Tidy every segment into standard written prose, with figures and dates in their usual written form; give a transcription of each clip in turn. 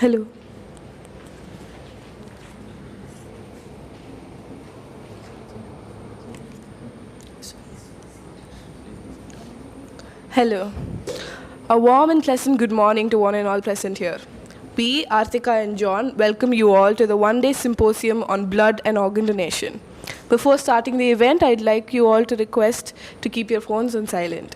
Hello. Hello. A warm and pleasant good morning to one and all present here. We, Arthika and John, welcome you all to the one-day symposium on blood and organ donation. Before starting the event, I'd like you all to request to keep your phones on silent.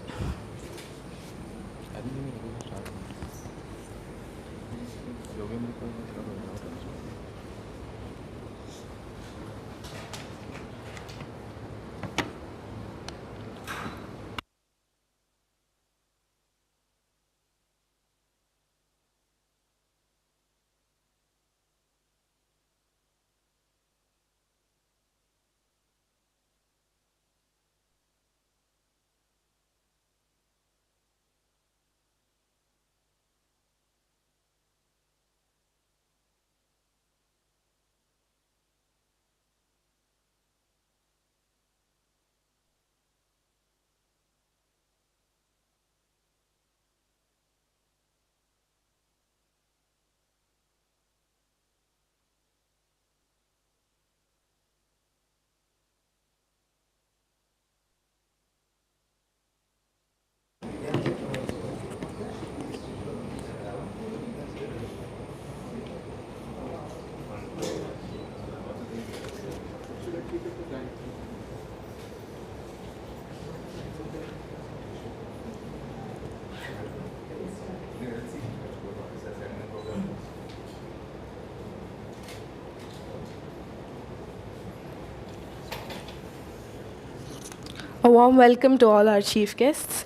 A warm welcome to all our chief guests.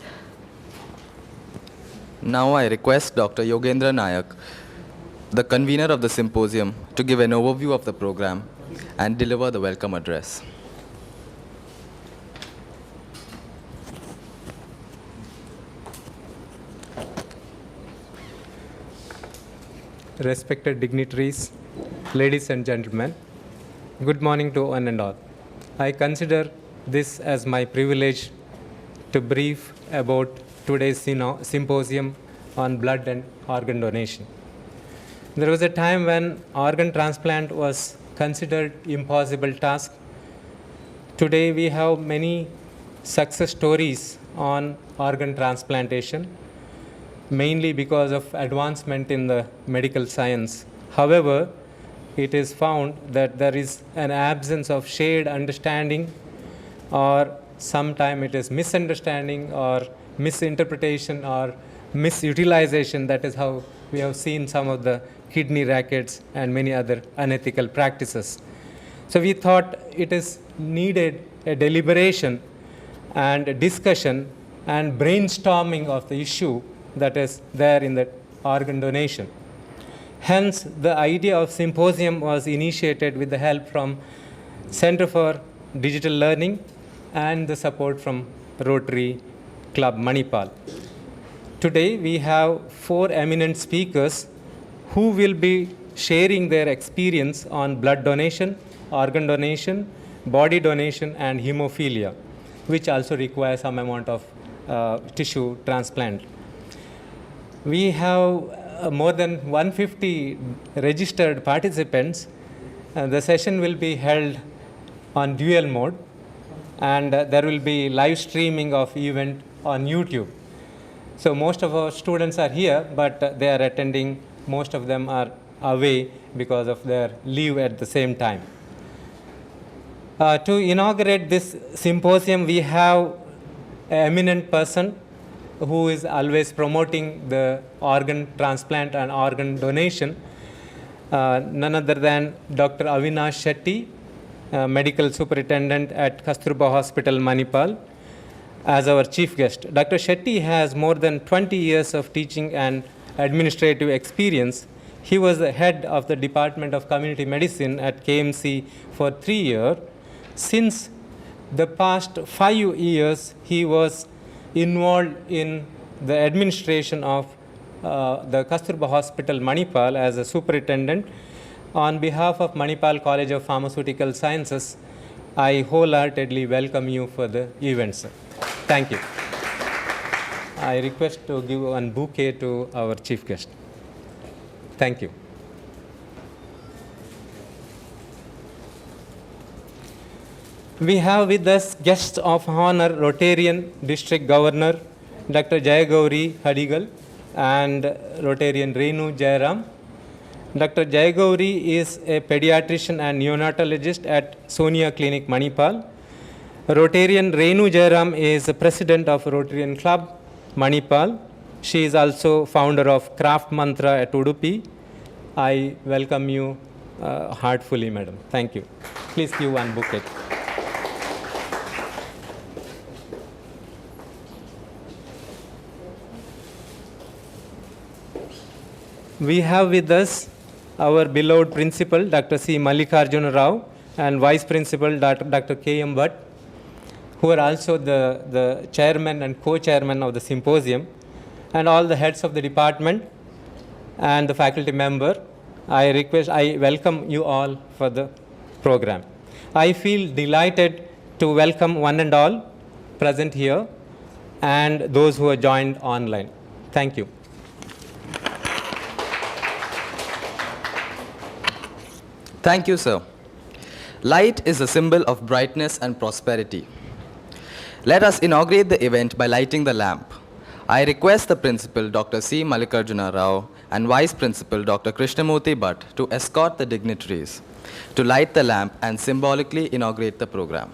Now I request Dr. Yogendra Nayak, the convener of the symposium, to give an overview of the program and deliver the welcome address. Respected dignitaries, ladies and gentlemen, good morning to one and all. I consider this as my privilege to brief about today's symposium on blood and organ donation. There was a time when organ transplant was considered impossible task. Today we have many success stories on organ transplantation, mainly because of advancement in the medical science. However, it is found that there is an absence of shared understanding, or sometimes it is misunderstanding or misinterpretation or misutilization. That is how we have seen some of the kidney rackets and many other unethical practices. So we thought it is needed a deliberation and a discussion and brainstorming of the issue that is there in the organ donation. Hence, the idea of symposium was initiated with the help from Center for Digital Learning and the support from Rotary Club Manipal. Today, we have 4 eminent speakers who will be sharing their experience on blood donation, organ donation, body donation, and hemophilia, which also requires some amount of tissue transplant. We have more than 150 registered participants. The session will be held on dual mode, and there will be live streaming of event on YouTube. So most of our students are here, but they are attending. Most of them are away because of their leave at the same time. To inaugurate this symposium, we have an eminent person who is always promoting the organ transplant and organ donation, none other than Dr. Avinash Shetty, Medical Superintendent at Kasturba Hospital, Manipal, as our chief guest. Dr. Shetty has more than 20 years of teaching and administrative experience. He was the head of the Department of Community Medicine at KMC for 3 years. Since the past 5 years, he was involved in the administration of the Kasturba Hospital, Manipal, as a superintendent. On behalf of Manipal College of Pharmaceutical Sciences, I wholeheartedly welcome you for the event, sir. Thank you. I request to give one bouquet to our chief guest. Thank you. We have with us guest of honor, Rotarian District Governor, Dr. Jayagauri Hadigal, and Rotarian Renu Jairam. Dr. Jayagauri is a pediatrician and neonatologist at Sonia Clinic, Manipal. Rotarian Renu Jairam is the president of Rotarian Club, Manipal. She is also founder of Craft Mantra at Udupi. I welcome you heartfully, madam. Thank you. Please give one bouquet. We have with us our beloved principal, Dr. C. Mallikarjuna Rao, and vice principal, Dr. K. M. Bhat, who are also the chairman and co-chairman of the symposium, and all the heads of the department and the faculty member. I welcome you all for the program. I feel delighted to welcome one and all present here and those who are joined online. Thank you. Thank you, sir. Light is a symbol of brightness and prosperity. Let us inaugurate the event by lighting the lamp. I request the Principal, Dr. C. Mallikarjuna Rao, and Vice Principal, Dr. Krishnamurti Bhat, to escort the dignitaries to light the lamp and symbolically inaugurate the program.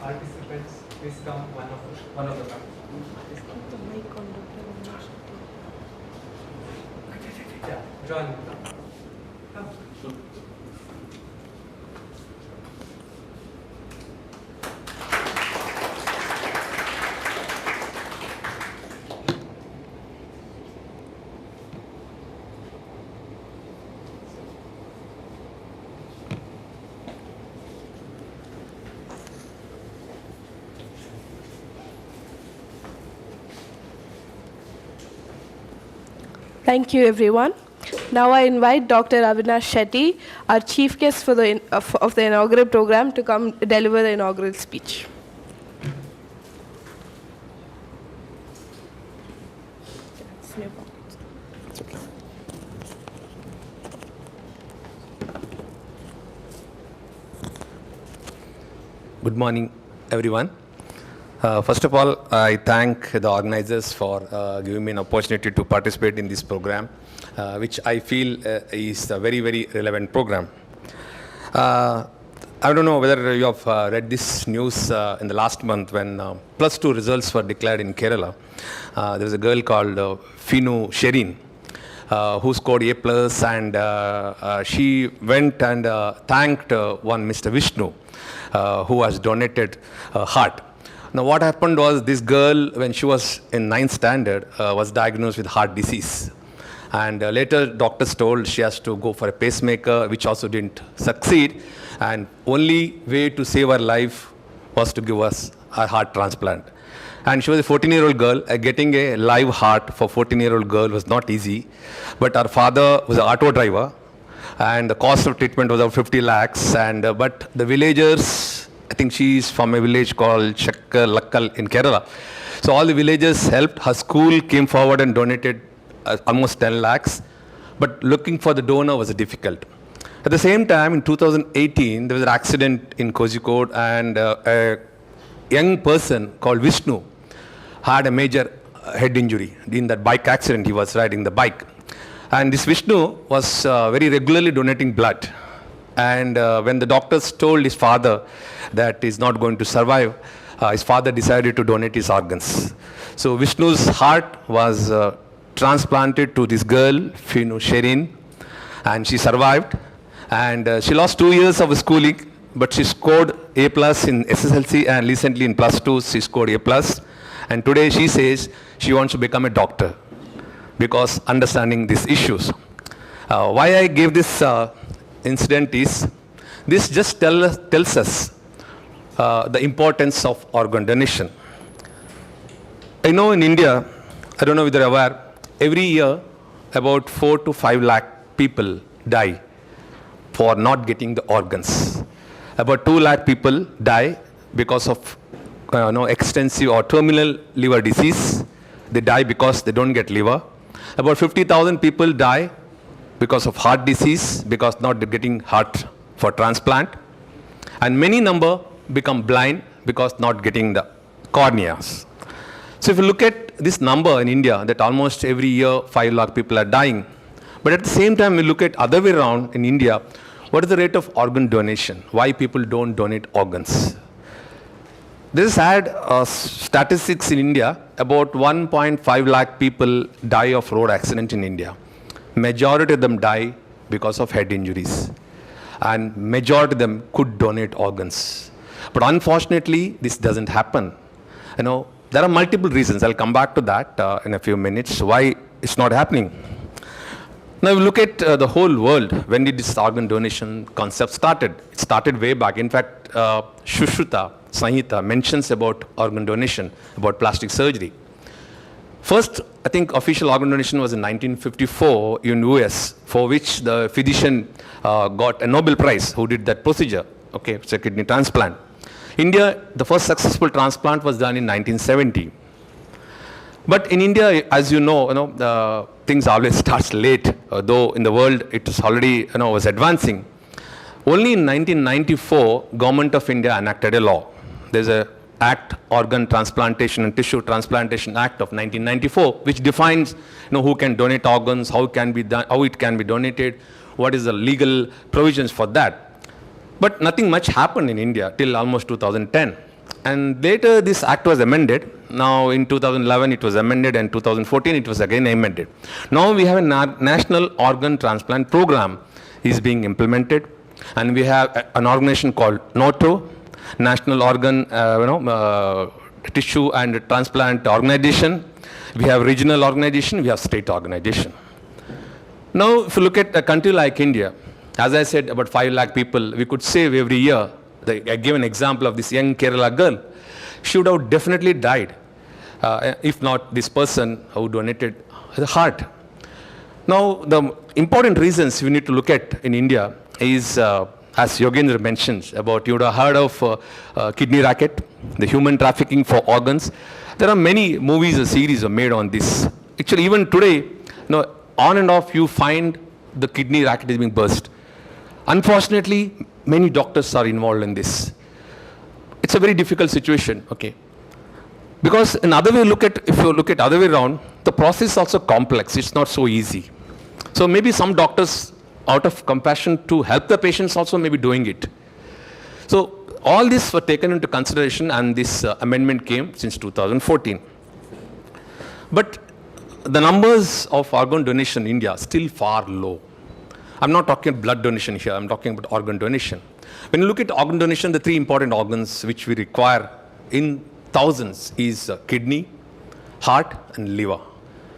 Participants, please come one of the come. Yeah, John. Come. Thank you, everyone. Now I invite Dr. Avinash Shetty, our chief guest for of the inaugural program, to come deliver the inaugural speech. Good morning, everyone. First of all, I thank the organizers for giving me an opportunity to participate in this program, which I feel is a very, very relevant program. I don't know whether you have read this news in the last month when plus 2 results were declared in Kerala. There was a girl called Finu Sherin who scored A+, and she went and thanked one Mr. Vishnu who has donated a heart. Now what happened was this girl, when she was in 9th standard, was diagnosed with heart disease. And later doctors told she has to go for a pacemaker, which also didn't succeed. And only way to save her life was to give us a heart transplant. And she was a 14-year-old girl. Getting a live heart for a 14-year-old girl was not easy. But her father was an auto driver, and the cost of treatment was about 50 lakhs. And but the villagers, I think she is from a village called Lakkal in Kerala. So all the villagers helped. Her school came forward and donated almost 10 lakhs. But looking for the donor was difficult. At the same time, in 2018, there was an accident in Kozhikode, and a young person called Vishnu had a major head injury. In that bike accident, he was riding the bike. And this Vishnu was very regularly donating blood. And when the doctors told his father that he's not going to survive, his father decided to donate his organs. So Vishnu's heart was transplanted to this girl, Shirin, and she survived. And she lost 2 years of schooling, but she scored A+ in SSLC, and recently in +2 she scored A+. And today she says she wants to become a doctor because understanding these issues. Why I gave this incident is, this just tells us the importance of organ donation. I know in India, I don't know whether you're aware, every year about 4 to 5 lakh people die for not getting the organs. About 2 lakh people die because of extensive or terminal liver disease. They die because they don't get liver. About 50,000 people die because of heart disease, because not getting heart for transplant. And many number become blind because not getting the corneas. So if you look at this number in India, that almost every year 5 lakh people are dying. But at the same time, we look at other way around in India, what is the rate of organ donation? Why people don't donate organs? This is sad statistics in India. About 1.5 lakh people die of road accident in India. Majority of them die because of head injuries. And majority of them could donate organs. But unfortunately, this doesn't happen. There are multiple reasons. I'll come back to that in a few minutes, why it's not happening. Now, if you look at the whole world, when did this organ donation concept started? It started way back. In fact, Sushruta Sanhita mentions about organ donation, about plastic surgery. First, I think official organ donation was in 1954 in US, for which the physician got a Nobel Prize who did that procedure. Okay, it's a kidney transplant. India, the first successful transplant was done in 1970. But in India, as you know, things always starts late, though in the world it was already, was advancing. Only in 1994, Government of India enacted a law. There's a Act, Organ Transplantation and Tissue Transplantation Act of 1994, which defines, who can donate organs, how it can be donated, what is the legal provisions for that. But nothing much happened in India till almost 2010. And later this act was amended. Now in 2011 it was amended, and 2014 it was again amended. Now we have a national organ transplant program is being implemented, and we have an organization called NATO, National Organ Tissue and Transplant Organization. We have regional organization, we have state organization. Now if you look at a country like India, as I said, about 5 lakh people we could save every year. I give an example of this young Kerala girl. She would have definitely died if not this person who donated the heart. Now, the important reasons we need to look at in India is, as Yogendra mentions, about you would have heard of kidney racket, the human trafficking for organs. There are many movies or series are made on this. Actually, even today, on and off you find the kidney racket is being burst. Unfortunately, many doctors are involved in this. It's a very difficult situation, okay? Because in other way, if you look at other way around, the process is also complex. It's not so easy. So maybe some doctors, out of compassion to help the patients, also may be doing it. So all this were taken into consideration, and this amendment came since 2014. But the numbers of organ donation in India are still far low. I'm not talking blood donation here, I'm talking about organ donation. When you look at organ donation, the 3 important organs which we require in thousands is kidney, heart and liver.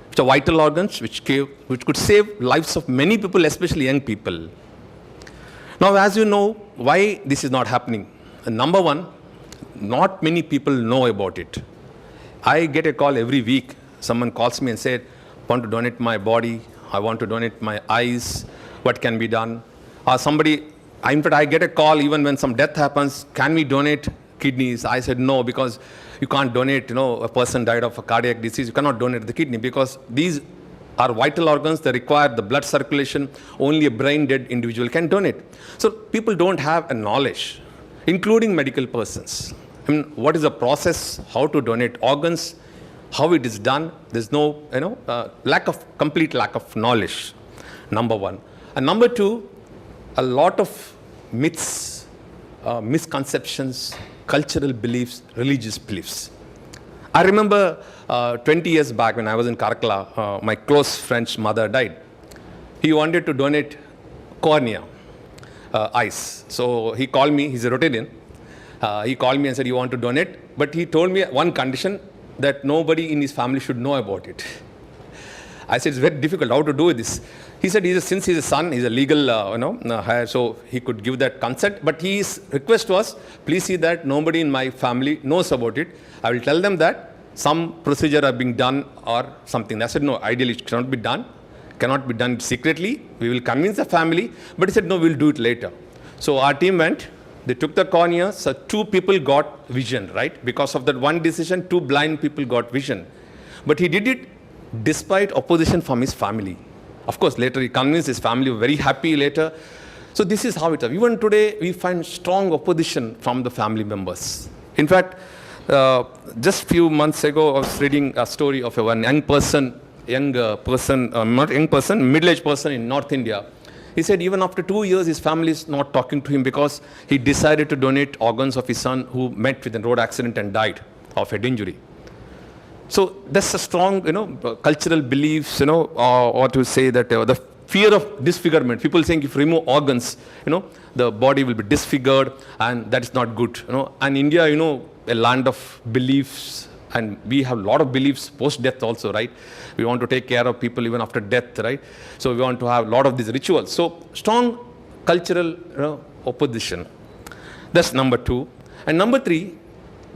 Which are vital organs which could save lives of many people, especially young people. Now, as you know, why this is not happening? Number one, not many people know about it. I get a call every week. Someone calls me and said, I want to donate my body, I want to donate my eyes, what can be done? Or somebody, in fact, I get a call even when some death happens, can we donate kidneys? I said no, because you can't donate, a person died of a cardiac disease, you cannot donate the kidney, because these are vital organs that require the blood circulation, only a brain dead individual can donate. So people don't have a knowledge, including medical persons. What is the process, how to donate organs, how it is done, there's no, complete lack of knowledge, number one. And number two, a lot of myths, misconceptions, cultural beliefs, religious beliefs. I remember 20 years back when I was in Karkala, my close friend's mother died. He wanted to donate cornea, eyes. So he called me, he's a Rotarian. He called me and said, you want to donate? But he told me one condition, that nobody in his family should know about it. I said, it's very difficult, how to do this? He said, since he's a son, he's a legal, hire, so he could give that consent. But his request was, please see that nobody in my family knows about it. I will tell them that some procedure are being done or something. I said, no, ideally it cannot be done secretly. We will convince the family. But he said, no, we'll do it later. So our team went, they took the cornea, so 2 people got vision, right? Because of that one decision, 2 blind people got vision. But he did it despite opposition from his family. Of course, later he convinced his family, very happy later. So this is how it is. Even today, we find strong opposition from the family members. In fact, just few months ago, I was reading a story of one middle-aged person in North India. He said even after 2 years, his family is not talking to him because he decided to donate organs of his son who met with a road accident and died of head injury. So that's a strong, cultural beliefs, or to say that the fear of disfigurement. People saying if you remove organs, the body will be disfigured, and that is not good. And India, a land of beliefs, and we have a lot of beliefs post-death also, right? We want to take care of people even after death, right? So we want to have a lot of these rituals. So strong cultural opposition. That's number 2. And number 3,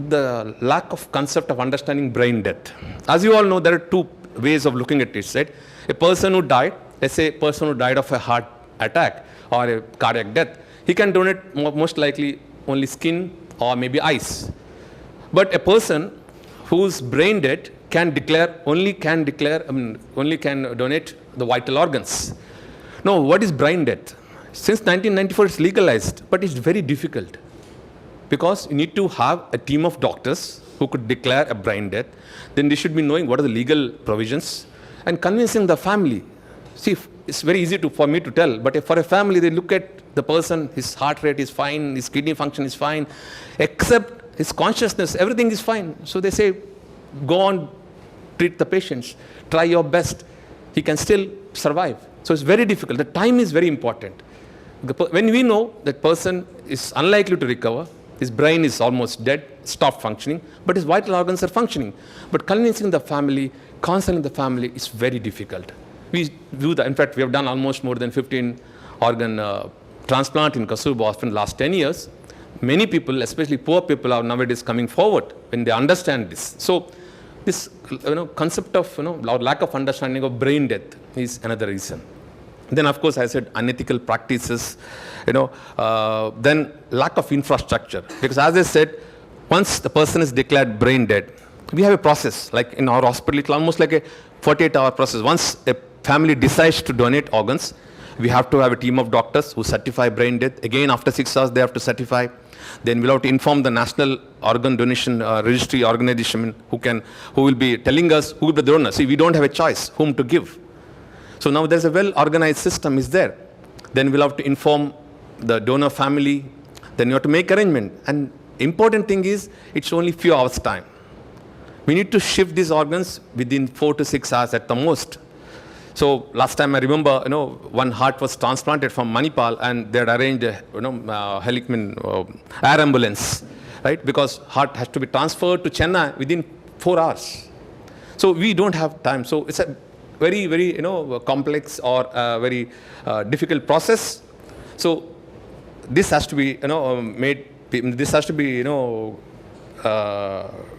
the lack of concept of understanding brain death. As you all know, there are 2 ways of looking at it, right? A person who died, let's say a person who died of a heart attack or a cardiac death, he can donate most likely only skin or maybe eyes. But a person whose brain dead only can donate the vital organs. Now, what is brain death? Since 1994, it's legalized, but it's very difficult because you need to have a team of doctors who could declare a brain death. Then they should be knowing what are the legal provisions and convincing the family. See, it's very easy for me to tell, but for a family, they look at the person, his heart rate is fine, his kidney function is fine, except his consciousness, everything is fine. So they say, go on, treat the patients, try your best. He can still survive. So it's very difficult. The time is very important. When we know that person is unlikely to recover, his brain is almost dead, stopped functioning, but his vital organs are functioning. But convincing the family, counseling the family is very difficult. We do that. In fact, we have done almost more than 15 organ transplant in Kasturba in the last 10 years. Many people, especially poor people, are nowadays coming forward when they understand this. So this concept of lack of understanding of brain death is another reason. Then, of course, I said unethical practices, then lack of infrastructure. Because as I said, once the person is declared brain dead, we have a process, like in our hospital, it's almost like a 48-hour process. Once a family decides to donate organs, we have to have a team of doctors who certify brain death. Again, after 6 hours, they have to certify. Then we'll have to inform the National Organ Donation Registry Organization who will be telling us who will be the donor. See, we don't have a choice whom to give. So now there's a well-organized system is there. Then we'll have to inform the donor family. Then you have to make arrangement. And important thing is, it's only few hours time. We need to shift these organs within 4 to 6 hours at the most. So last time I remember, one heart was transplanted from Manipal, and they had arranged a, air ambulance, right? Because heart has to be transferred to Chennai within 4 hours. So we don't have time. So it's a very, very, complex or very difficult process. So this has to be, this has to be,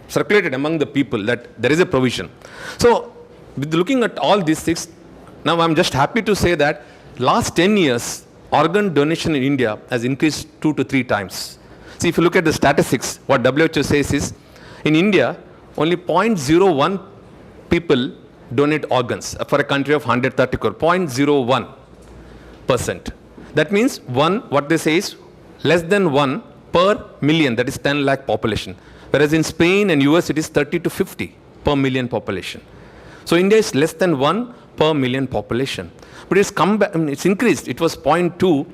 circulated among the people that there is a provision. So with looking at all these things, now I'm just happy to say that last 10 years, organ donation in India has increased 2 to 3 times. See, if you look at the statistics, what WHO says is, in India, only 0.01 people donate organs for a country of 130 crore, 0.01%. That means what they say is less than 1 per million, that is 10 lakh population. Whereas in Spain and US, it is 30 to 50 per million population. So India is less than 1 per million population. But it's come back, it's increased. It was 0.2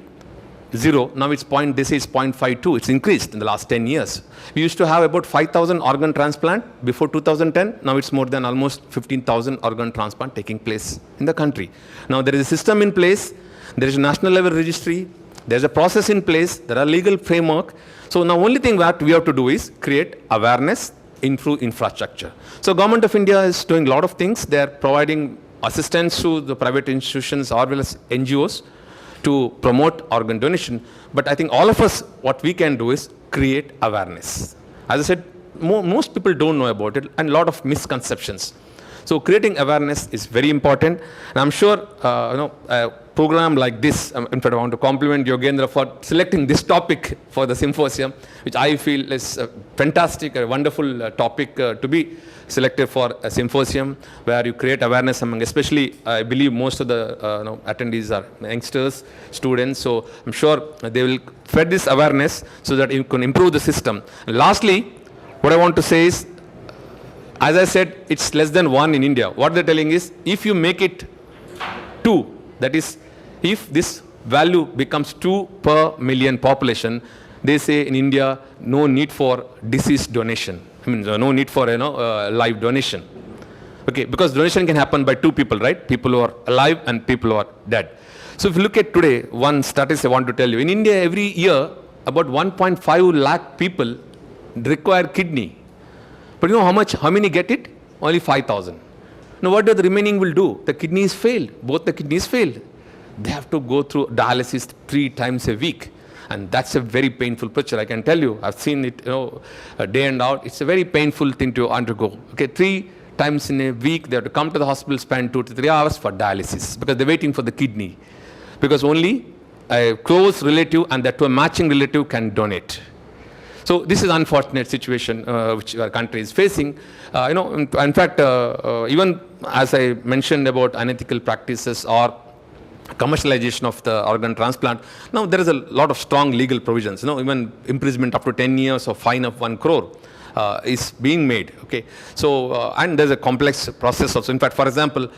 0, now it's they say it's 0.52. It's increased in the last 10 years. We used to have about 5,000 organ transplant before 2010. Now it's more than almost 15,000 organ transplant taking place in the country. Now there is a system in place. There is a national level registry. There's a process in place. There are legal framework. So now only thing that we have to do is create awareness, improve infrastructure. So Government of India is doing a lot of things. They are providing assistance to the private institutions as well as NGOs to promote organ donation. But I think all of us, what we can do is create awareness. As I said, most people don't know about it and a lot of misconceptions. So creating awareness is very important. And I'm sure, a program like this, in fact, I want to compliment Yogendra for selecting this topic for the symposium, which I feel is a fantastic, a wonderful topic to be selected for a symposium where you create awareness among, especially I believe most of the attendees are youngsters, students, so I'm sure they will spread this awareness so that you can improve the system. And lastly, what I want to say is, as I said, it's less than 1 in India. What they're telling is, if you make it 2, that is, if this value becomes 2 per million population, they say in India, no need for disease donation. I mean, no need for live donation. Okay, because donation can happen by 2 people, right? People who are alive and people who are dead. So if you look at today, one statistic I want to tell you. In India, every year, about 1.5 lakh people require kidney. But you know how many get it? Only 5,000. Now what do the remaining will do? The kidneys failed. Both the kidneys failed. They have to go through dialysis 3 times a week. And that's a very painful picture. I can tell you, I've seen it, day and out. It's a very painful thing to undergo. Okay, 3 times in a week, they have to come to the hospital, spend 2 to 3 hours for dialysis because they're waiting for the kidney. Because only a close relative and that to a matching relative can donate. So this is an unfortunate situation which our country is facing. In fact, even as I mentioned about unethical practices or commercialization of the organ transplant, now there is a lot of strong legal provisions. Even imprisonment up to 10 years or fine of 1 crore is being made. Okay, so and there's a complex process also. In fact, for example,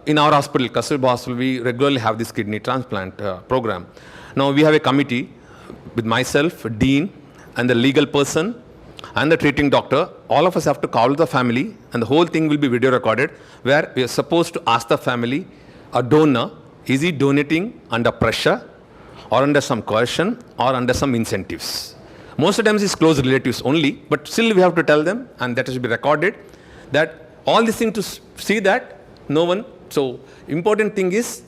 in our hospital, Kasturba Hospital, we regularly have this kidney transplant program. Now we have a committee with myself, dean, and the legal person and the treating doctor. All of us have to call the family, and the whole thing will be video recorded, where we are supposed to ask the family, a donor, is he donating under pressure or under some coercion or under some incentives? Most of the times it's close relatives only, but still we have to tell them, and that has to be recorded, that all this thing to see that no one. So important thing is,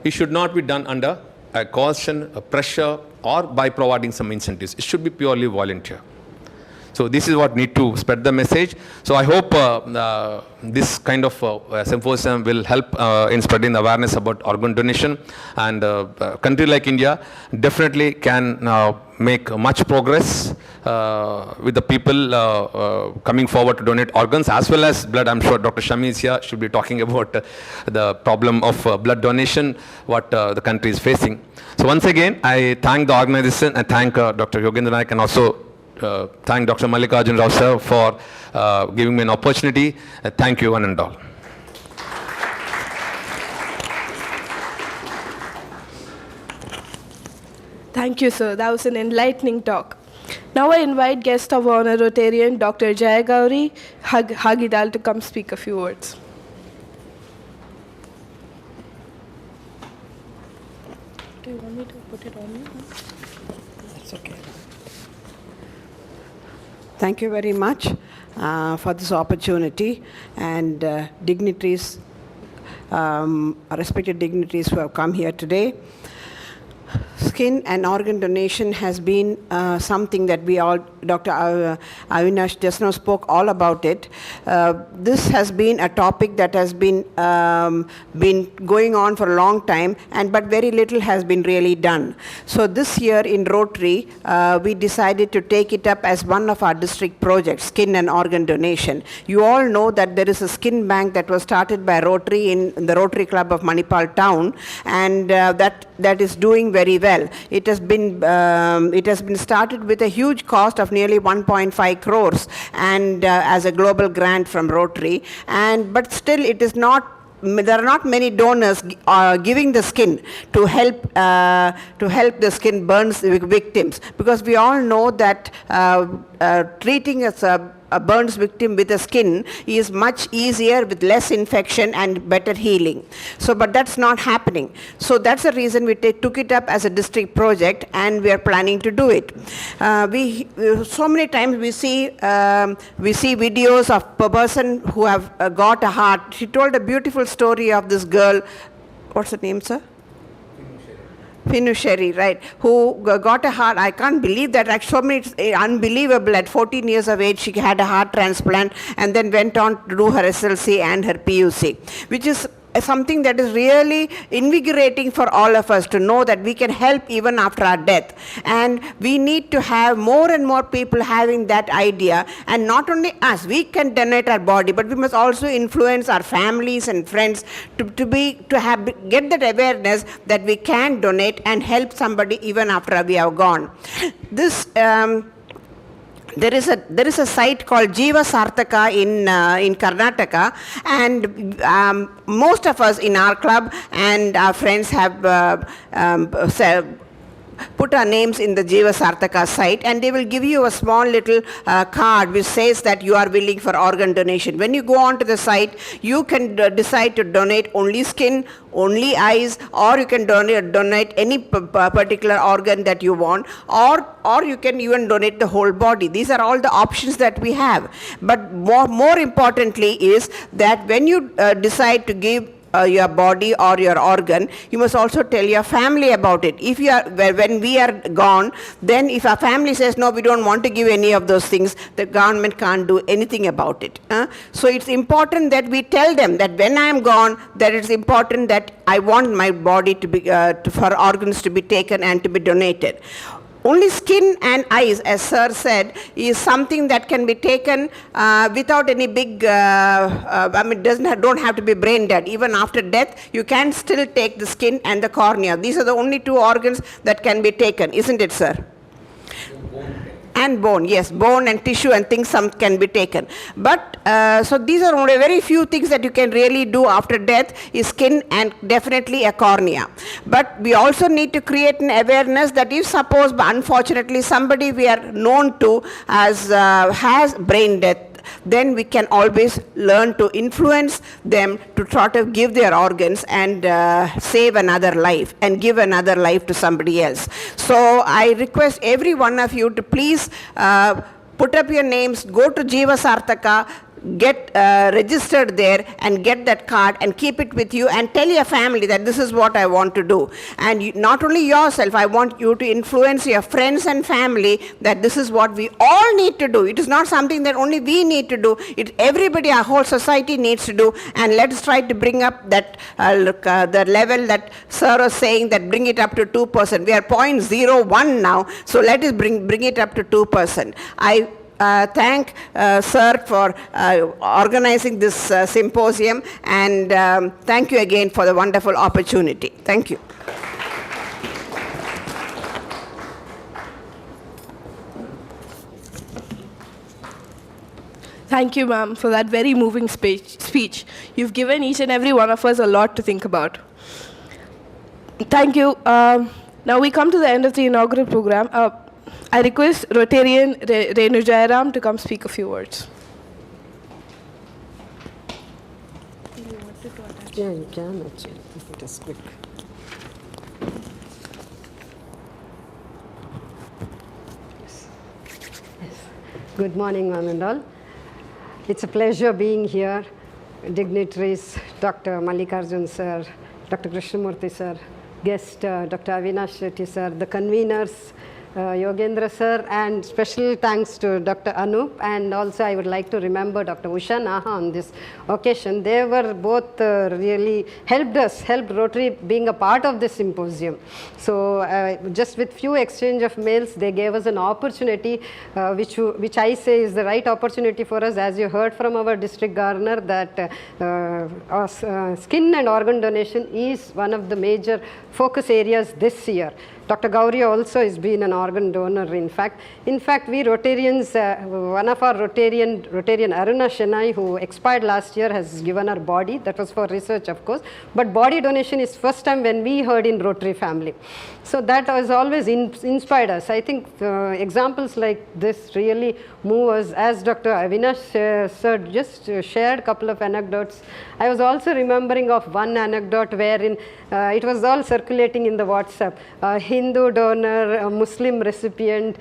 it should not be done under a coercion, a pressure, or by providing some incentives. It should be purely volunteer. So this is what need to spread the message. So I hope this kind of symposium will help in spreading the awareness about organ donation. And a country like India definitely can make much progress with the people coming forward to donate organs as well as blood. I'm sure Dr. Shami is here. Should be talking about the problem of blood donation, what the country is facing. So once again, I thank the organization and thank Dr. Yogendra Nayak, and also thank Dr. Mallikarjuna sir for giving me an opportunity. Thank you one and all. Thank you, sir. That was an enlightening talk. Now I invite guest of honor Rotarian Dr. Jayagauri Hagidal to come speak a few words. Do you want me to put it on you? That's okay. Thank you very much for this opportunity, and dignitaries, respected dignitaries who have come here today. Skin and organ donation has been something that we all, Dr. Avinash just now spoke all about it. This has been a topic that has been going on for a long time, but very little has been really done. So this year in Rotary, we decided to take it up as one of our district projects, skin and organ donation. You all know that there is a skin bank that was started by Rotary in the Rotary Club of Manipal town, and that is doing very well. It has been started with a huge cost of nearly 1.5 crores and as a global grant from Rotary, but still it is not there are not many donors giving the skin to help the skin burns victims, because we all know that treating a burns victim with the skin is much easier with less infection and better healing. So, but that's not happening. So that's the reason we took it up as a district project, and we are planning to do it. So many times we see videos of a person who have got a heart. She told a beautiful story of this girl. What's her name, sir? Finuchere, right, who got a heart. I can't believe that. Actually, it's unbelievable. At 14 years of age, she had a heart transplant and then went on to do her SLC and her PUC, which is something that is really invigorating for all of us to know that we can help even after our death. And we need to have more and more people having that idea. And not only us, we can donate our body, but we must also influence our families and friends to get that awareness that we can donate and help somebody even after we have gone. This there is a site called Jiva Sarthaka in Karnataka, and most of us in our club and our friends have put our names in the Jiva Sarthaka site, and they will give you a small little card which says that you are willing for organ donation. When you go onto the site, you can decide to donate only skin, only eyes, or you can donate any particular organ that you want, or you can even donate the whole body. These are all the options that we have. But more importantly is that when you decide to give your body or your organ, you must also tell your family about it. If you are, when we are gone, then if our family says, no, we don't want to give any of those things, the government can't do anything about it. So it's important that we tell them that when I am gone, that it's important that I want my body to be, for organs to be taken and to be donated. Only skin and eyes, as sir said, is something that can be taken without any big, don't have to be brain dead. Even after death, you can still take the skin and the cornea. These are the only two organs that can be taken, isn't it, sir? And bone, yes, bone and tissue and things some can be taken. But, so these are only very few things that you can really do after death is skin and definitely a cornea. But we also need to create an awareness that if suppose, unfortunately, somebody we are known to has brain death, then we can always learn to influence them to try to give their organs and save another life and give another life to somebody else. So I request every one of you to please put up your names, go to Jiva Sarthaka, get registered there and get that card and keep it with you and tell your family that this is what I want to do. And you, not only yourself, I want you to influence your friends and family that this is what we all need to do. It is not something that only we need to do. It everybody, our whole society needs to do. And let's try to bring up that the level that sir was saying, that bring it up to 2%. We are 0.01 now, so let us bring it up to 2%. I thank sir for organizing this symposium, and thank you again for the wonderful opportunity. Thank you. Thank you, ma'am, for that very moving speech. You've given each and every one of us a lot to think about. Thank you. Now we come to the end of the inaugural program. I request Rotarian Renu Jayaram to come speak a few words. Yeah, you can actually. It is quick. Yes. Good morning, one and all. It's a pleasure being here. Dignitaries, Dr. Mallikarjuna sir, Dr. Krishnamurthy sir, guest Dr. Avinash Shetty sir, the conveners, Yogendra sir, and special thanks to Dr. Anoop, and also I would like to remember Dr. Usha Naha on this occasion. They were both really helped Rotary being a part of this symposium. So just with few exchange of mails, they gave us an opportunity which I say is the right opportunity for us, as you heard from our district governor, that skin and organ donation is one of the major focus areas this year. Dr. Gauri also has been an organ donor, in fact. In fact, we Rotarians, one of our Rotarian Aruna Shenoy, who expired last year, has given her body. That was for research, of course. But body donation is first time when we heard in Rotary family. So that has always inspired us. I think examples like this really move us. As Dr. Avinash sir just shared a couple of anecdotes, I was also remembering of one anecdote wherein it was all circulating in the WhatsApp. A Hindu donor, a Muslim recipient,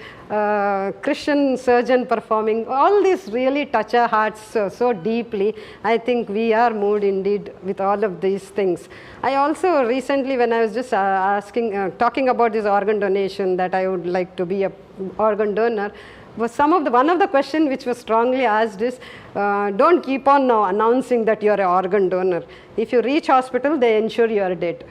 Christian surgeon performing. All these really touch our hearts so deeply. I think we are moved indeed with all of these things. I also recently, when I was just talking about this organ donation, that I would like to be an organ donor, was one of the questions which was strongly asked is, don't keep on now announcing that you are an organ donor. If you reach hospital, they ensure you are dead.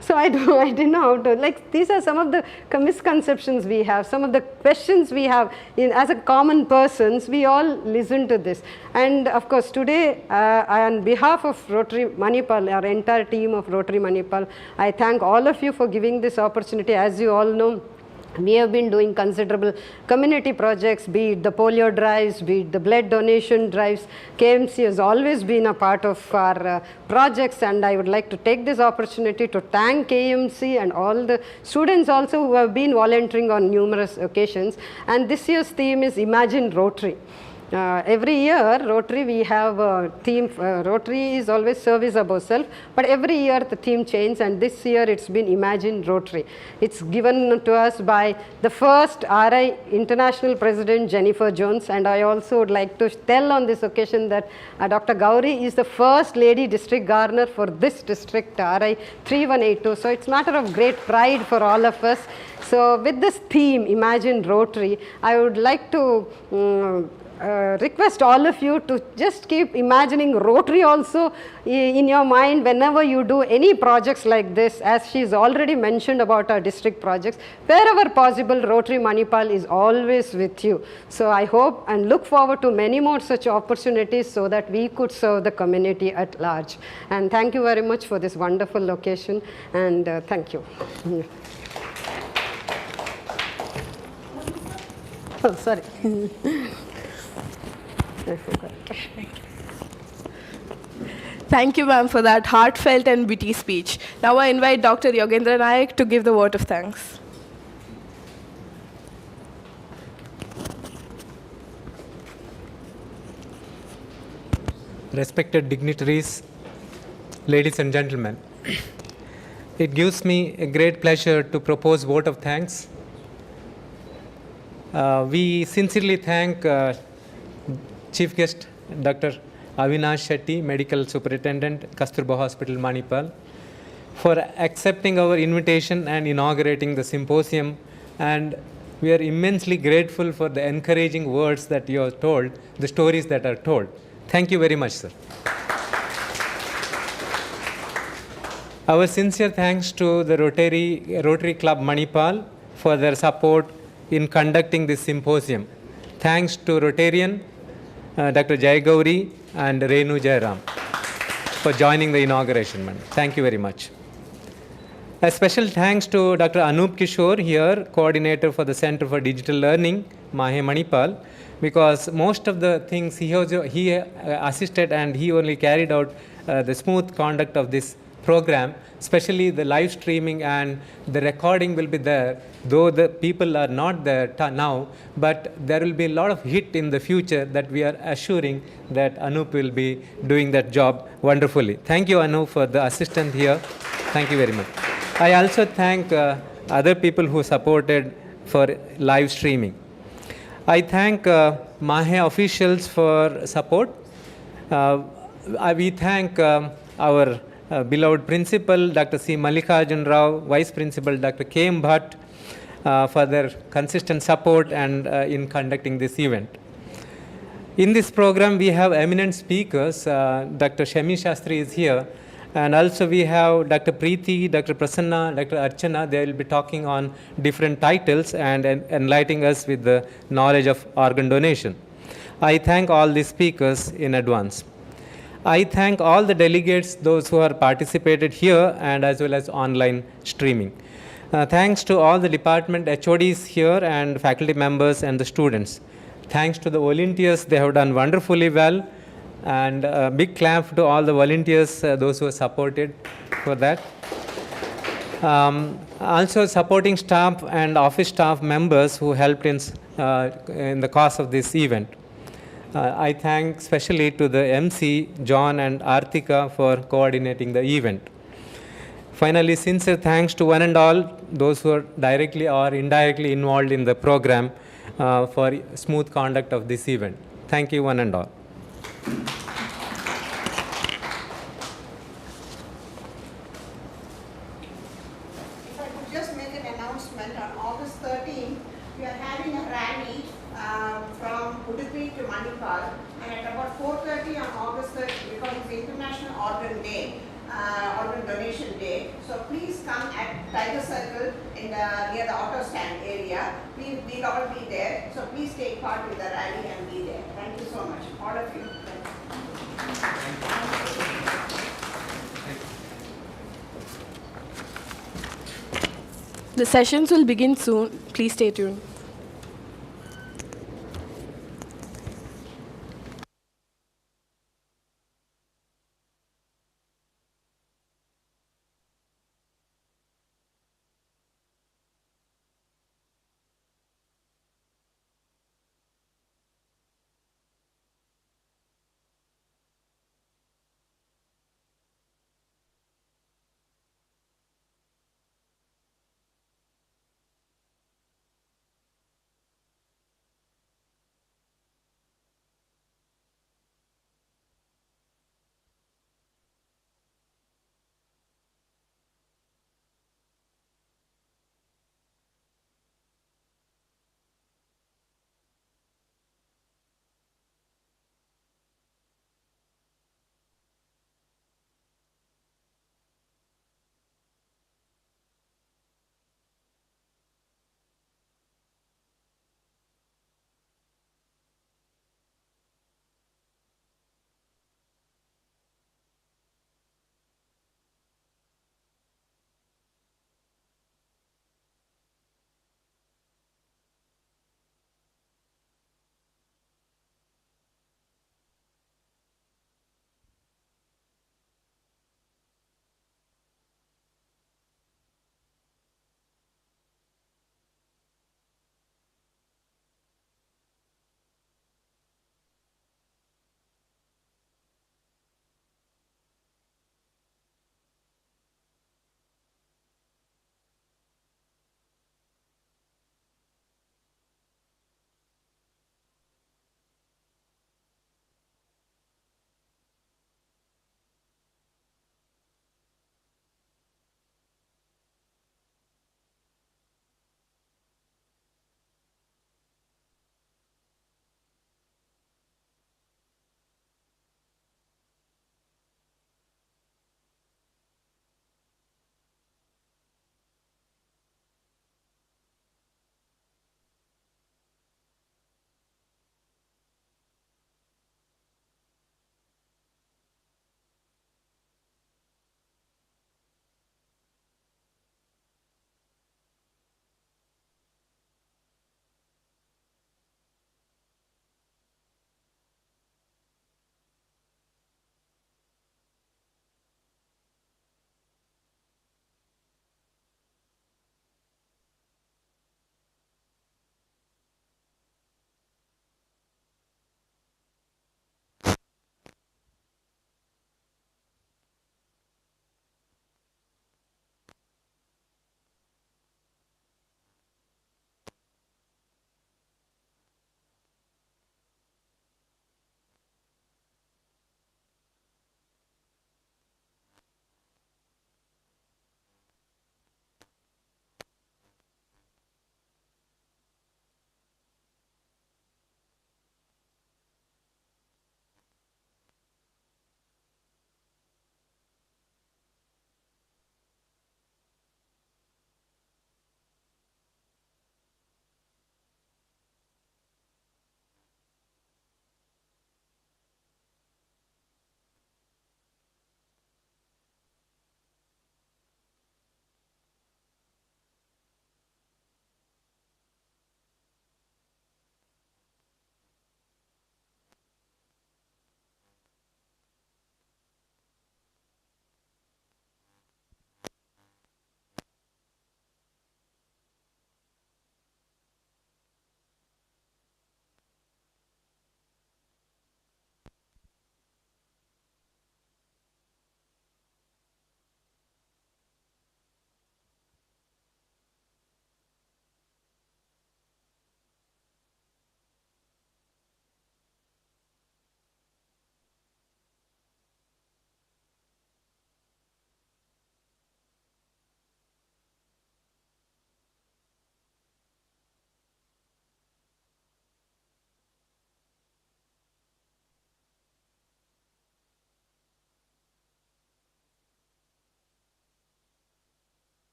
So I didn't know how to, like, these are some of the misconceptions we have, some of the questions we have as a common persons. We all listen to this. And of course, today, on behalf of Rotary Manipal, our entire team of Rotary Manipal, I thank all of you for giving this opportunity. As you all know, we have been doing considerable community projects, be it the polio drives, be it the blood donation drives. KMC has always been a part of our projects, and I would like to take this opportunity to thank KMC and all the students also who have been volunteering on numerous occasions. And this year's theme is Imagine Rotary. Every year, Rotary, we have a theme. Rotary is always service above self, but every year the theme changes, and this year it's been Imagine Rotary. It's given to us by the first RI International President, Jennifer Jones, and I also would like to tell on this occasion that Dr. Gauri is the first lady district governor for this district, RI 3182. So it's a matter of great pride for all of us. So with this theme, Imagine Rotary, I would like to request all of you to just keep imagining Rotary also in your mind whenever you do any projects like this. As she's already mentioned about our district projects, wherever possible, Rotary Manipal is always with you. So I hope and look forward to many more such opportunities so that we could serve the community at large. And thank you very much for this wonderful occasion, and thank you. Oh, sorry. Thank you, ma'am, for that heartfelt and witty speech. Now I invite Dr. Yogendra Nayak to give the vote of thanks. Respected dignitaries, ladies and gentlemen, it gives me a great pleasure to propose vote of thanks. We sincerely thank Chief Guest Dr. Avinash Shetty, Medical Superintendent, Kasturba Hospital, Manipal, for accepting our invitation and inaugurating the symposium. And we are immensely grateful for the encouraging words that you have told, the stories that are told. Thank you very much, sir. Our sincere thanks to the Rotary Club Manipal for their support in conducting this symposium. Thanks to Rotarian Dr. Jai Gauri and Renu Jairam for joining the inauguration. Thank you very much. A special thanks to Dr. Anoop Kishore here, coordinator for the Center for Digital Learning, MAHE Manipal, because most of the things he assisted, and he only carried out the smooth conduct of this program, especially the live streaming and the recording will be there, though the people are not there now, but there will be a lot of hit in the future that we are assuring that Anoop will be doing that job wonderfully. Thank you, Anoop, for the assistance here. Thank you very much. I also thank other people who supported for live streaming. I thank MAHE officials for support. We thank our beloved principal, Dr. C. Mallikarjuna Rao, Vice Principal, Dr. K. M. Bhat, for their consistent support and in conducting this event. In this program, we have eminent speakers. Dr. Shami Shastri is here. And also we have Dr. Preeti, Dr. Prasanna, Dr. Archana. They will be talking on different titles and enlightening us with the knowledge of organ donation. I thank all the speakers in advance. I thank all the delegates, those who are participated here and as well as online streaming. Thanks to all the department HODs here and faculty members and the students. Thanks to the volunteers, they have done wonderfully well. And a big clap to all the volunteers, those who are supported for that. Also supporting staff and office staff members who helped in the cause of this event. I thank especially to the MC, John and Artika for coordinating the event. Finally, sincere thanks to one and all those who are directly or indirectly involved in the program for smooth conduct of this event. Thank you, one and all. If I could just make an announcement, on August 13th, we are having a rally from Udupi to Manipal, and at about 4:30 on August 30th, because it's International Organ Day, Organ Donation Day. So please come at Tiger Circle in near the auto stand area. We'll all be there. So please take part in the rally and be there. Thank you so much, all of you. The sessions will begin soon. Please stay tuned.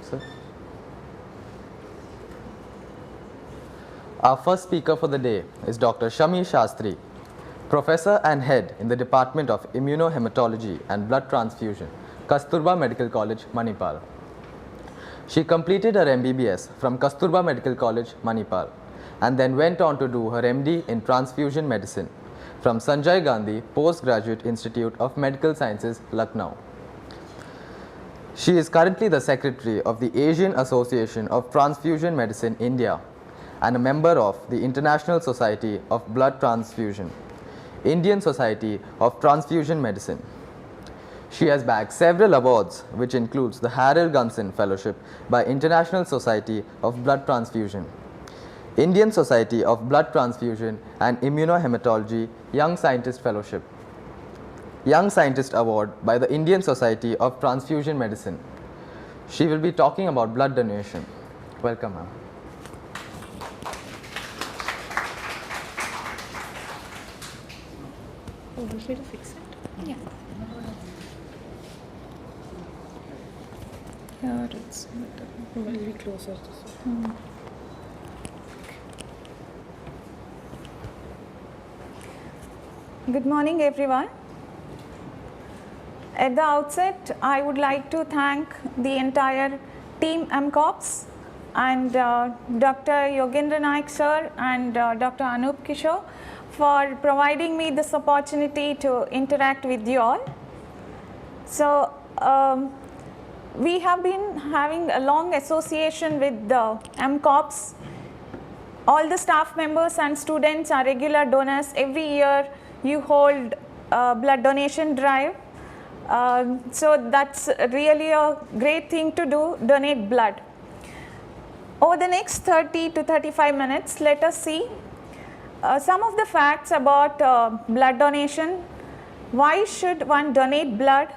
Sir. Our first speaker for the day is Dr. Shami Shastri, Professor and Head in the Department of Immunohematology and Blood Transfusion, Kasturba Medical College, Manipal. She completed her MBBS from Kasturba Medical College, Manipal, and then went on to do her MD in Transfusion Medicine from Sanjay Gandhi Postgraduate Institute of Medical Sciences, Lucknow. She is currently the Secretary of the Asian Association of Transfusion Medicine, India, and a member of the International Society of Blood Transfusion, Indian Society of Transfusion Medicine. She has bagged several awards, which includes the Harold Gunson Fellowship by International Society of Blood Transfusion, Indian Society of Blood Transfusion and Immunohematology Young Scientist Fellowship, Young Scientist Award by the Indian Society of Transfusion Medicine. She will be talking about blood donation. Welcome, ma'am. Oh, want me to fix it? Yeah. Yeah, it's a little bit closer. Good morning, everyone. At the outset, I would like to thank the entire team MCOPS and Dr. Yogendra Nayak sir and Dr. Anoop Kishore for providing me this opportunity to interact with you all. So, we have been having a long association with the MCOPS. All the staff members and students are regular donors. Every year you hold blood donation drive. So that's really a great thing to do, donate blood. Over the next 30 to 35 minutes, let us see some of the facts about blood donation. Why should one donate blood?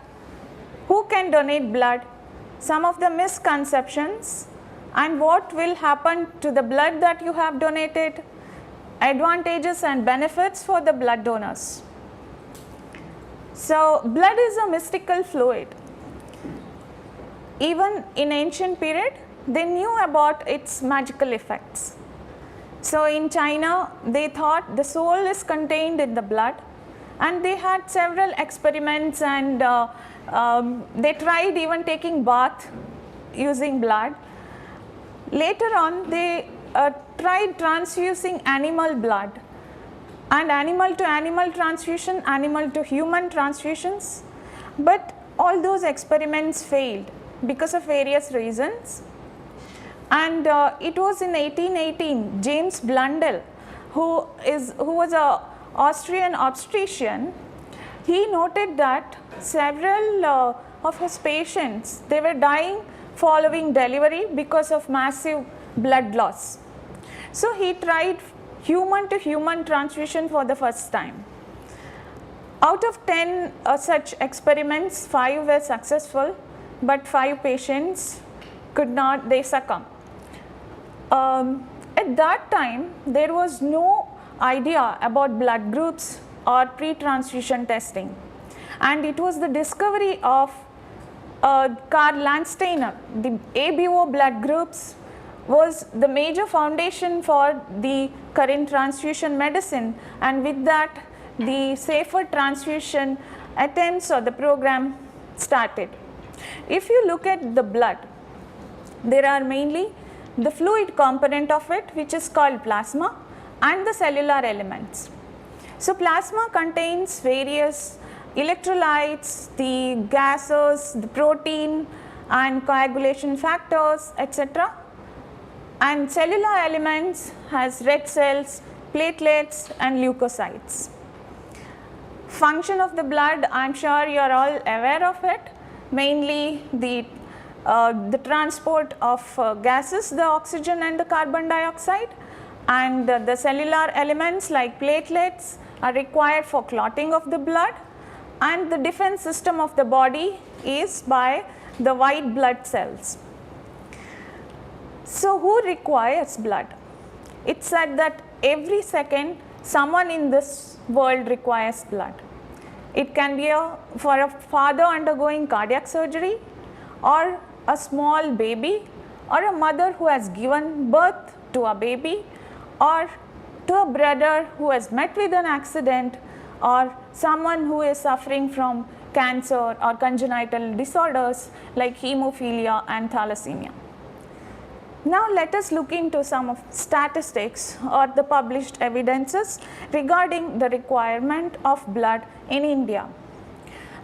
Who can donate blood? Some of the misconceptions and what will happen to the blood that you have donated, advantages and benefits for the blood donors. So, blood is a mystical fluid. Even in ancient period, they knew about its magical effects. So, in China, they thought the soul is contained in the blood, and they had several experiments, and they tried even taking bath using blood. Later on, they tried transfusing animal blood, and animal to animal transfusion, animal to human transfusions, but all those experiments failed because of various reasons. And it was in 1818, James Blundell, who was a Austrian obstetrician, he noted that several of his patients, they were dying following delivery because of massive blood loss. So he tried human to human transfusion for the first time. Out of 10 such experiments, 5 were successful, but 5 patients could not, they succumbed. At that time, there was no idea about blood groups or pre-transfusion testing. And it was the discovery of Karl Landsteiner, the ABO blood groups was the major foundation for the current transfusion medicine, and with that the safer transfusion attempts or the program started. If you look at the blood, there are mainly the fluid component of it, which is called plasma, and the cellular elements. So plasma contains various electrolytes, the gases, the protein and coagulation factors, etc. And cellular elements has red cells, platelets and leukocytes. Function of the blood, I am sure you are all aware of it, mainly the transport of gases, the oxygen and the carbon dioxide, and the cellular elements like platelets are required for clotting of the blood, and the defense system of the body is by the white blood cells. So who requires blood? It's said that every second someone in this world requires blood. It can be for a father undergoing cardiac surgery, or a small baby, or a mother who has given birth to a baby, or to a brother who has met with an accident, or someone who is suffering from cancer or congenital disorders like hemophilia and thalassemia. Now let us look into some of statistics or the published evidences regarding the requirement of blood in India.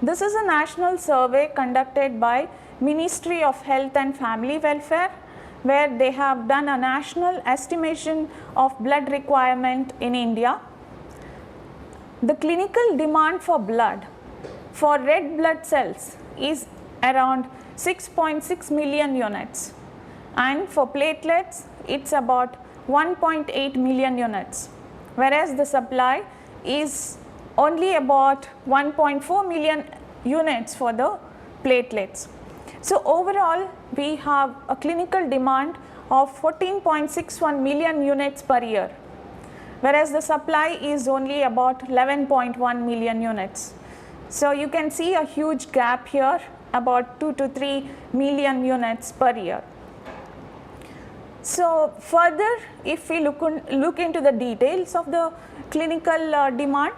This is a national survey conducted by Ministry of Health and Family Welfare, where they have done a national estimation of blood requirement in India. The clinical demand for blood for red blood cells is around 6.6 million units, and for platelets it's about 1.8 million units, whereas the supply is only about 1.4 million units for the platelets. So overall we have a clinical demand of 14.61 million units per year, whereas the supply is only about 11.1 million units. So you can see a huge gap here, about 2 to 3 million units per year. So further, if we look into the details of the clinical demand,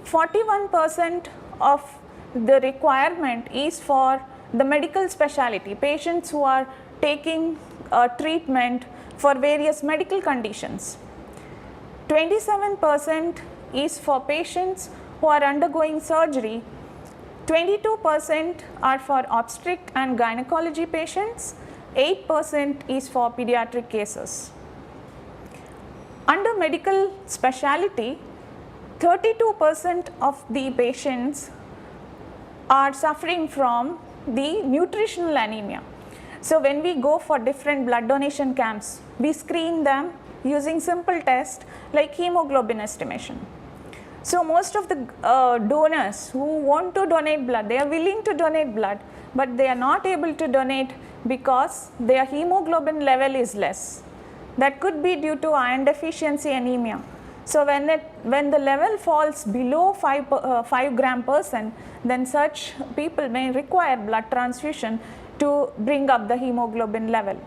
41% of the requirement is for the medical specialty, patients who are taking treatment for various medical conditions. 27% is for patients who are undergoing surgery, 22% are for obstetric and gynecology patients, 8% is for pediatric cases. Under medical specialty, 32% of the patients are suffering from the nutritional anemia. So when we go for different blood donation camps, we screen them using simple tests like hemoglobin estimation. So most of the donors who want to donate blood, they are willing to donate blood, but they are not able to donate because their hemoglobin level is less. That could be due to iron deficiency anemia. So when the level falls below 5 gram per cent, then such people may require blood transfusion to bring up the hemoglobin level.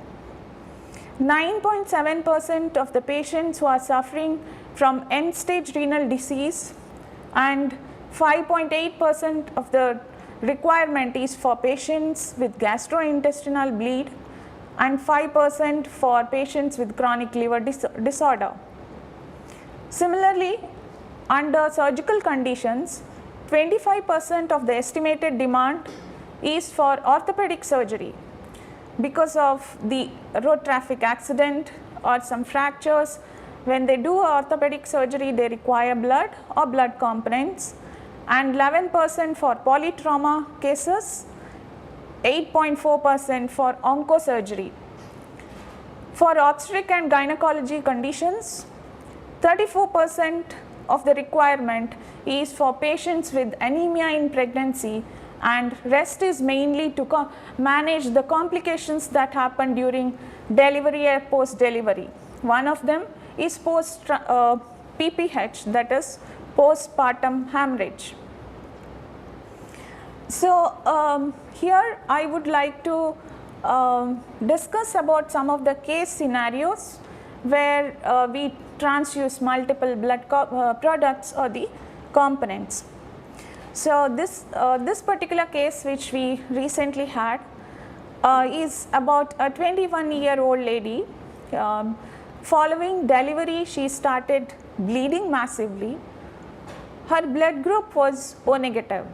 9.7% of the patients who are suffering from end-stage renal disease, and 5.8% of the requirement is for patients with gastrointestinal bleed, and 5% for patients with chronic liver disorder. Similarly, under surgical conditions, 25% of the estimated demand is for orthopedic surgery. Because of the road traffic accident or some fractures, when they do orthopedic surgery, they require blood or blood components, and 11% for polytrauma cases, 8.4% for oncosurgery. For obstetric and gynecology conditions, 34% of the requirement is for patients with anemia in pregnancy, and rest is mainly to manage the complications that happen during delivery or post-delivery. One of them is PPH, that is postpartum hemorrhage. So here I would like to discuss about some of the case scenarios where we transfuse multiple blood products or the components. So this particular case which we recently had is about a 21-year-old lady. Following delivery, she started bleeding massively. Her blood group was O negative,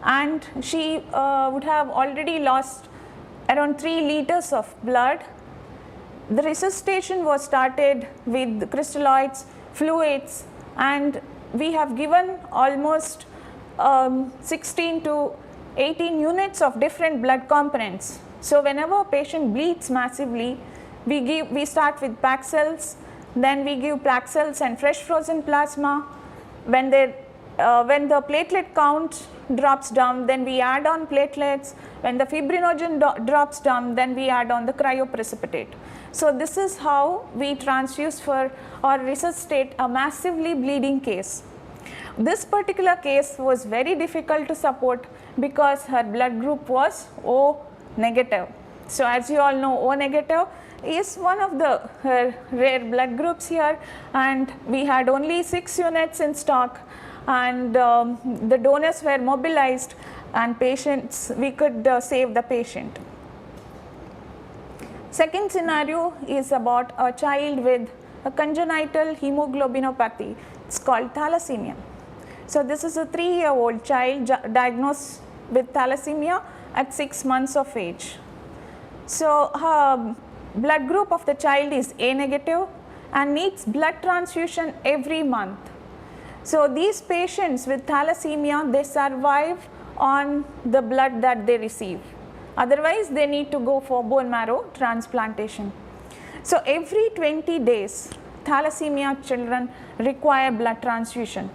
and she would have already lost around 3 liters of blood. The resuscitation was started with crystalloids, fluids, and we have given almost 16 to 18 units of different blood components. So whenever a patient bleeds massively, we start with packed cells, then we give packed cells and fresh frozen plasma. When the platelet count drops down, then we add on platelets. When the fibrinogen drops down, then we add on the cryoprecipitate. So this is how we transfuse for or resuscitate a massively bleeding case. This particular case was very difficult to support because her blood group was O negative. So as you all know, O negative is one of the rare blood groups here, and we had only 6 units in stock, and the donors were mobilized, and we could save the patient. Second scenario is about a child with a congenital hemoglobinopathy. It's called thalassemia. So this is a 3-year-old child diagnosed with thalassemia at 6 months of age. So her blood group of the child is A negative and needs blood transfusion every month. So these patients with thalassemia, they survive on the blood that they receive. Otherwise, they need to go for bone marrow transplantation. So every 20 days, thalassemia children require blood transfusion.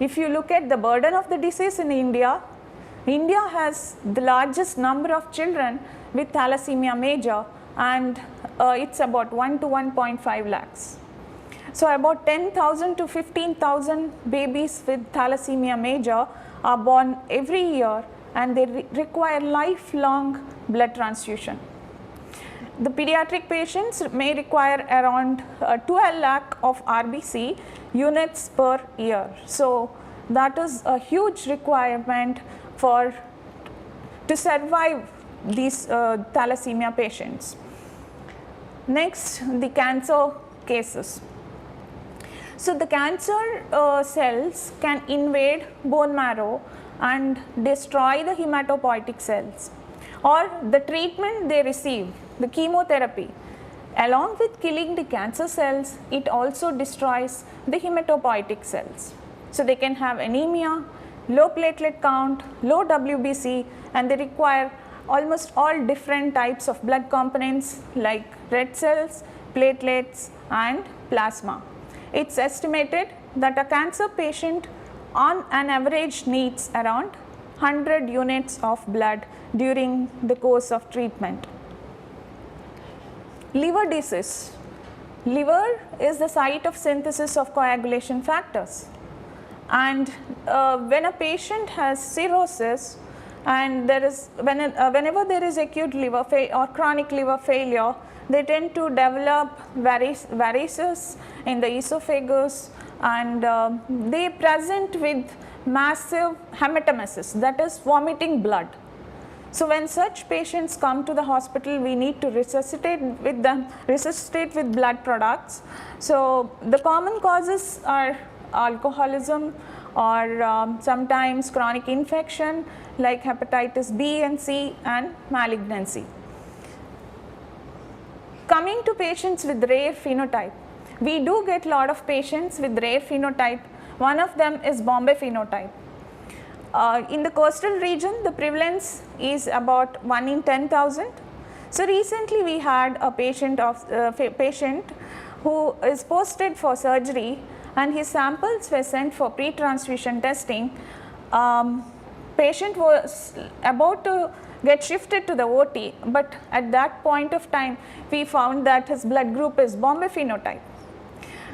If you look at the burden of the disease in India, India has the largest number of children with thalassemia major, and it's about 1 to 1.5 lakhs. So about 10,000 to 15,000 babies with thalassemia major are born every year, and they require lifelong blood transfusion. The pediatric patients may require around 12 lakh of RBC units per year. So that is a huge requirement to survive these thalassemia patients. Next, the cancer cases. So the cancer cells can invade bone marrow and destroy the hematopoietic cells, or the treatment they receive, the chemotherapy, along with killing the cancer cells, it also destroys the hematopoietic cells. So they can have anemia, low platelet count, low WBC, and they require almost all different types of blood components like red cells, platelets, and plasma. It's estimated that a cancer patient on an average needs around 100 units of blood during the course of treatment. Liver disease. Liver is the site of synthesis of coagulation factors, and when a patient has cirrhosis, and whenever there is acute liver or chronic liver failure, they tend to develop varices in the esophagus, and they present with massive hematemesis, that is vomiting blood. So when such patients come to the hospital, we need to resuscitate with blood products. So the common causes are alcoholism, or sometimes chronic infection like hepatitis B and C, and malignancy. Coming to patients with rare phenotype, we do get a lot of patients with rare phenotype. One of them is Bombay phenotype. In the coastal region, the prevalence is about 1 in 10,000. So recently we had a patient who is posted for surgery, and his samples were sent for pre-transfusion testing. patient was about to get shifted to the OT, but at that point of time we found that his blood group is Bombay phenotype.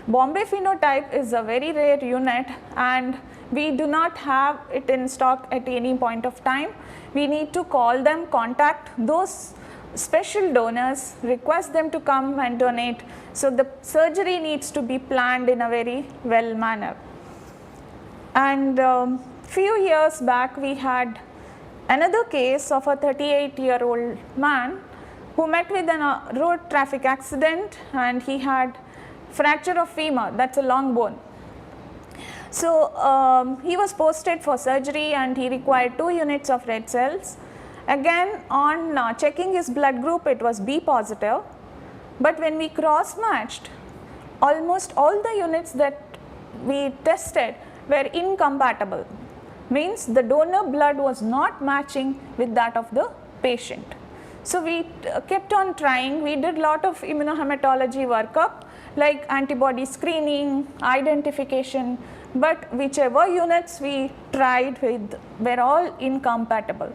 Bombay phenotype is a very rare unit and we do not have it in stock at any point of time. We need to call them, contact those special donors, request them to come and donate. So the surgery needs to be planned in a very well manner. And few years back we had another case of a 38-year-old man who met with a road traffic accident and he had fracture of femur, that's a long bone. So he was posted for surgery and he required 2 units of red cells. Again, on checking his blood group, it was B positive, but when we cross matched, almost all the units that we tested were incompatible, means the donor blood was not matching with that of the patient. So we kept on trying. We did lot of immunohematology workup like antibody screening, identification, but whichever units we tried with were all incompatible.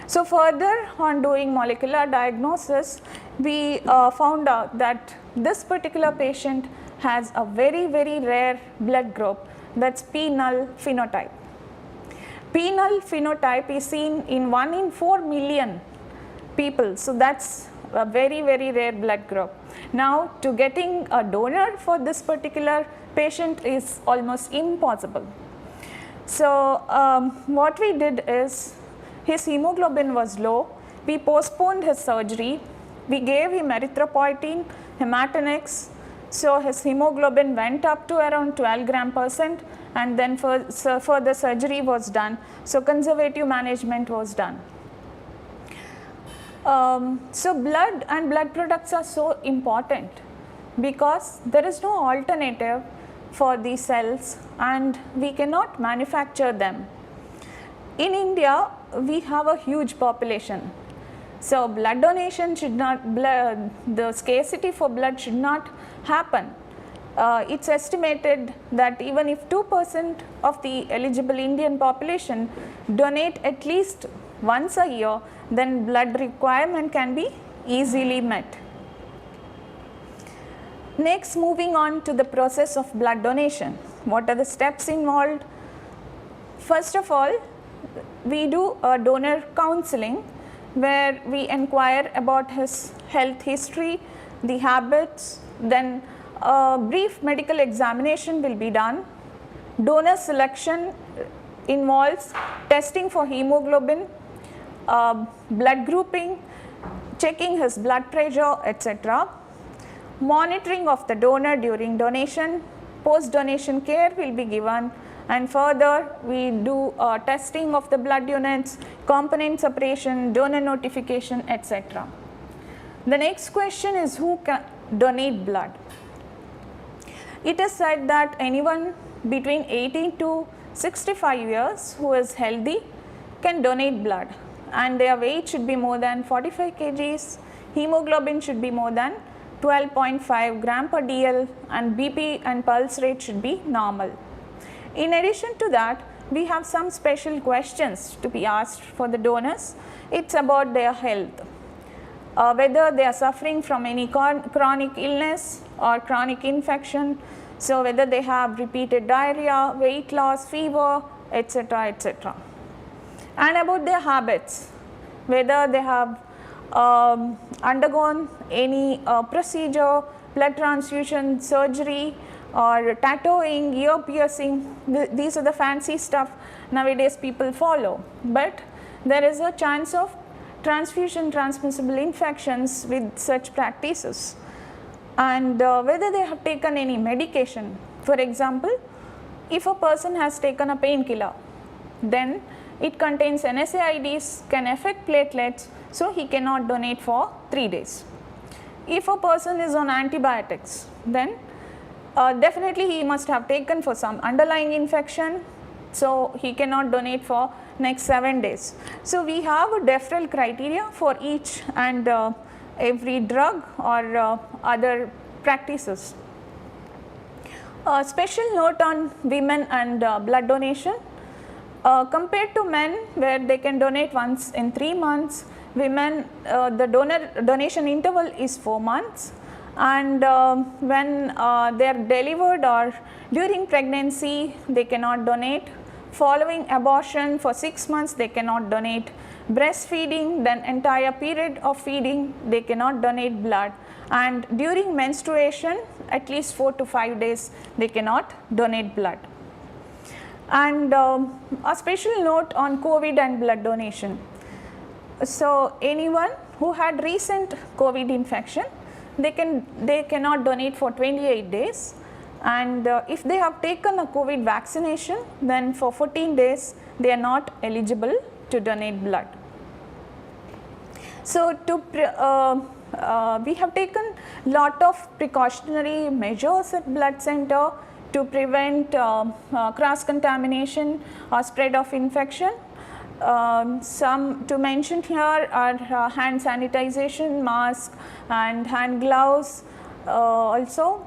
So further on doing molecular diagnosis, we found out that this particular patient has a very, very rare blood group, that's P null phenotype. P null phenotype is seen in 1 in 4 million people, so that's a very, very rare blood group. Now to getting a donor for this particular patient is almost impossible. So what we did is, his hemoglobin was low, we postponed his surgery, we gave him erythropoietin, Hematinix, so his hemoglobin went up to around 12 gram%, and then further surgery was done, so conservative management was done. So blood and blood products are so important because there is no alternative for these cells and we cannot manufacture them. In India, we have a huge population, so blood donation should not, the scarcity for blood should not happen. It's estimated that even if 2% of the eligible Indian population donate at least once a year, then blood requirement can be easily met. Next, moving on to the process of blood donation. What are the steps involved? First of all, we do a donor counseling where we inquire about his health history, the habits, then a brief medical examination will be done. Donor selection involves testing for hemoglobin, blood grouping, checking his blood pressure, etc. Monitoring of the donor during donation, post-donation care will be given, and further we do testing of the blood units, component separation, donor notification, etc. The next question is, who can donate blood? It is said that anyone between 18 to 65 years who is healthy can donate blood, and their weight should be more than 45 kgs, hemoglobin should be more than 12.5 gram per dl, and BP and pulse rate should be normal. In addition to that, we have some special questions to be asked for the donors. It's about their health, whether they are suffering from any chronic illness or chronic infection, so whether they have repeated diarrhea, weight loss, fever, etc., etc. And about their habits, whether they have undergone any procedure, blood transfusion, surgery, or tattooing, ear piercing. These are the fancy stuff nowadays people follow, but there is a chance of transfusion transmissible infections with such practices, and whether they have taken any medication. For example, if a person has taken a painkiller, then it contains NSAIDs, can affect platelets, so he cannot donate for 3 days. If a person is on antibiotics, then definitely he must have taken for some underlying infection, so he cannot donate for next 7 days. So we have a deferral criteria for each and every drug or other practices. A special note on women and blood donation. Compared to men, where they can donate once in 3 months, women, the donation interval is 4 months. And when they are delivered or during pregnancy, they cannot donate. Following abortion for 6 months, they cannot donate. Breastfeeding, then entire period of feeding, they cannot donate blood. And during menstruation, at least 4 to 5 days, they cannot donate blood. And a special note on COVID and blood donation. So anyone who had recent COVID infection, they cannot donate for 28 days. And if they have taken a COVID vaccination, then for 14 days, they are not eligible to donate blood. So we have taken lot of precautionary measures at blood center to prevent cross-contamination or spread of infection. Some to mention here are hand sanitization, mask and hand gloves also.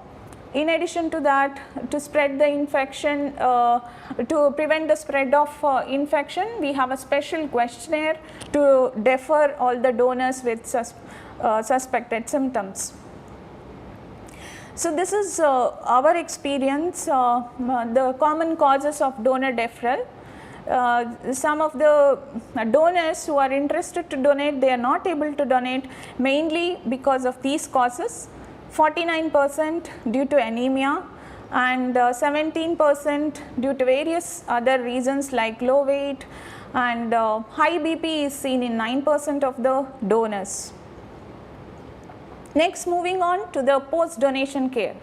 In addition to that, to spread the infection, to prevent the spread of infection, we have a special questionnaire to defer all the donors with suspected symptoms. So this is our experience, the common causes of donor deferral. Some of the donors who are interested to donate, they are not able to donate mainly because of these causes. 49% due to anemia and 17% due to various other reasons like low weight, and high BP is seen in 9% of the donors. Next, moving on to the post-donation care.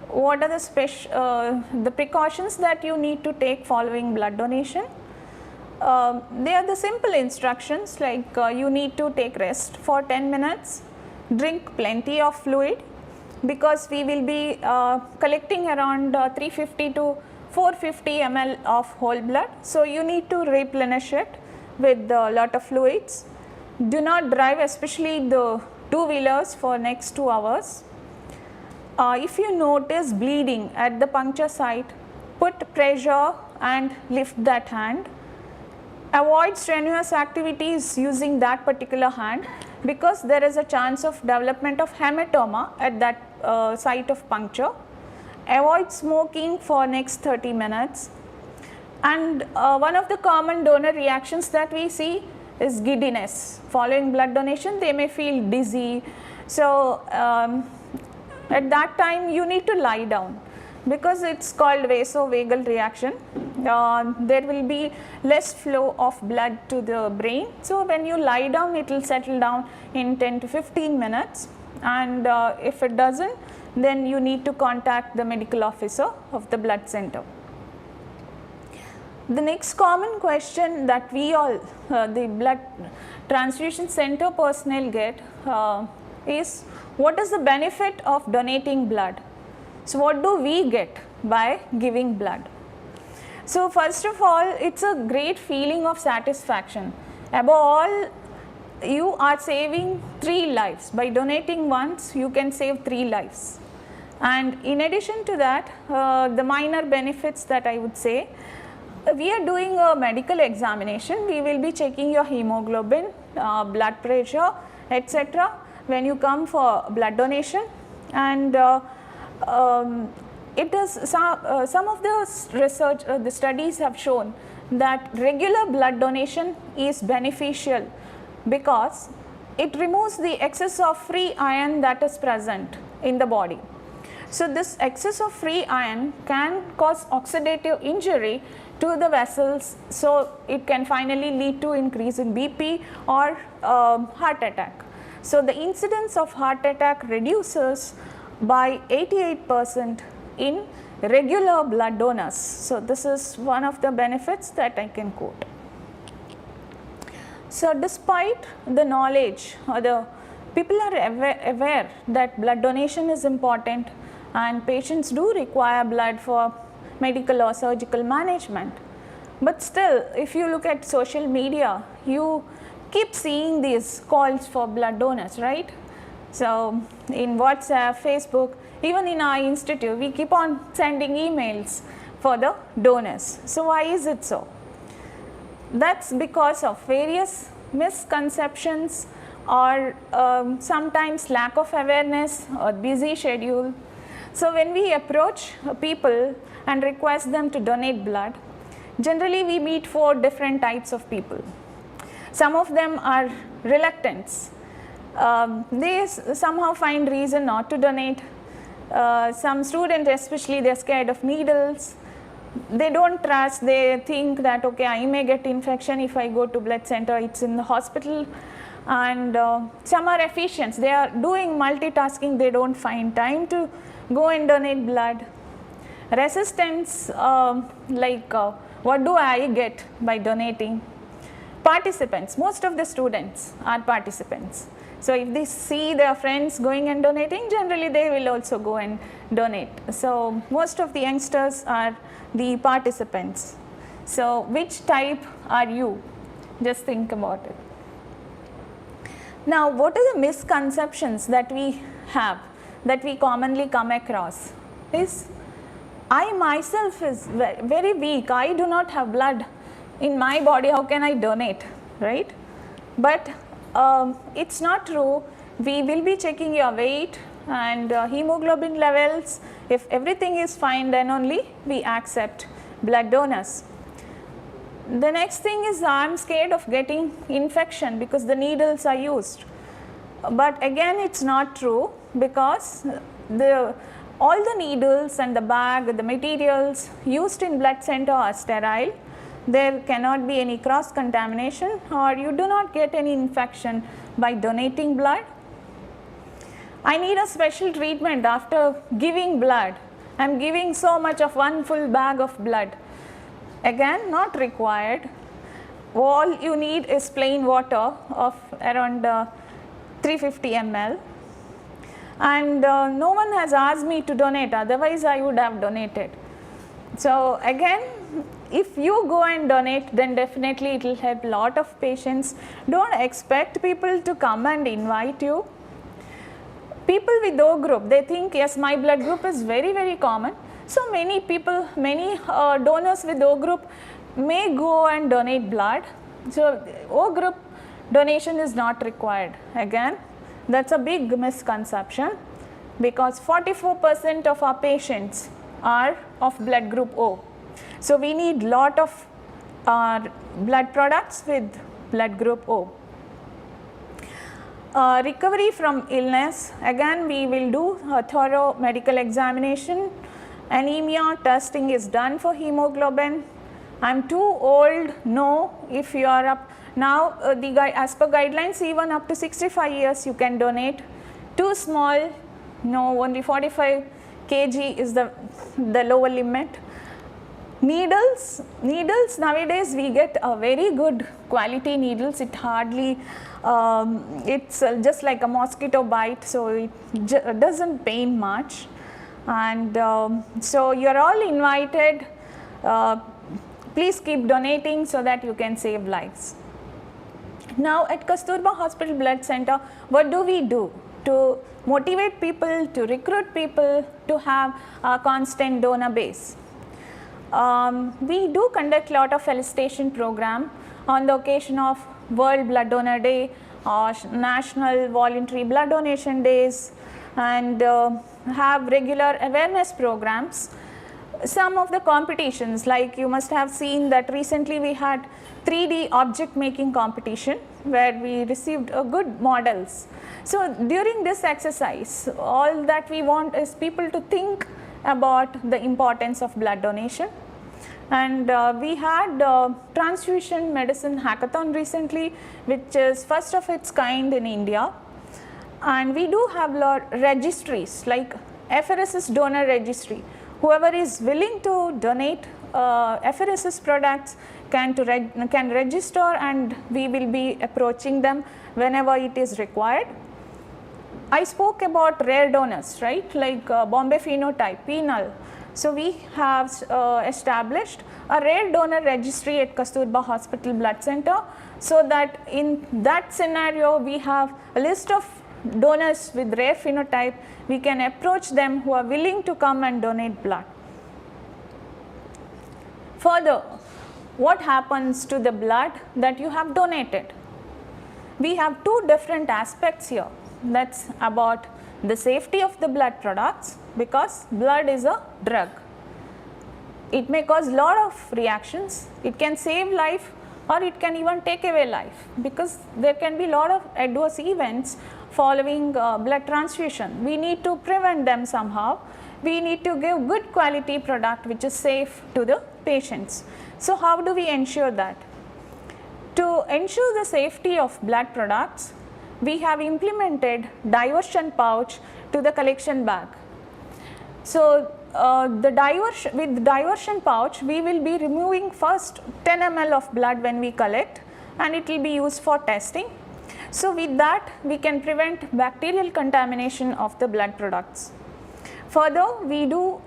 What are the precautions that you need to take following blood donation? They are the simple instructions like you need to take rest for 10 minutes, drink plenty of fluid, because we will be collecting around 350 to 450 ml of whole blood. So you need to replenish it with a lot of fluids. Do not drive, especially the two-wheelers, for next 2 hours. If you notice bleeding at the puncture site, put pressure and lift that hand. Avoid strenuous activities using that particular hand, because there is a chance of development of hematoma at that site of puncture. Avoid smoking for next 30 minutes. And one of the common donor reactions that we see is giddiness. Following blood donation, they may feel dizzy. So at that time, you need to lie down, because it's called vasovagal reaction. There will be less flow of blood to the brain. So when you lie down, it will settle down in 10 to 15 minutes. And if it doesn't, then you need to contact the medical officer of the blood center. The next common question that we all, the blood transfusion center personnel get is, what is the benefit of donating blood? So what do we get by giving blood? So first of all, it's a great feeling of satisfaction. Above all, you are saving 3 lives. By donating once, you can save 3 lives. And in addition to that, the minor benefits that I would say, we are doing a medical examination. We will be checking your hemoglobin, blood pressure, etc. when you come for blood donation. And it is some of the research, the studies have shown that regular blood donation is beneficial, because it removes the excess of free iron that is present in the body. So this excess of free iron can cause oxidative injury to the vessels, so it can finally lead to increase in BP or heart attack. So the incidence of heart attack reduces by 88% in regular blood donors. So this is one of the benefits that I can quote. So despite the knowledge, or the people are aware that blood donation is important and patients do require blood for medical or surgical management. But still, if you look at social media, you keep seeing these calls for blood donors, right? So in WhatsApp, Facebook, even in our institute, we keep on sending emails for the donors. So why is it so? That's because of various misconceptions or sometimes lack of awareness or busy schedule. So when we approach people and request them to donate blood, generally we meet 4 different types of people. Some of them are reluctants. They somehow find reason not to donate. Some students especially, they're scared of needles. They don't trust, they think that okay, I may get infection if I go to blood center, it's in the hospital. And some are efficient, they are doing multitasking, they don't find time to go and donate blood. Resistance, what do I get by donating? Participants, most of the students are participants. So if they see their friends going and donating, generally they will also go and donate. So most of the youngsters are the participants. So which type are you? Just think about it. Now, what are the misconceptions that we have, that we commonly come across? Is I myself is very weak, I do not have blood in my body, how can I donate, right? But it's not true. We will be checking your weight and hemoglobin levels. If everything is fine, then only we accept blood donors. The next thing is I'm scared of getting infection because the needles are used. But again, it's not true, because all the needles and the bag, the materials used in blood center are sterile. There cannot be any cross contamination, or you do not get any infection by donating blood. I need a special treatment after giving blood. I am giving so much of one full bag of blood. Again, not required. All you need is plain water of around 350 ml. And no one has asked me to donate, otherwise I would have donated. So again, if you go and donate, then definitely it will help a lot of patients. Don't expect people to come and invite you. People with O group, they think, yes, my blood group is very, very common. So many people, many donors with O group may go and donate blood. So O group donation is not required. Again, that's a big misconception, because 44% of our patients are of blood group O. So we need lot of blood products with blood group O. Recovery from illness, again we will do a thorough medical examination. Anemia testing is done for hemoglobin. I'm too old, no, if you are up. Now as per guidelines, even up to 65 years you can donate. Too small, no, only 45 kg is the lower limit. Needles nowadays we get a very good quality needles. It hardly, it's just like a mosquito bite, so it doesn't pain much. And so you're all invited. Please keep donating so that you can save lives. Now at Kasturba Hospital Blood Center, what do we do to motivate people, to recruit people to have a constant donor base? We do conduct a lot of felicitation program on the occasion of World Blood Donor Day or National Voluntary Blood Donation Days, and have regular awareness programs. Some of the competitions, like you must have seen that recently we had 3D object making competition where we received good models. So during this exercise, all that we want is people to think about the importance of blood donation. And we had transfusion medicine hackathon recently, which is first of its kind in India. And we do have registries like apheresis donor registry. Whoever is willing to donate apheresis products can register, and we will be approaching them whenever it is required. I spoke about rare donors, right, like Bombay phenotype, penal. So we have established a rare donor registry at Kasturba Hospital Blood Center, so that in that scenario we have a list of donors with rare phenotype. We can approach them who are willing to come and donate blood. Further, what happens to the blood that you have donated. We have two different aspects here. That's about the safety of the blood products, because blood is a drug. It may cause lot of reactions. It can save life or it can even take away life, because there can be lot of adverse events following blood transfusion. We need to prevent them somehow. We need to give good quality product which is safe to the patients. So how do we ensure that? To ensure the safety of blood products, we have implemented diversion pouch to the collection bag. So with diversion pouch, we will be removing first 10 ml of blood when we collect, and it will be used for testing. So with that, we can prevent bacterial contamination of the blood products. Further, we do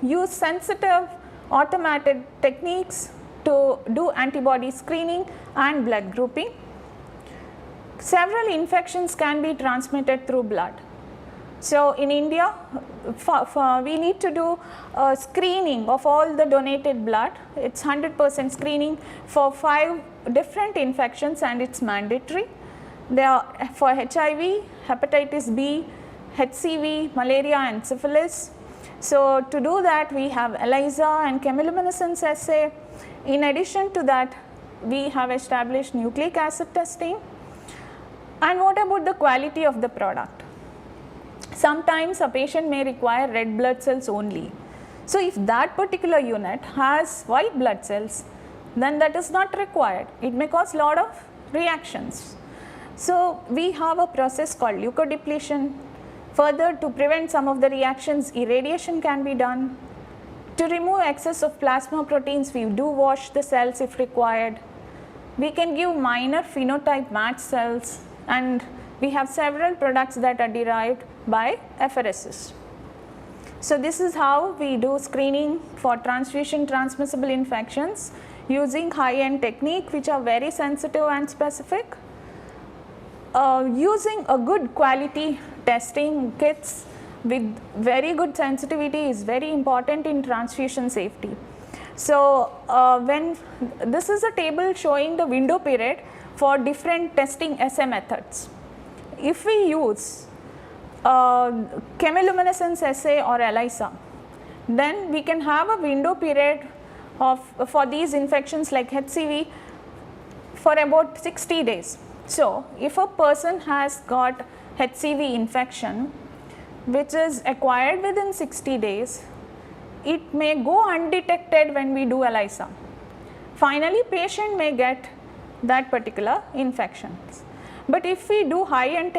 use sensitive automated techniques to do antibody screening and blood grouping. Several infections can be transmitted through blood. So in India, we need to do screening of all the donated blood. It's 100% screening for 5 different infections, and it's mandatory. They are for HIV, hepatitis B, HCV, malaria and syphilis. So to do that, we have ELISA and chemiluminescence assay. In addition to that, we have established nucleic acid testing. And what about the quality of the product? Sometimes a patient may require red blood cells only. So if that particular unit has white blood cells, then that is not required. It may cause lot of reactions. So we have a process called leukodepletion. Further, to prevent some of the reactions, irradiation can be done. To remove excess of plasma proteins, we do wash the cells if required. We can give minor phenotype match cells, and we have several products that are derived by apheresis. So this is how we do screening for transfusion transmissible infections using high-end technique which are very sensitive and specific. Using a good quality testing kits with very good sensitivity is very important in transfusion safety. So when this is a table showing the window period for different testing assay methods. If we use chemiluminescence assay or ELISA, then we can have a window period for these infections like HCV for about 60 days. So if a person has got HCV infection which is acquired within 60 days, it may go undetected when we do ELISA. Finally, patient may get that particular infection. But if we do high-end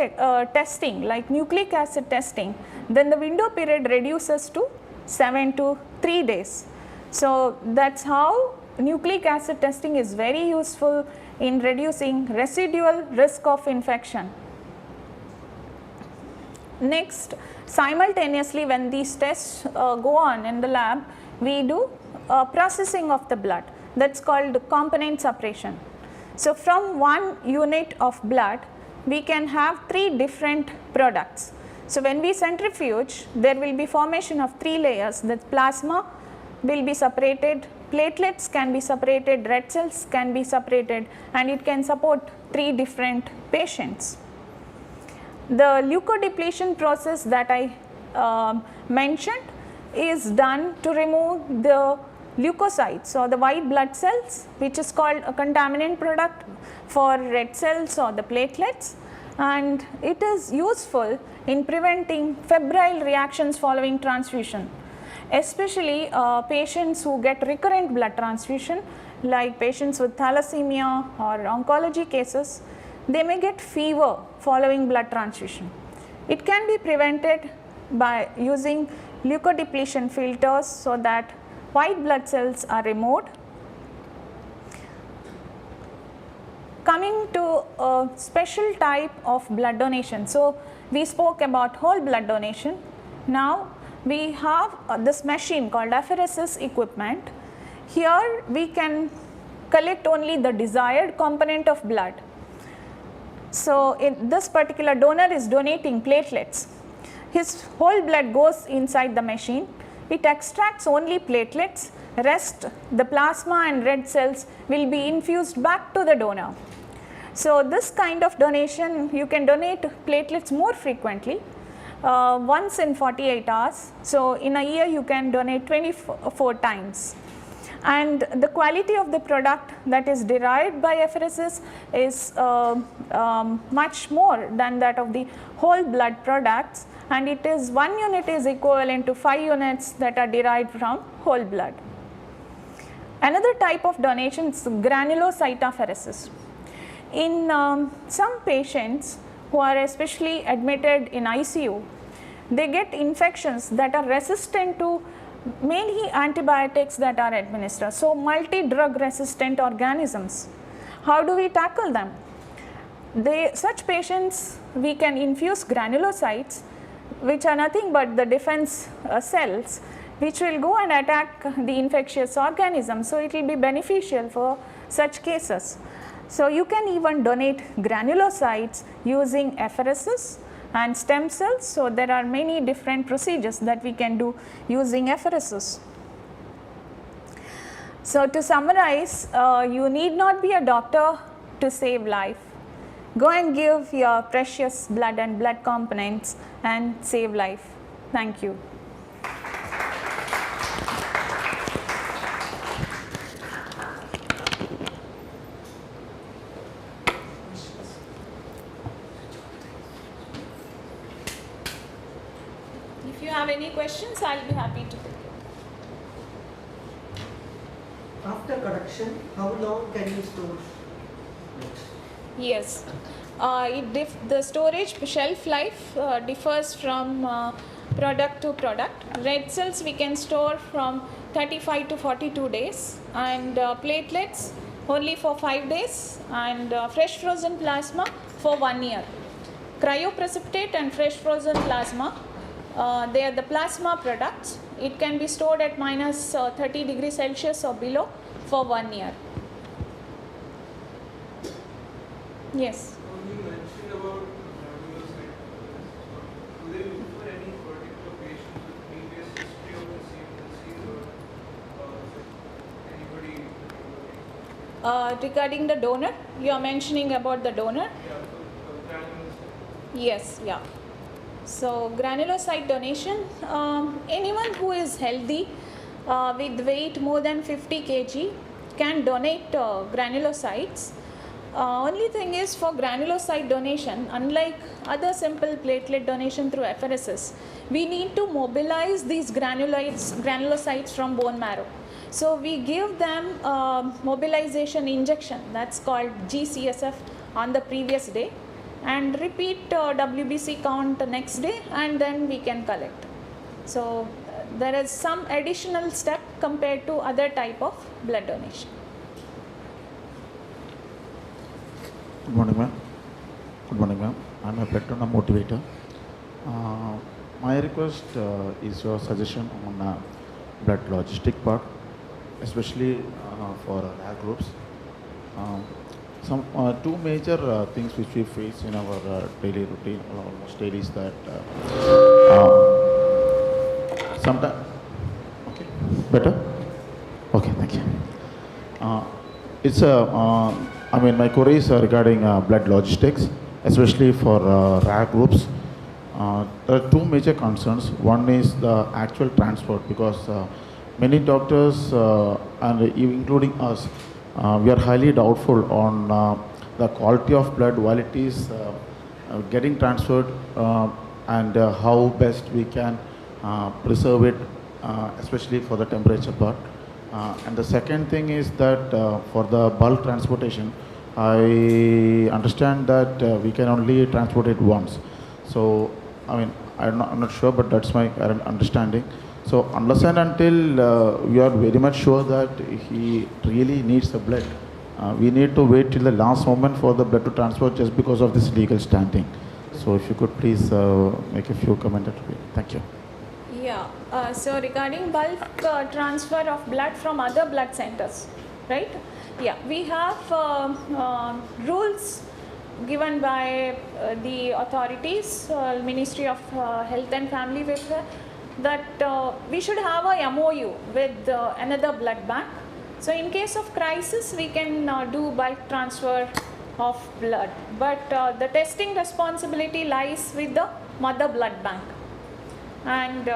testing like nucleic acid testing, then the window period reduces to 7 to 3 days. So that's how nucleic acid testing is very useful in reducing residual risk of infection. Next, simultaneously when these tests go on in the lab, we do processing of the blood. That's called component separation. So from one unit of blood, we can have 3 different products. So when we centrifuge, there will be formation of 3 layers. The plasma will be separated, platelets can be separated, red cells can be separated, and it can support 3 different patients. The leukodepletion process that I mentioned is done to remove the leukocytes or the white blood cells, which is called a contaminant product for red cells or the platelets, and it is useful in preventing febrile reactions following transfusion, especially patients who get recurrent blood transfusion like patients with thalassemia or oncology cases. They may get fever following blood transfusion. It can be prevented by using leukodepletion filters so that white blood cells are removed. Coming to a special type of blood donation. So we spoke about whole blood donation. Now we have this machine called apheresis equipment. Here we can collect only the desired component of blood. So in this particular donor is donating platelets. His whole blood goes inside the machine. It extracts only platelets Rest, the plasma and red cells will be infused back to the donor. So this kind of donation, you can donate platelets more frequently, once in 48 hours. So in a year you can donate 24 times. And the quality of the product that is derived by apheresis is much more than that of the whole blood products, and it is 1 unit is equivalent to 5 units that are derived from whole blood. Another type of donation is granulocytopheresis. In some patients who are especially admitted in ICU, they get infections that are resistant to mainly antibiotics that are administered. So multi-drug resistant organisms. How do we tackle them? Such patients, we can infuse granulocytes, which are nothing but the defense cells, which will go and attack the infectious organism. So it will be beneficial for such cases. So you can even donate granulocytes using apheresis and stem cells. So there are many different procedures that we can do using apheresis. So to summarize, you need not be a doctor to save life. Go and give your precious blood and blood components and save life. Thank you. If you have any questions, I'll be happy to. After collection, how long can you store? Yes, the storage shelf life differs from product to product. Red cells we can store from 35 to 42 days, and platelets only for 5 days, and fresh frozen plasma for 1 year. Cryoprecipitate and fresh frozen plasma, they are the plasma products. It can be stored at minus 30 degrees Celsius or below for 1 year. Yes. You mentioned about granulocyte. Do they look for any particular patient with previous history of the same disease, or anybody? Regarding the donor, you are mentioning about the donor? Yeah, granulocyte. Yes, yeah. So granulocyte donation, anyone who is healthy with weight more than 50 kg can donate granulocytes. Only thing is, for granulocyte donation, unlike other simple platelet donation through apheresis, we need to mobilize these granulocytes from bone marrow. So we give them mobilization injection, that's called GCSF, on the previous day, and repeat WBC count the next day, and then we can collect. So there is some additional step compared to other type of blood donation. Good morning, ma'am. Good morning, ma'am. I'm a blood donor motivator. My request is your suggestion on blood logistic part, especially for rare groups. Some two major things which we face in our daily routine, almost daily, is that sometimes. Okay, better. Okay, thank you. It's a. I mean, my queries are regarding blood logistics, especially for rare groups. There are two major concerns. One is the actual transport, because many doctors, and including us, we are highly doubtful on the quality of blood while it is getting transferred, and how best we can preserve it, especially for the temperature part. And the second thing is that for the bulk transportation, I understand that we can only transport it once. So, I mean, I'm not sure, but that's my current understanding. So, unless and until we are very much sure that he really needs the blood, we need to wait till the last moment for the blood to transport, just because of this legal standing. So, if you could please make a few comments. Thank you. Yeah, so regarding bulk transfer of blood from other blood centers, right? Yeah, we have rules given by the authorities, Ministry of Health and Family Welfare, that we should have a MOU with another blood bank. So in case of crisis, we can do bulk transfer of blood, but the testing responsibility lies with the mother blood bank. And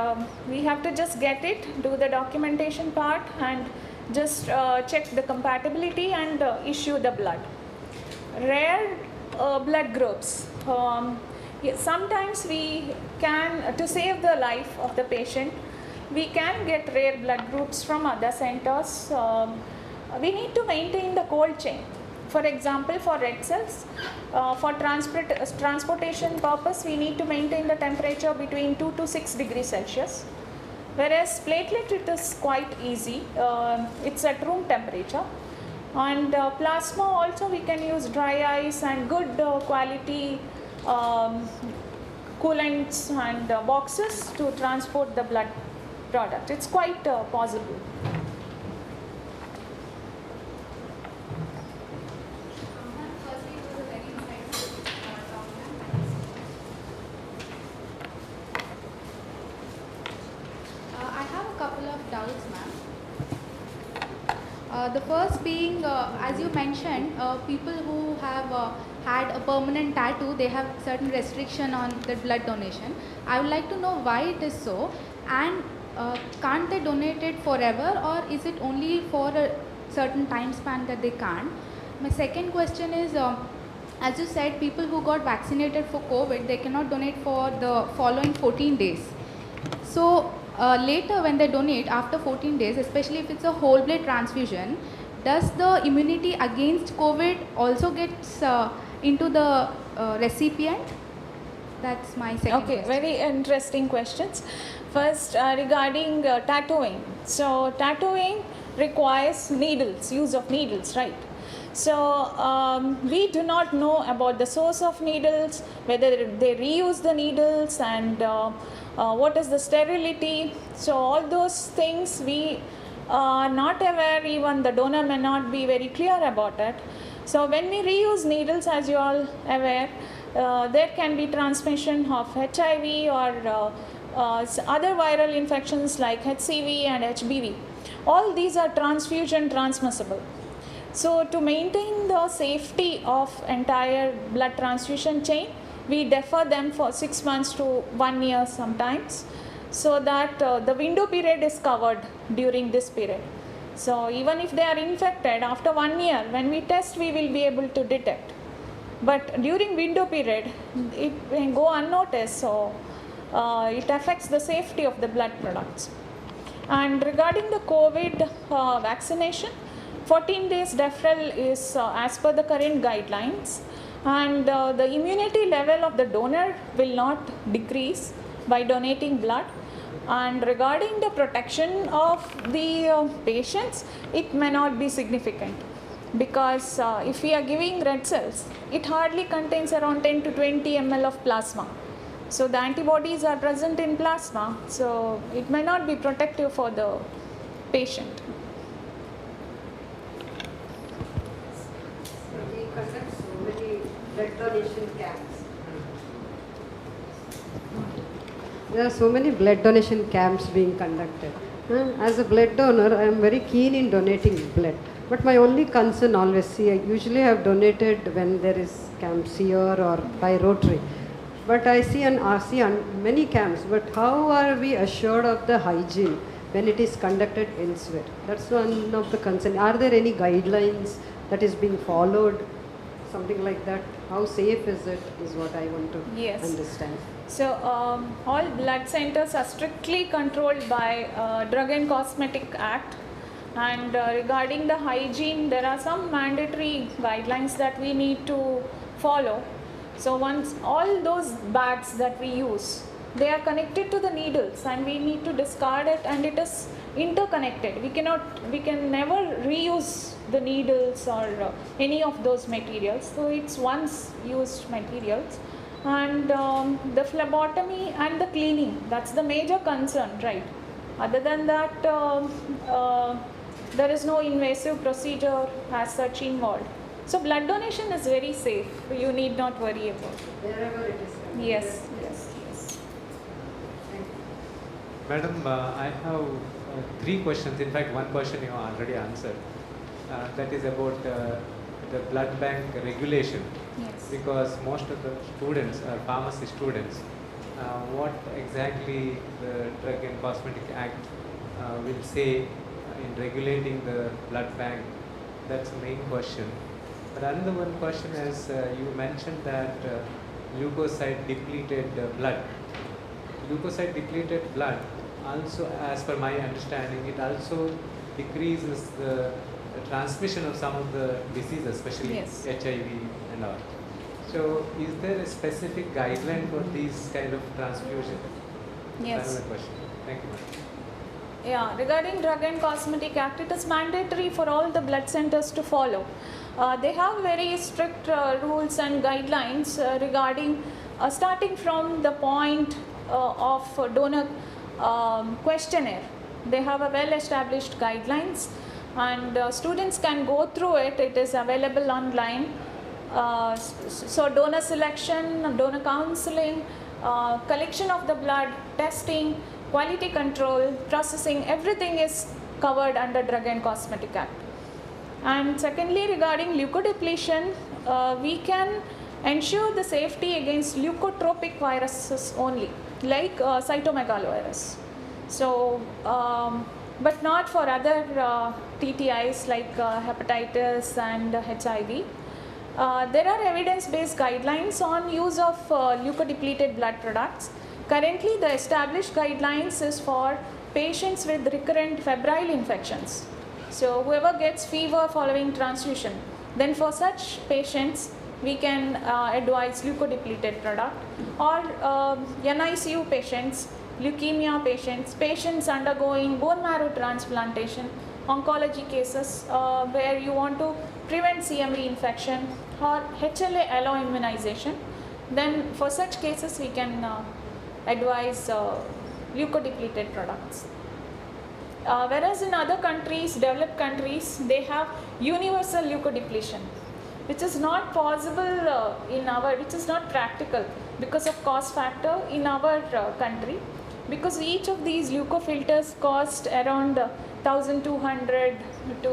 we have to just get it, do the documentation part, and just check the compatibility and issue the blood. Rare blood groups. Sometimes we can, to save the life of the patient, we can get rare blood groups from other centers. We need to maintain the cold chain. For example, for red cells, for transportation purpose, we need to maintain the temperature between 2 to 6 degrees Celsius. Whereas platelet, it is quite easy. It's at room temperature. And plasma also, we can use dry ice and good quality coolants and boxes to transport the blood product. It's quite possible. The first being, as you mentioned, people who have had a permanent tattoo, they have certain restriction on the blood donation. I would like to know why it is so, and can't they donate it forever, or is it only for a certain time span that they can't? My second question is, as you said, people who got vaccinated for COVID, they cannot donate for the following 14 days. So later when they donate after 14 days, especially if it's a whole blood transfusion, does the immunity against COVID also gets into the recipient? That's my second question. Very interesting questions. First, regarding tattooing. So tattooing requires needles, use of needles, right? So we do not know about the source of needles, whether they reuse the needles, and what is the sterility. So all those things we are not aware, even the donor may not be very clear about it. So when we reuse needles, as you all aware, there can be transmission of HIV or other viral infections like HCV and HBV. All these are transfusion transmissible. So to maintain the safety of entire blood transfusion chain, we defer them for 6 months to 1 year sometimes, so that the window period is covered during this period. So even if they are infected, after 1 year, when we test, we will be able to detect. But during window period, it may go unnoticed, so it affects the safety of the blood products. And regarding the COVID vaccination, 14 days deferral is as per the current guidelines, and the immunity level of the donor will not decrease by donating blood. And regarding the protection of the patients, it may not be significant, because if we are giving red cells, it hardly contains around 10 to 20 ml of plasma. So the antibodies are present in plasma, so it may not be protective for the patient. We conduct so many blood donation camps. There are so many blood donation camps being conducted. As a blood donor, I am very keen in donating blood. But my only concern always, I usually have donated when there is camps here or by Rotary. But I see many camps, but how are we assured of the hygiene when it is conducted elsewhere? That's one of the concerns. Are there any guidelines that is being followed? Something like that. How safe is it is what I want to understand. So all blood centers are strictly controlled by Drug and Cosmetic Act. And regarding the hygiene, there are some mandatory guidelines that we need to follow. So once all those bags that we use, they are connected to the needles, and we need to discard it, and it is interconnected. We can never reuse the needles or any of those materials. So it's once used materials. And the phlebotomy and the cleaning, that's the major concern, right? Other than that, there is no invasive procedure as such involved. So blood donation is very safe. You need not worry about it. Wherever it is. Yes. Madam, I have three questions. In fact, one question you already answered. That is about the blood bank regulation. Yes. Because most of the students are pharmacy students. What exactly the Drug and Cosmetic Act will say in regulating the blood bank? That's the main question. But another one question is, you mentioned that leukocyte depleted blood. Leukocyte depleted blood also, as per my understanding, it also decreases the transmission of some of the diseases, especially Yes. HIV and all. So, is there a specific guideline for these kind of transfusion? Yes. Another question. Thank you, madam. Yeah, regarding Drug and Cosmetic Act, it is mandatory for all the blood centers to follow. They have very strict rules and guidelines regarding starting from the point of donor questionnaire. They have a well-established guidelines, and students can go through it. It is available online. So donor selection, donor counseling, collection of the blood, testing, quality control, processing, everything is covered under Drug and Cosmetic Act. And secondly, regarding leukodepletion, we can ensure the safety against leukotropic viruses only, like cytomegalovirus. So, but not for other TTIs like hepatitis and HIV. There are evidence-based guidelines on use of leukodepleted blood products. Currently, the established guidelines is for patients with recurrent febrile infections. So, whoever gets fever following transfusion, then for such patients, we can advise leukodepleted product, or NICU patients, leukemia patients, patients undergoing bone marrow transplantation, oncology cases where you want to prevent CMV infection, or HLA alloimmunization. Then for such cases, we can advise leukodepleted products. Whereas in other countries, developed countries, they have universal leukodepletion, which is not possible which is not practical because of cost factor in our country, because each of these leukofilters cost around 1,200 to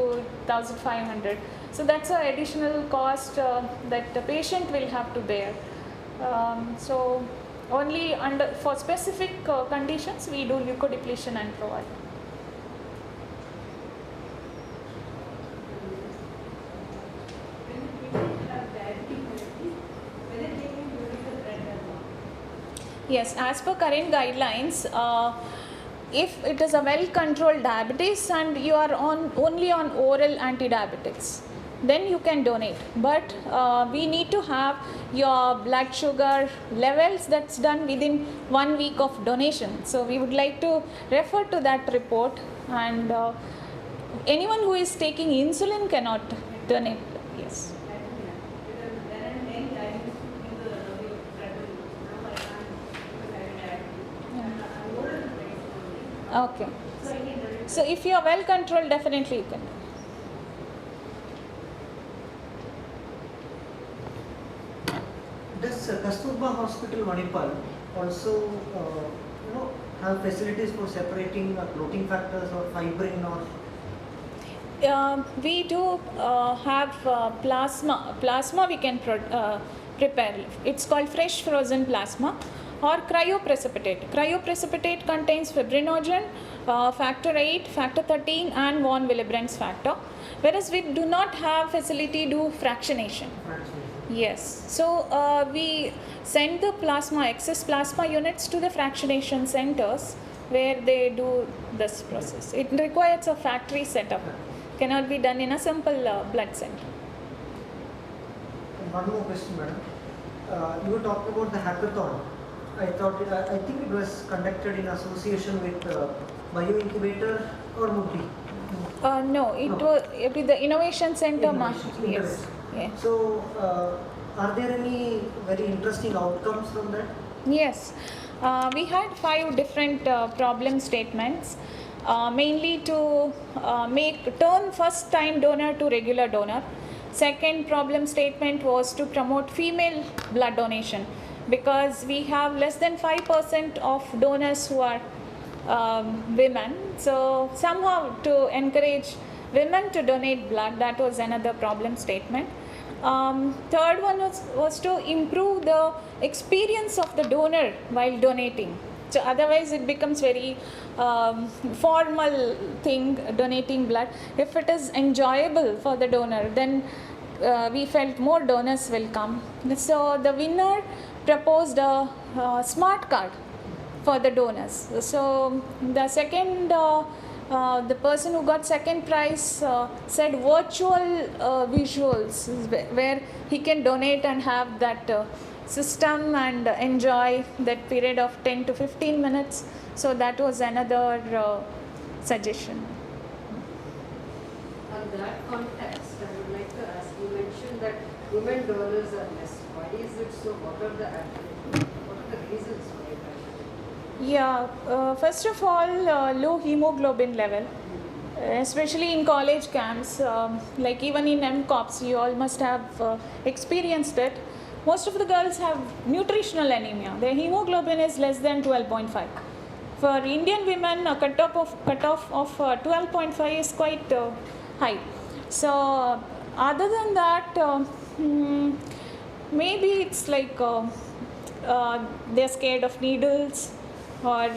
1,500. So that's an additional cost that the patient will have to bear. So only for specific conditions we do leukodepletion and provide. Yes, as per current guidelines, if it is a well-controlled diabetes and you are only on oral anti-diabetics, then you can donate. But we need to have your blood sugar levels that's done within 1 week of donation. So we would like to refer to that report, and anyone who is taking insulin cannot donate. Yes. Okay. So if you are well controlled, definitely you can. Does Kasturba Hospital Manipal also have facilities for separating clotting factors or fibrin or? We do have plasma. Plasma we can prepare. It's called fresh frozen plasma or cryoprecipitate. Cryoprecipitate contains fibrinogen, factor 8, factor 13 and von Willebrand's factor. Whereas we do not have facility to fractionation. Yes. So we send the plasma, excess plasma units to the fractionation centers where they do this process. It requires a factory setup. Cannot be done in a simple blood center. And one more question, madam. You were talking about the hackathon. I think it was conducted in association with Bioincubator or MUPI. No, it was with the Innovation Center. Yes. Yeah. So, are there any very interesting outcomes from that? Yes. We had 5 different problem statements. Mainly to turn first time donor to regular donor. Second problem statement was to promote female blood donation, because we have less than 5% of donors who are women. So somehow to encourage women to donate blood, that was another problem statement. Third one was to improve the experience of the donor while donating. So otherwise it becomes very formal thing, donating blood. If it is enjoyable for the donor, then we felt more donors will come. So the winner proposed a smart card for the donors. So the second, the person who got second prize said virtual visuals where he can donate and have that system and enjoy that period of 10 to 15 minutes. So that was another suggestion. On that context, I would like to ask, you mentioned that women donors are less. Why is it so? What are the reasons for it? Yeah, first of all, low hemoglobin level, especially in college camps, like even in MCOPS, you all must have experienced it. Most of the girls have nutritional anemia. Their hemoglobin is less than 12.5. For Indian women, a cutoff of 12.5 is quite high. So other than that, maybe it's like they're scared of needles, or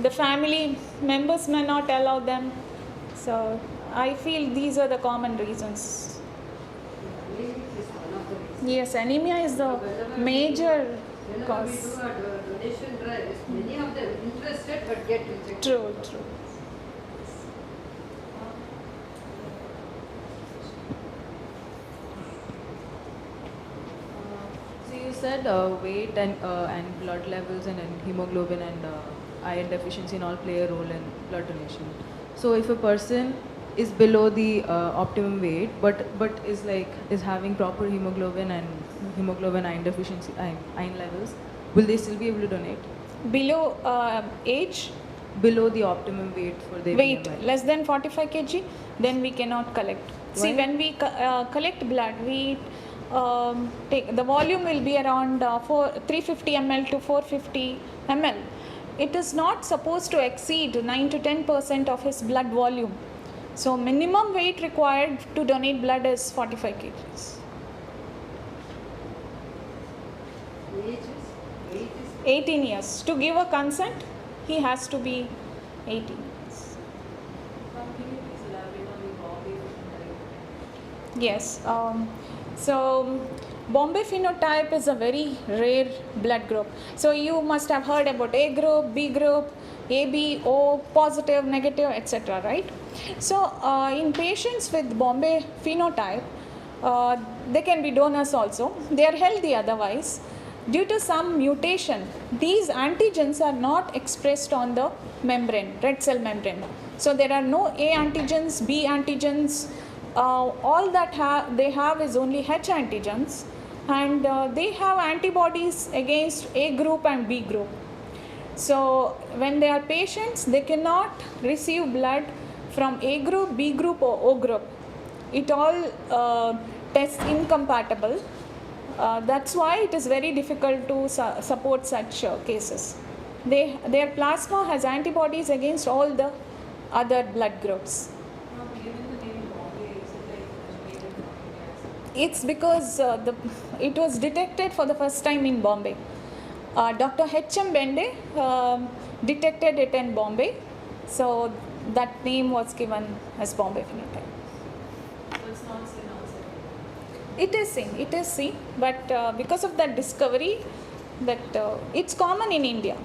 the family members may not allow them. So I feel these are the common reasons. Yes, anemia is the major cause. Whenever we do a donation drives, many of them interested but get rejected. True. So you said weight and blood levels and hemoglobin and iron deficiency and all play a role in blood donation. So if a person is below the optimum weight but is having proper hemoglobin iron deficiency iron levels, will they still be able to donate? Below age? Below the optimum weight for their weight BMI. less than 45 kg, then we cannot collect. Why? See, when we collect blood, we take the volume will be around 350 ml to 450 ml. It is not supposed to exceed 9 to 10% of his blood volume. So minimum weight required to donate blood is 45 kgs. Age is 18 years. To give a consent, he has to be 18 years. Can you please elaborate on the Bombay phenotype? Yes. So Bombay phenotype is a very rare blood group. So you must have heard about A group, B group, AB, O, positive, negative, etc. Right? So in patients with Bombay phenotype, they can be donors also. They are healthy otherwise. Due to some mutation, these antigens are not expressed on the membrane, red cell membrane. So there are no A antigens, B antigens. All that they have is only H antigens, and they have antibodies against A group and B group. So when they are patients, they cannot receive blood from A group, B group or O group. It all tests incompatible. That's why it is very difficult to support such cases. Their plasma has antibodies against all the other blood groups. It's because it was detected for the first time in Bombay. Dr. H.M. Bende detected it in Bombay, so that name was given as Bombay phenotype. So it's not seen outside? It is seen, but because of that discovery, that it's common in India.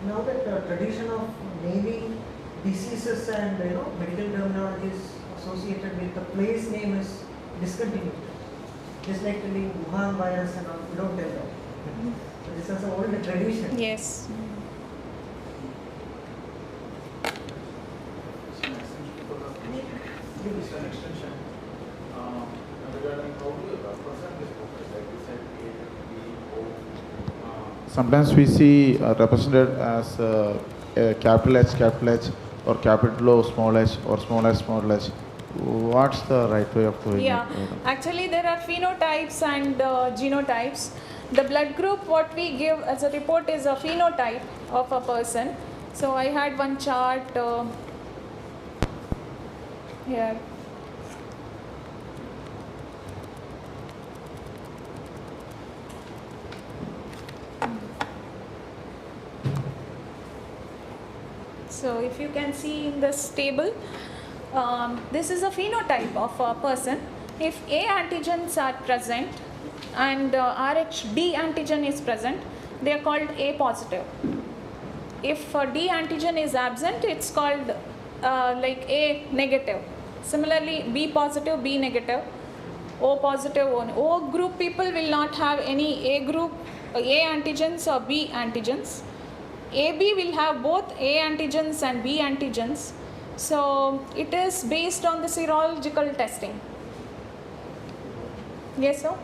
Now that tradition of naming diseases and medical terminologies associated with the place name is discontinued. Just like telling Wuhan virus and all, we don't tell that. So this is an old tradition. Yes. Give this an extension regarding how do you represent this book, like you said, A, B, O. Sometimes we see represented as capital H, or capital O, small h, or small h. What's the right way of doing it? Yeah, actually there are phenotypes and genotypes. The blood group, what we give as a report is a phenotype of a person. So I had one chart here. So if you can see in this table, this is a phenotype of a person. If A antigens are present and RHD antigen is present, they are called A positive. If D antigen is absent, it's called like A negative. Similarly, B positive, B negative, O positive, O group people will not have any A group, A antigens or B antigens. AB will have both A antigens and B antigens. So it is based on the serological testing. Yes, sir?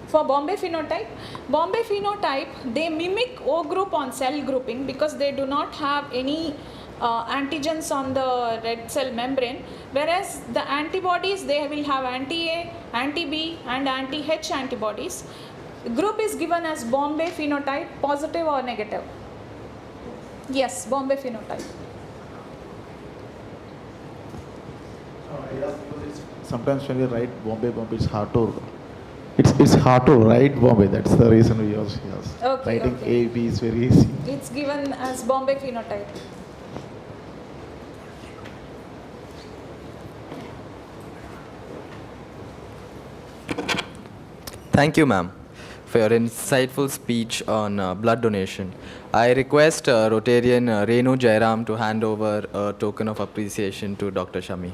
For Bombay phenotype, they mimic O group on cell grouping because they do not have any antigens on the red cell membrane, whereas the antibodies, they will have anti-A, anti-B and anti-H antibodies. The group is given as Bombay phenotype, positive or negative. Yes, Bombay phenotype. Sometimes when we write Bombay, it's hard to. It's hard to write Bombay. That's the reason we use yes. Okay, Writing okay. A, B is very easy. It's given as Bombay phenotype. Thank you, ma'am, for your insightful speech on blood donation. I request Rotarian Renu Jairam to hand over a token of appreciation to Dr. Shami.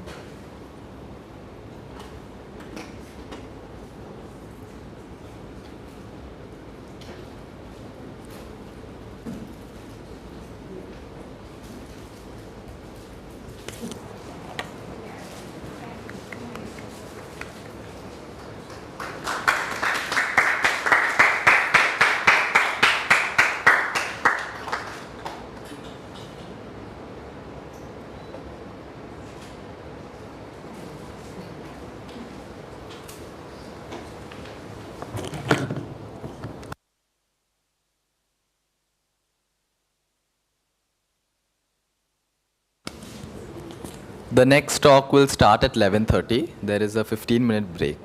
The next talk will start at 11:30. There is a 15-minute break.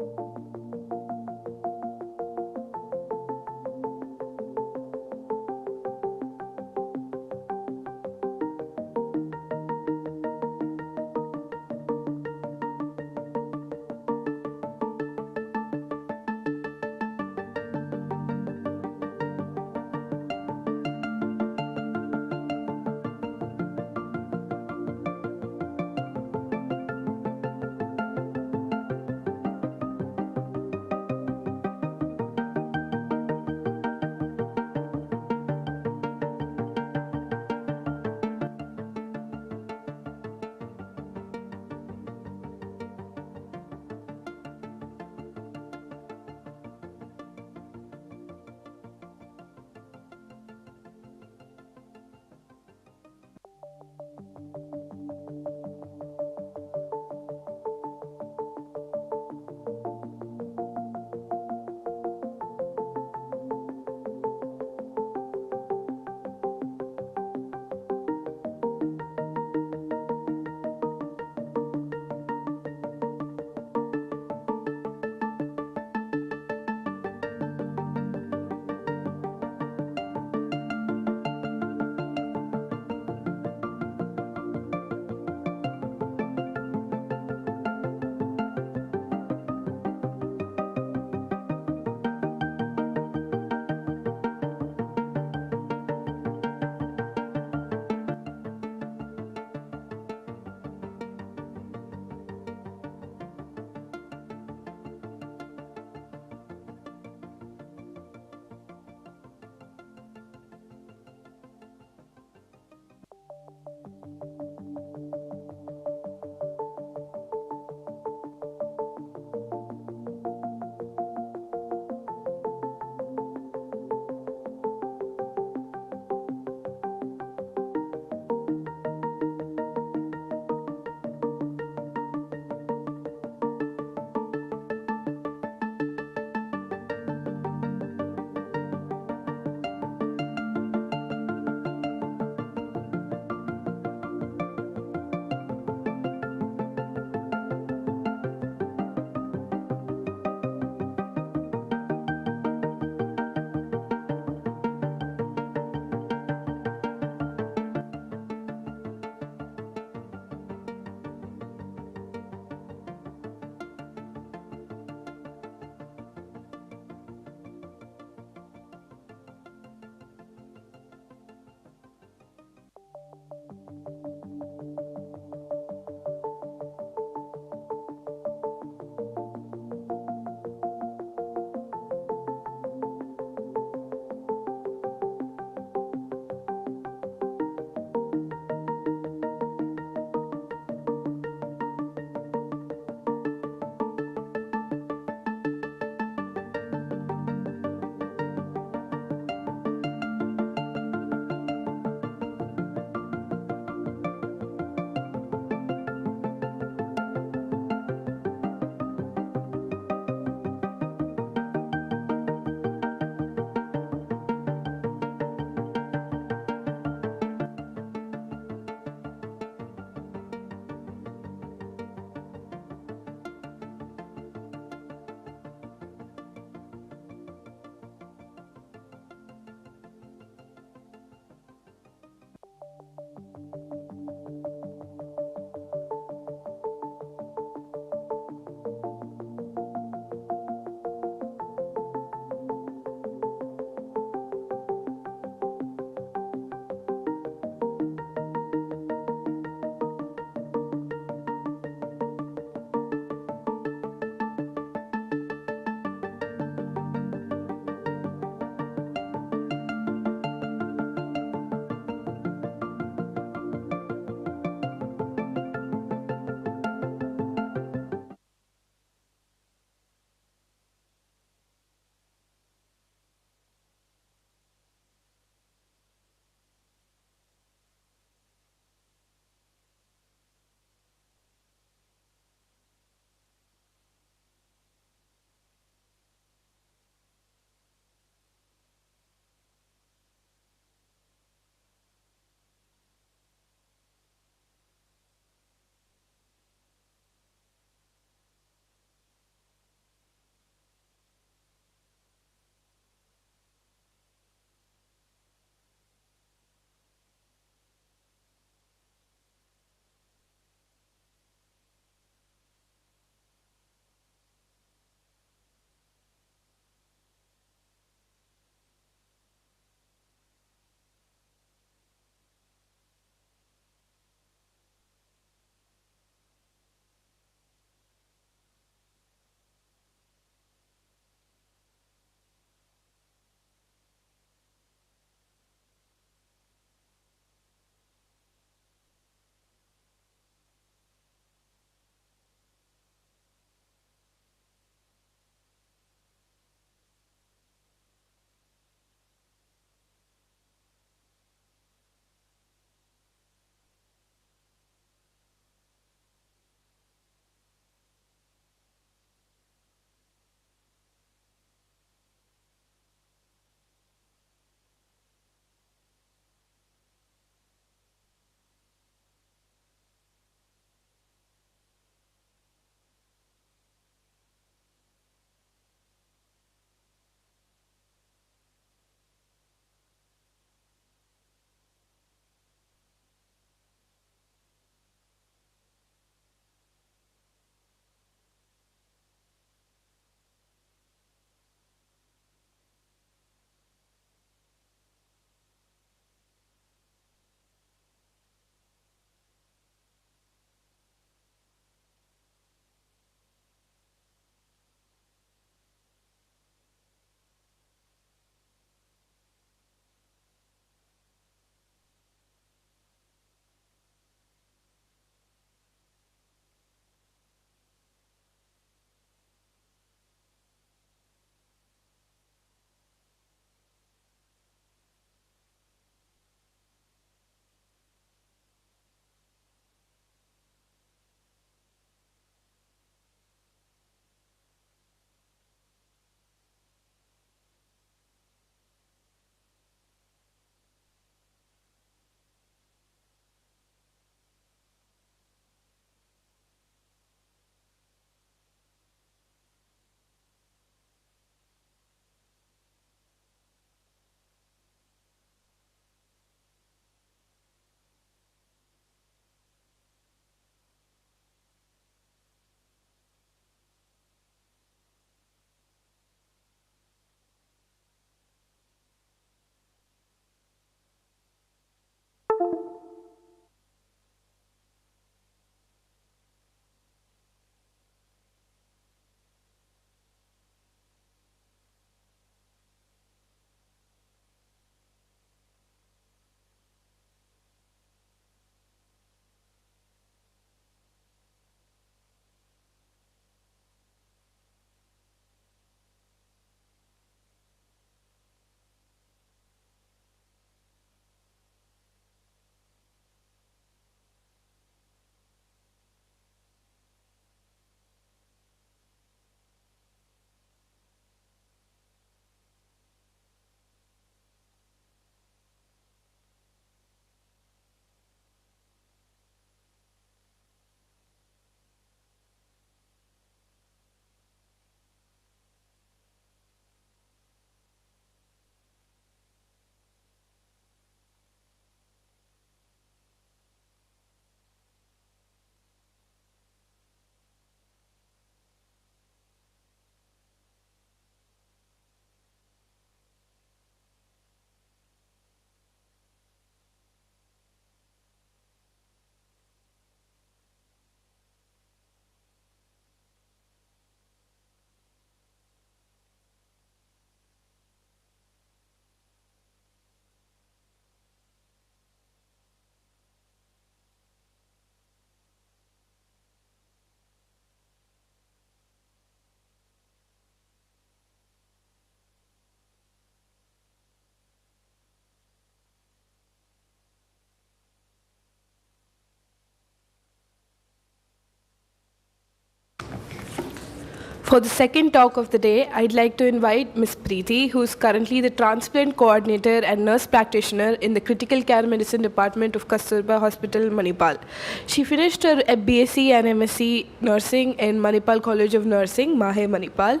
For the second talk of the day, I'd like to invite Ms. Preeti, who is currently the transplant coordinator and nurse practitioner in the critical care medicine department of Kasturba Hospital, Manipal. She finished her BSc and MSc nursing in Manipal College of Nursing, MAHE, Manipal.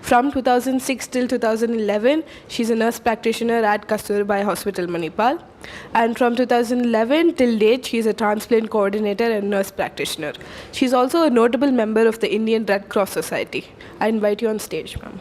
From 2006 till 2011, she's a nurse practitioner at Kasturba Hospital, Manipal. And from 2011 till date, she's a transplant coordinator and nurse practitioner. She's also a notable member of the Indian Red Cross Society. I invite you on stage, ma'am.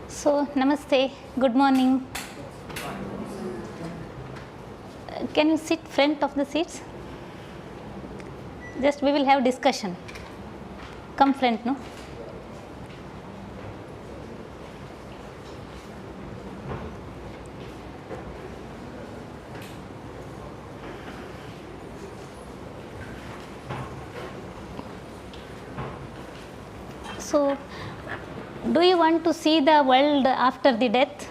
So, namaste, good morning. Can you sit front of the seats? Just we will have discussion. Come front, no? So, do you want to see the world after the death?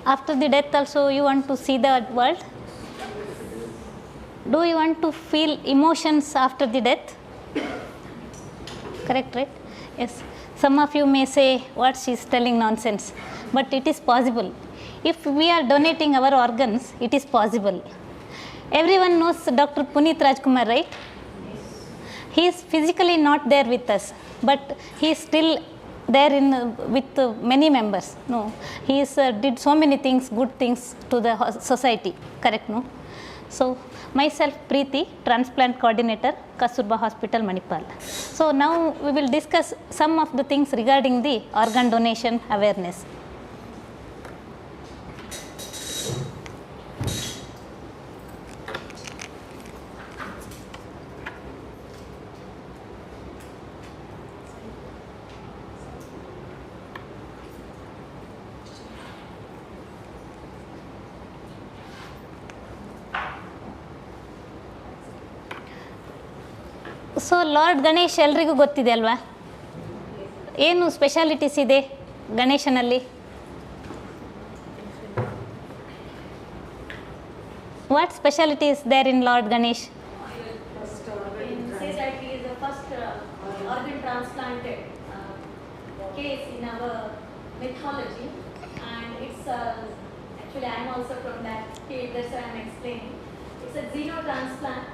After the death also you want to see the world? Do you want to feel emotions after the death? Correct, right? Yes. Some of you may say what she is telling nonsense, but it is possible. If we are donating our organs, it is possible. Everyone knows Dr. Puneet Rajkumar, right? He is physically not there with us, but he is still there with many members. No, he is, did so many things, good things to the society. Correct, no? So, myself Preeti, transplant coordinator, Kasturba Hospital, Manipal. So, now we will discuss some of the things regarding the organ donation awareness. So lord Ganesh ಎಲ್ರಿಗೂ ಗೊತ್ತಿದೆ ಅಲ್ವಾ? ಏನು specialities ಇದೆ ಗಣೇಶನಲ್ಲಿ? What speciality is there in lord Ganesh? Organ transplanted case in our mythology, and it's actually I'm also from that field, that's why I'm explaining. It's a xenotransplant,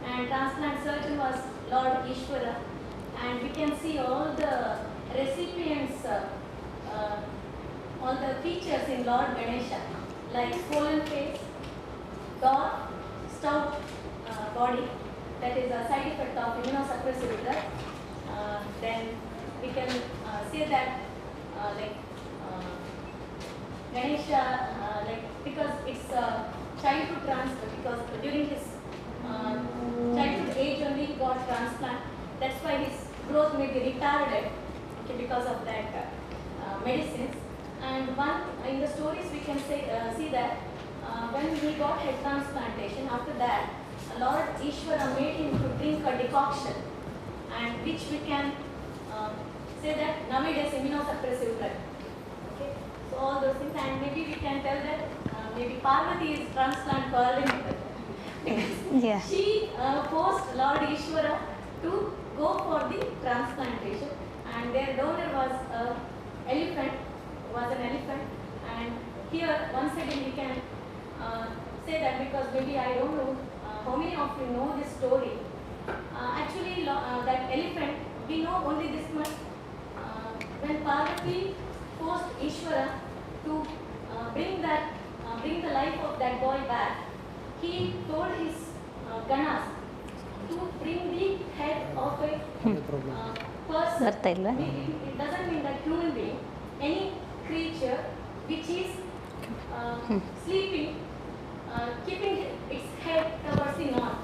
and transplant surgeon was Lord Ishvara, and we can see all the recipients, all the features in Lord Ganesha, like swollen face, dark, stout body, that is a side effect of immunosuppressive drug. Then we can say that Ganesha, because it's childhood transfer, because during his childhood age only got transplant, that's why his growth may be retarded, okay, because of that medicines. And one in the stories we can see that when he got head transplantation, after that Lord Ishvara made him to drink a decoction, and which we can say that nowadays immunosuppressive drug. Okay, so all those things, and maybe we can tell that maybe Parvati is transplant coordinator. Yeah. She forced Lord Ishvara to go for the transplantation, and their donor was an elephant, and here once again we can say that, because maybe I don't know how many of you know this story. Actually that elephant, we know only this much, when Parvati forced Ishvara to bring the life of that boy back, he told his ganas to bring the head of a person. It doesn't mean that human being, any creature which is sleeping, keeping its head towards the north.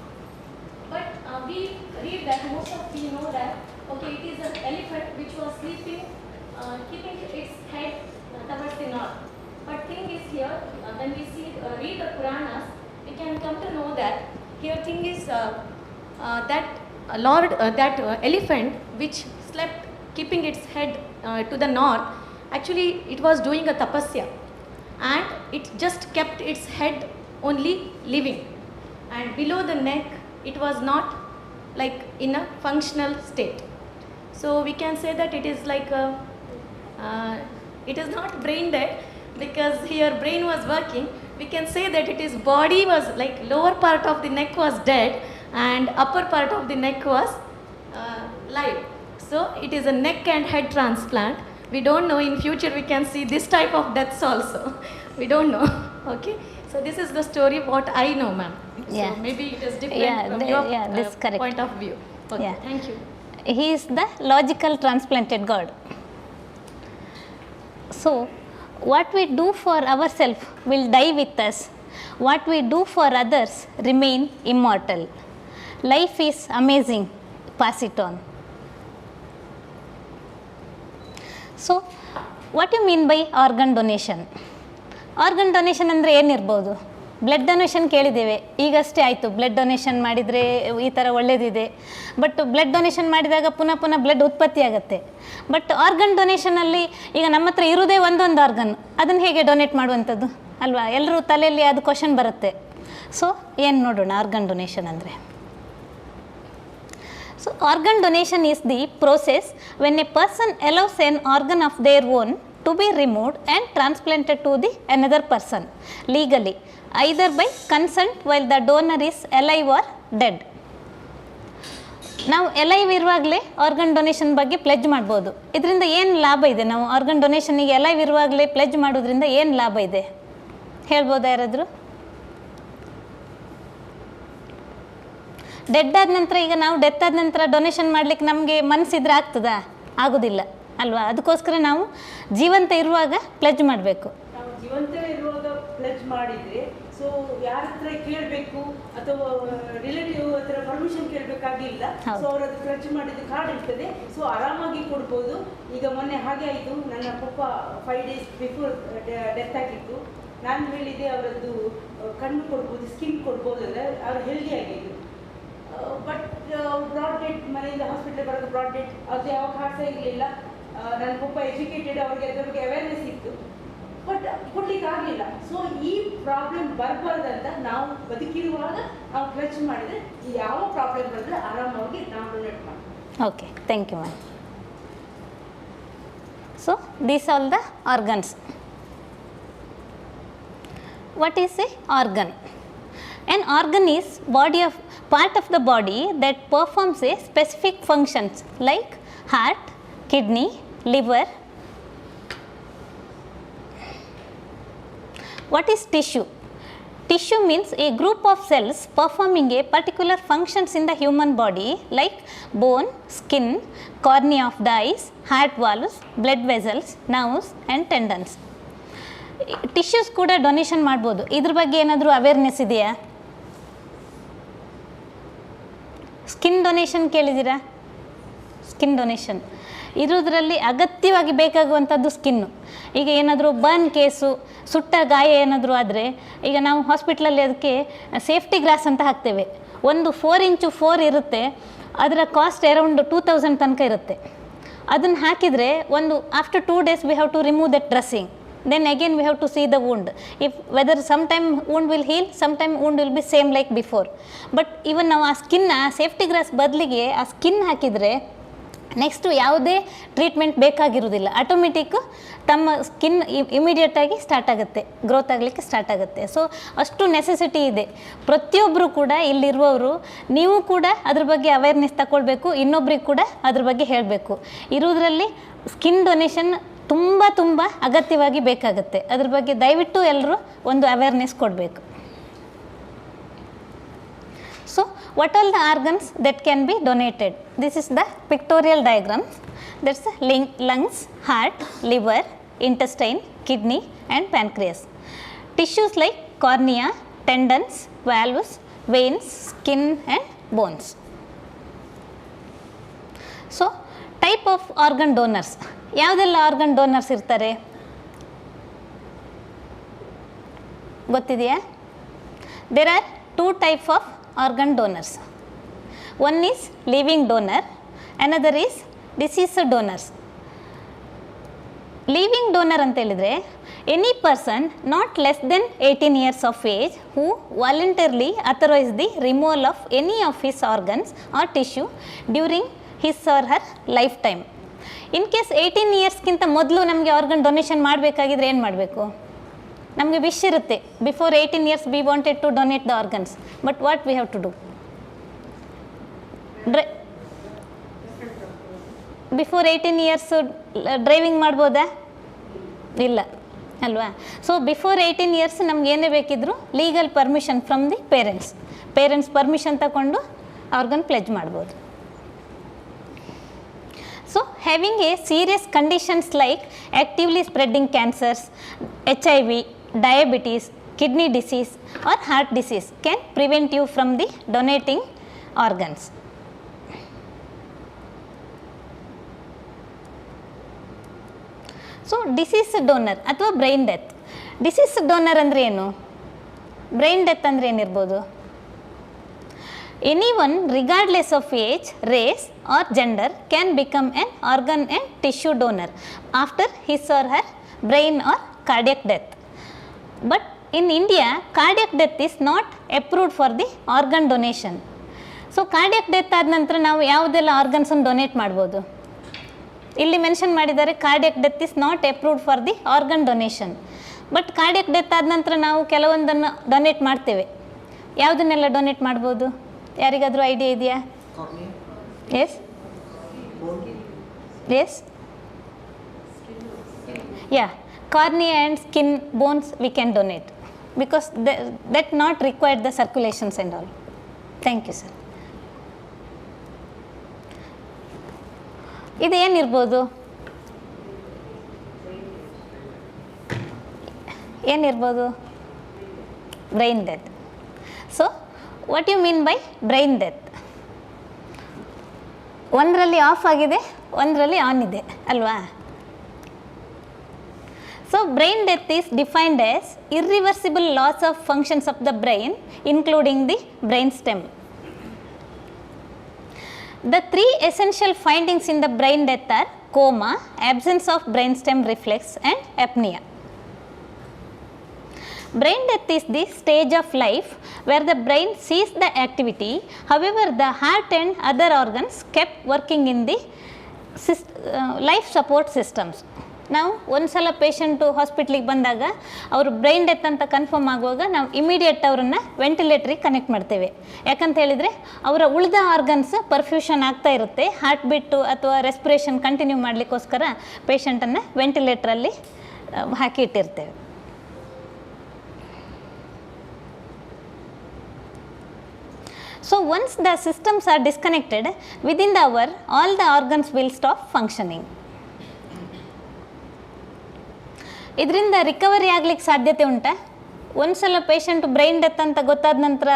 But we read that most of we know that, okay, it is an elephant which was sleeping, keeping its head towards the north. But thing is here, when we read the Puranas, we can come to know that here thing is that elephant which slept keeping its head to the north, actually it was doing a tapasya, and it just kept its head only living, and below the neck it was not like in a functional state. So we can say that it is like it is not brain dead, because here brain was working. We can say that it is body was like lower part of the neck was dead and upper part of the neck was live. So it is a neck and head transplant. We don't know, in future we can see this type of deaths also. We don't know. Okay. So this is the story what I know, ma'am. Yeah. So maybe it is different from your this correct. point of view. Okay. Yeah. Thank you. He is the logical transplanted God. So what we do for ourselves will die with us. What we do for others remain immortal. Life is amazing. Pass it on. So what do you mean by organ donation? Organ donation ಅಂದರೆ ಏನಿರ್ಬೋದು? Blood donation ಕೇಳಿದ್ದೇವೆ, ಈಗಷ್ಟೇ ಆಯಿತು. Blood donation ಮಾಡಿದರೆ ಈ ಥರ ಒಳ್ಳೆಯದಿದೆ. But blood donation ಮಾಡಿದಾಗ ಪುನಃ ಪುನಃ ಬ್ಲಡ್ ಉತ್ಪತ್ತಿ ಆಗುತ್ತೆ. ಬಟ್ ಆರ್ಗನ್ ಡೊನೇಷನಲ್ಲಿ ಈಗ ನಮ್ಮ ಹತ್ರ ಇರೋದೇ ಒಂದೊಂದು ಆರ್ಗನ್, ಅದನ್ನು ಹೇಗೆ ಡೊನೇಟ್ ಮಾಡುವಂಥದ್ದು ಅಲ್ವಾ? ಎಲ್ಲರೂ ತಲೆಯಲ್ಲಿ ಅದು ಕ್ವಶನ್ ಬರುತ್ತೆ. ಸೊ ಏನು ನೋಡೋಣ ಆರ್ಗನ್ ಡೊನೇಷನ್ ಅಂದರೆ. So organ donation is the process when a person allows an organ of their own to be removed and transplanted to the another person legally, either by consent while the donor is alive or dead. ನಾವು ಎಲೈವ್ ಇರುವಾಗಲೇ organ donation ಬಗ್ಗೆ pledge ಮಾಡ್ಬೋದು. ಇದರಿಂದ ಏನು ಲಾಭ ಇದೆ? ನಾವು organ ಡೊನೇಷನ್ನಿಗೆ ಎಲೈವ್ ಇರುವಾಗಲೇ ಪ್ಲೆಜ್ ಮಾಡೋದ್ರಿಂದ ಏನು ಲಾಭ ಇದೆ ಹೇಳ್ಬೋದಾ ಯಾರಾದರೂ? ಡೆಡ್ ಆದ ನಂತರ, ಈಗ ನಾವು ಡೆತ್ ಆದ ನಂತರ ಡೊನೇಷನ್ ಮಾಡಲಿಕ್ಕೆ ನಮಗೆ ಮನಸ್ಸಿದ್ರೆ ಆಗ್ತದಾ? ಆಗೋದಿಲ್ಲ ಅಲ್ವಾ? ಅದಕ್ಕೋಸ್ಕರ ನಾವು ಜೀವಂತ ಇರುವಾಗ ಪ್ಲೆಜ್ ಮಾಡಬೇಕು. ನಾವು ಜೀವಂತ ಇರುವಾಗ ಪ್ಲೆಜ್ ಮಾಡಿದರೆ, ಸೊ ಯಾರ ಹತ್ರ ಕೇಳಬೇಕು ಅಥವಾ ರಿಲೇಟಿವ್ ಹತ್ರ ಪರ್ಮಿಷನ್ ಕೇಳಬೇಕಾಗಿಲ್ಲ. ಸೊ ಅವರು ಅದು ಪ್ಲೆಜ್ ಮಾಡಿದ ಕಾರ್ಡ್ ಇರ್ತದೆ, ಸೊ ಆರಾಮಾಗಿ ಕೊಡ್ಬೋದು. ಈಗ ಮೊನ್ನೆ ಹಾಗೆ ಆಯಿತು, ನನ್ನ ಪಪ್ಪ 5 days ಬಿಫೋರ್ ಡೆತ್ ಆಗಿತ್ತು. ನಾನು ಹೇಳಿದೆ ಅವರದ್ದು ಕಣ್ಣು ಕೊಡ್ಬೋದು, ಸ್ಕಿನ್ ಕೊಡ್ಬೋದು ಅಂದರೆ ಅವ್ರು ಹೆಲ್ದಿ ಆಗಿದ್ದು. ಬಟ್ ಬ್ರಾಡ್ ಡೆಡ್, ಮನೆಯಿಂದ ಹಾಸ್ಪಿಟಲ್ ಬರೋದು ಬ್ರಾಡ್ ಡೆಡ್, ಅದು ಯಾವ ಕಾಸ ಇರಲಿಲ್ಲ. ನನ್ನ ಪಪ್ಪ ಎಜುಕೇಟೆಡ್, ಅವ್ರಿಗೆ ಅದ್ರ ಬಗ್ಗೆ ಅವೇರ್ನೆಸ್ ಇತ್ತು, ಬಟ್ ಕೊಡ್ಲಿಕ್ಕೆ ಆಗಲಿಲ್ಲ. ಸೊ ಈ ಪ್ರಾಬ್ಲಮ್ ಬರಬಾರ್ದಂತ ನಾವು ಬದುಕಿರುವಾಗ ನಾವು ಪ್ಲೆಜ್ ಮಾಡಿದರೆ ಯಾವ ಪ್ರಾಬ್ಲಮ್ ಬಂದರೆ ಆರಾಮಾಗಿ ನಾವು ಡೊನೇಟ್ ಮಾಡ್ತೀವಿ. Okay, thank you ma'am. So these all the organs. What is a organ? An organ is part of the body that performs a specific functions like heart, kidney, liver. What is tissue? Tissue means a group of cells performing a particular functions in the human body like bone, skin, cornea of the eyes, heart valves, blood vessels, nerves and tendons. Tissues ಕೂಡ donation ಮಾಡ್ಬೋದು. ಇದ್ರ ಬಗ್ಗೆ ಏನಾದರೂ awareness ಇದೆಯಾ? Skin donation ಕೇಳಿದ್ದೀರಾ? Skin donation ಇರೋದ್ರಲ್ಲಿ ಅಗತ್ಯವಾಗಿ ಬೇಕಾಗುವಂಥದ್ದು skin. ಈಗ ಏನಾದರೂ ಬರ್ನ್ ಕೇಸು, ಸುಟ್ಟ ಗಾಯ ಏನಾದರೂ ಆದರೆ, ಈಗ ನಾವು ಹಾಸ್ಪಿಟ್ಲಲ್ಲಿ ಅದಕ್ಕೆ ಸೇಫ್ಟಿ ಗ್ಲಾಸ್ ಅಂತ ಹಾಕ್ತೇವೆ. ಒಂದು 4x4 ಇರುತ್ತೆ, ಅದರ ಕಾಸ್ಟ್ ಅರೌಂಡ್ 2000 ತನಕ ಇರುತ್ತೆ. ಅದನ್ನು ಹಾಕಿದರೆ ಒಂದು after 2 days we have to remove that dressing. Then again we have to see the wound. If whether sometime wound will heal, sometime wound will be same like before. But even ನಾವು ಆ ಸ್ಕಿನ್ನ safety glass ಬದಲಿಗೆ ಆ skin ಹಾಕಿದರೆ next ಯಾವುದೇ treatment ಬೇಕಾಗಿರೋದಿಲ್ಲ. Automatic ತಮ್ಮ skin ಇಮಿಡಿಯೇಟಾಗಿ start ಆಗುತ್ತೆ, growth ಆಗಲಿಕ್ಕೆ ಸ್ಟಾರ್ಟ್ ಆಗುತ್ತೆ. ಸೊ ಅಷ್ಟು ನೆಸೆಸಿಟಿ ಇದೆ. ಪ್ರತಿಯೊಬ್ಬರು ಕೂಡ ಇಲ್ಲಿರುವವರು ನೀವು ಕೂಡ ಅದ್ರ ಬಗ್ಗೆ ಅವೇರ್ನೆಸ್ ತಗೊಳ್ಬೇಕು, ಇನ್ನೊಬ್ರಿಗೆ ಕೂಡ ಅದ್ರ ಬಗ್ಗೆ ಹೇಳಬೇಕು. ಇರೋದ್ರಲ್ಲಿ ಸ್ಕಿನ್ ಡೊನೇಷನ್ ತುಂಬ ಅಗತ್ಯವಾಗಿ ಬೇಕಾಗುತ್ತೆ. ಅದ್ರ ಬಗ್ಗೆ ದಯವಿಟ್ಟು ಎಲ್ಲರೂ ಒಂದು ಅವೇರ್ನೆಸ್ ಕೊಡಬೇಕು. So what all the organs that can be donated? This is the pictorial diagram. That's the lungs, heart, liver, intestine, kidney and pancreas. Tissues like cornea, tendons, valves, veins, skin and bones. So type of organ donors, ಯಾವುದೆಲ್ಲ organ donors ಇರ್ತಾರೆ ಗೊತ್ತಿದೆಯಾ? There are 2 types of organ donors. One is living donor, another is deceased donors. Living donor ಅಂತ ಹೇಳಿದರೆ any person not less than 18 years of age who voluntarily authorize the removal of any of his organs or tissue during his or her lifetime. In case 18 yearsಗಿಂತ ಮೊದಲು ನಮಗೆ organ donation ಮಾಡಬೇಕಾಗಿದ್ರೆ ಏನು ಮಾಡಬೇಕು? ನಮಗೆ wish ಇರುತ್ತೆ, before 18 years we wanted to donate the organs, but what we have to do? Before 18 years driving ಮಾಡ್ಬೋದಾ? ಇಲ್ಲ ಅಲ್ವಾ? So before 18 years ನಮ್ಗೆ ಏನೇ ಬೇಕಿದ್ರು legal permission from the parents permission ತಗೊಂಡು ಆರ್ಗನ್ ಪ್ಲೆಜ್ ಮಾಡ್ಬೋದು. So having A serious conditions like actively spreading cancers, HIV, diabetes, kidney disease or heart disease can prevent you from the donating organs. So deceased donor ಅಥವಾ brain death. Disease donor ಅಂದರೆ ಏನು? Brain death ಅಂದರೆ ಏನಿರ್ಬೋದು? Anyone regardless of age, race or gender can become an organ and tissue donor after his or her brain or cardiac death. But in India, cardiac death is not approved for the organ donation. So cardiac death ಆದ ನಂತರ ನಾವು ಯಾವುದೆಲ್ಲ ಆರ್ಗನ್ಸನ್ನು donate ಮಾಡ್ಬೋದು? ಇಲ್ಲಿ mention ಮಾಡಿದ್ದಾರೆ cardiac death is not approved for the organ donation. But cardiac death ಆದ ನಂತರ ನಾವು ಕೆಲವೊಂದನ್ನು ಡೊನೇಟ್ ಮಾಡ್ತೇವೆ. ಯಾವುದನ್ನೆಲ್ಲ ಡೊನೇಟ್ ಮಾಡ್ಬೋದು? ಯಾರಿಗಾದರೂ ಐಡಿಯಾ ಇದೆಯಾ? Yes yes yeah, cornea and skin bones we can donate because that not required the circulations and all. Thank you sir. ಇದು ಏನಿರ್ಬೋದು? ಏನಿರ್ಬೋದು? Brain death. So what you mean by brain death? ಒಂದರಲ್ಲಿ off ಆಗಿದೆ, ಒಂದರಲ್ಲಿ on ಇದೆ ಅಲ್ವಾ? So brain death is defined as irreversible loss of functions of the brain including the brain stem. The 3 essential findings in the brain death are coma, absence of brainstem reflex and apnea. Brain death is the stage of life where the brain ceases the activity, however the heart and other organs kept working in the life support systems. ನಾವು ಒಂದು ಸಲ patient ಹಾಸ್ಪಿಟ್ಲಿಗೆ ಬಂದಾಗ ಅವರು brain death ಅಂತ confirm ಆಗುವಾಗ ನಾವು immediate ಅವರನ್ನು ವೆಂಟಿಲೇಟ್ರಿಗೆ ಕನೆಕ್ಟ್ ಮಾಡ್ತೇವೆ. ಯಾಕಂತ ಹೇಳಿದರೆ ಅವರ ಉಳಿದ ಆರ್ಗನ್ಸ್ ಪರ್ಫ್ಯೂಷನ್ ಆಗ್ತಾ ಇರುತ್ತೆ, ಹಾರ್ಟ್ ಬೀಟು ಅಥವಾ ರೆಸ್ಪಿರೇಷನ್ ಕಂಟಿನ್ಯೂ ಮಾಡಲಿಕ್ಕೋಸ್ಕರ ಪೇಷಂಟನ್ನು ವೆಂಟಿಲೇಟ್ರಲ್ಲಿ ಹಾಕಿ ಇಟ್ಟಿರ್ತೇವೆ. So once the systems are disconnected within the hour, all the organs will stop functioning. ಇದರಿಂದ ರಿಕವರಿ ಆಗ್ಲಿಕ್ಕೆ ಸಾಧ್ಯತೆ ಉಂಟಾ? ಒಂದು ಸಲ ಪೇಷಂಟ್ ಬ್ರೈನ್ ಡೆತ್ ಅಂತ ಗೊತ್ತಾದ ನಂತರ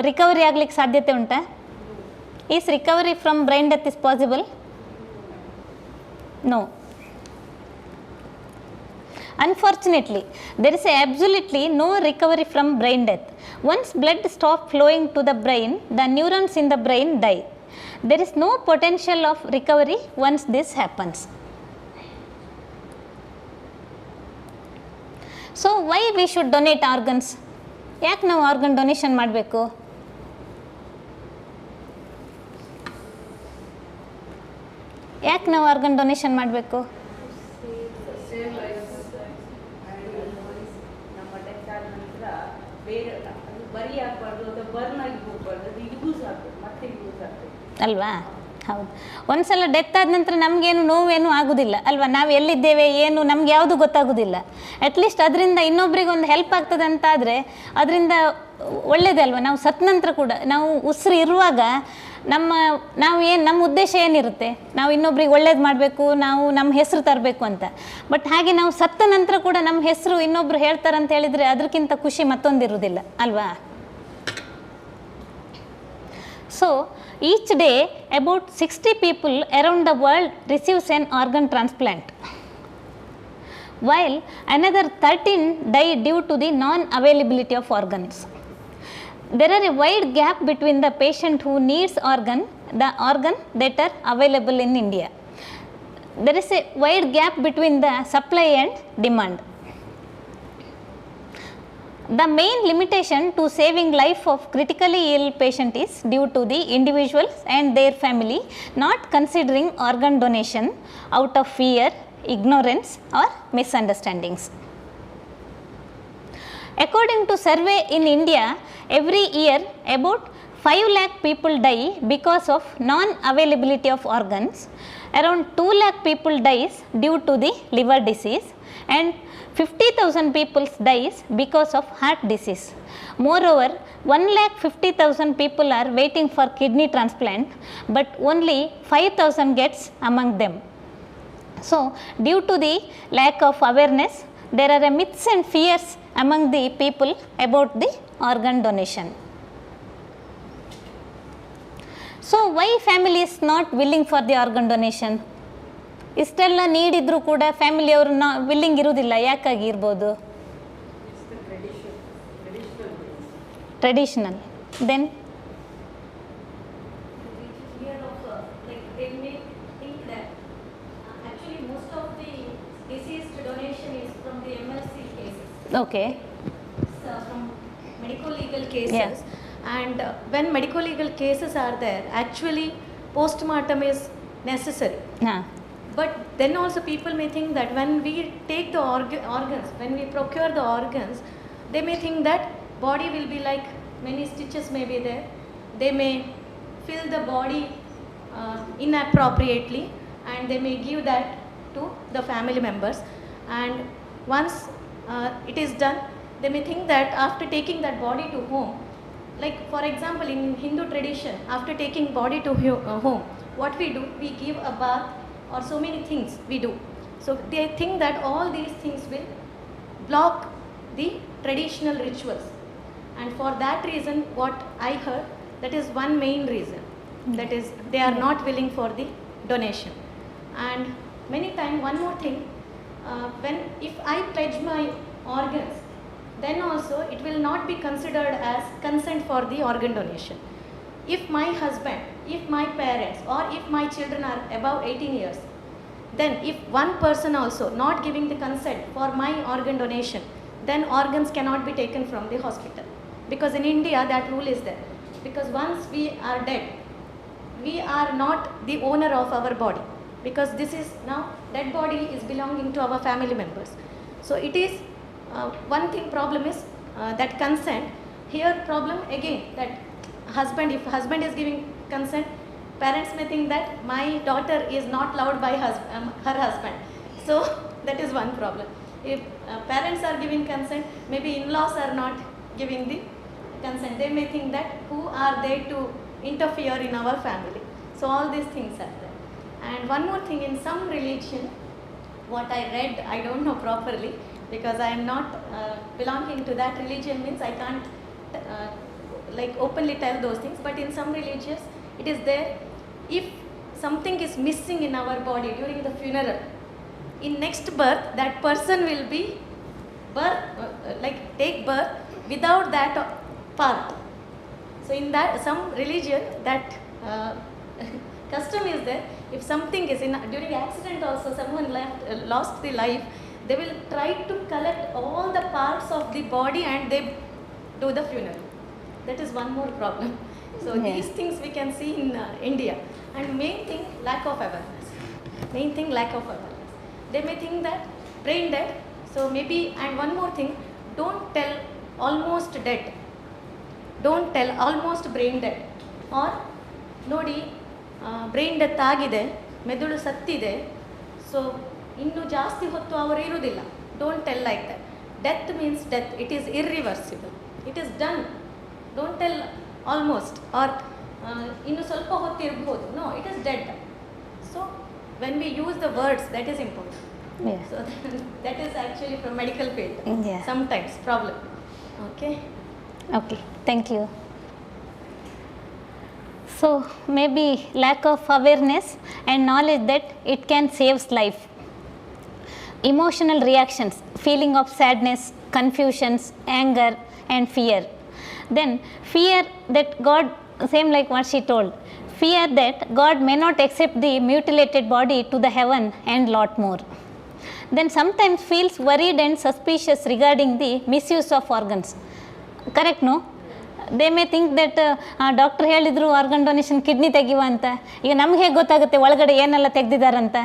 ರಿಕವರಿ ಆಗ್ಲಿಕ್ಕೆ ಸಾಧ್ಯತೆ ಉಂಟಾ? Is recovery from brain death is possible? No. Unfortunately, there is absolutely no recovery from brain death. Once blood stops flowing to the brain, the neurons in the brain die. There is no potential of recovery once this happens. So why we should donate organs? ಯಾಕೆ ನಾವು organ donation ಮಾಡಬೇಕು? ಯಾಕೆ ನಾವು organ donation ಮಾಡಬೇಕು? ಅಲ್ವಾ? ಹೌದು. ಒಂದು ಸಲ ಡೆತ್ ಆದ ನಂತರ ನಮಗೇನು ನೋವೇನು ಆಗೋದಿಲ್ಲ ಅಲ್ವಾ? ನಾವು ಎಲ್ಲಿದ್ದೇವೆ ಏನು ನಮ್ಗೆ ಯಾವುದು ಗೊತ್ತಾಗೋದಿಲ್ಲ. ಅಟ್ಲೀಸ್ಟ್ ಅದರಿಂದ ಇನ್ನೊಬ್ರಿಗೆ ಒಂದು ಹೆಲ್ಪ್ ಆಗ್ತದೆ ಅಂತಾದರೆ ಅದರಿಂದ ಒಳ್ಳೇದೇ ಅಲ್ವಾ? ನಾವು ಸತ್ತ ನಂತರ ಕೂಡ ನಾವು ಉಸಿರು ಇರುವಾಗ ನಮ್ಮ ಉದ್ದೇಶ ಏನಿರುತ್ತೆ? ನಾವು ಇನ್ನೊಬ್ರಿಗೆ ಒಳ್ಳೇದು ಮಾಡಬೇಕು, ನಾವು ನಮ್ಮ ಹೆಸರು ತರಬೇಕು ಅಂತ. ಬಟ್ ಹಾಗೆ ನಾವು ಸತ್ತ ನಂತರ ಕೂಡ ನಮ್ಮ ಹೆಸರು ಇನ್ನೊಬ್ರು ಹೇಳ್ತಾರಂತ ಹೇಳಿದರೆ ಅದಕ್ಕಿಂತ ಖುಷಿ ಮತ್ತೊಂದಿರುವುದಿಲ್ಲ ಅಲ್ವಾ? So, each day about 60 people around the world receives an organ transplant, while another 13 die due to the non-availability of organs. There are a wide gap between the patient who needs the organ that are available in India. There is a wide gap between the supply and demand. The main limitation to saving life of critically ill patient is due to the individuals and their family not considering organ donation out of fear, ignorance or misunderstandings. According to survey in India, every year about 5 lakh people die because of non-availability of organs, around 2 lakh people dies due to the liver disease, and 50,000 people dies because of heart disease. Moreover, 1,50,000 people are waiting for kidney transplant, but only 5,000 gets among them. So, due to the lack of awareness, there are myths and fears among the people about the organ donation. So, why family is not willing for the organ donation? ಇಷ್ಟೆಲ್ಲ ನೀಡಿದ್ರು ಕೂಡ ಫ್ಯಾಮಿಲಿಯವರು willing ಇರುವುದಿಲ್ಲ, ಯಾಕಾಗಿ ಇರ್ಬೋದು? Traditional. Then okay. So from medical legal cases, and when medical legal cases are there, actually postmortem is necessary. But then also people may think that when we take the organs, when we procure the organs, they may think that body will be like many stitches may be there. They may fill the body inappropriately, and they may give that to the family members. And once it is done, they may think that after taking that body to home, like for example in Hindu tradition, after taking body to home, what we do, we give a bath or so many things we do. So they think that all these things will block the traditional rituals, and for that reason what I heard, that is one main reason, that is they are not willing for the donation. And many times one more thing, when if I pledge my organs, then also it will not be considered as consent for the organ donation. If my husband, if my parents or if my children are above 18 years, then if one person also not giving the consent for my organ donation, then organs cannot be taken from the hospital. Because in India that rule is there. Because once we are dead, we are not the owner of our body. Because this is now, dead body is belonging to our family members. So it is, one thing problem is that consent. Here problem again, that husband, if husband is giving consent, parents may think that my daughter is not loved by her husband. So that is one problem. If parents are giving consent, maybe in-laws are not giving the consent. They may think that who are they to interfere in our family. So all these things are there. And one more thing, in some religion, what I read, I don't know properly, because I am not belonging to that religion, means I can't like openly tell those things, but in some religions it is there, if something is missing in our body during the funeral, in next birth that person will be take birth without that part. So in that some religion that custom is there, if something is during accident also someone lost the life, they will try to collect all the parts of the body and they do the funeral. That is one more problem. So these things we can see in India. And main thing, lack of awareness. Main thing, lack of awareness. They may think that brain dead. So maybe, and one more thing, don't tell almost dead. Don't tell almost brain dead. Or ನೋಡಿ brain death ಆಗಿದೆ, ಮೆದುಳು ಸತ್ತಿದೆ, so ಇನ್ನೂ ಜಾಸ್ತಿ ಹೊತ್ತು ಅವರು ಇರುವುದಿಲ್ಲ. Don't tell like that. Death means death, it is irreversible, it is done. Don't tell almost or ಇನ್ನು ಸ್ವಲ್ಪ ಹೊತ್ತು ಇರ್ಬೋದು. No, it is dead. So when we use the words, that is important. So that is actually from medical field. Sometimes problem. Okay. Okay. Thank you. So maybe lack of awareness and knowledge that it can save life. Emotional reactions, feeling of sadness, confusions, anger and fear. Then fear that God, same like what she told, fear that God may not accept the mutilated body to the heaven and lot more. Then sometimes feels worried and suspicious regarding the misuse of organs. Correct, no? They may think that doctor ಹೇಳಿದರು organ donation kidney ತೆಗಿಯುವ ಅಂತ. ಈಗ ನಮ್ಗೆ ಹೇಗೆ ಗೊತ್ತಾಗುತ್ತೆ ಒಳಗಡೆ ಏನೆಲ್ಲ ತೆಗ್ದಿದ್ದಾರಂತ?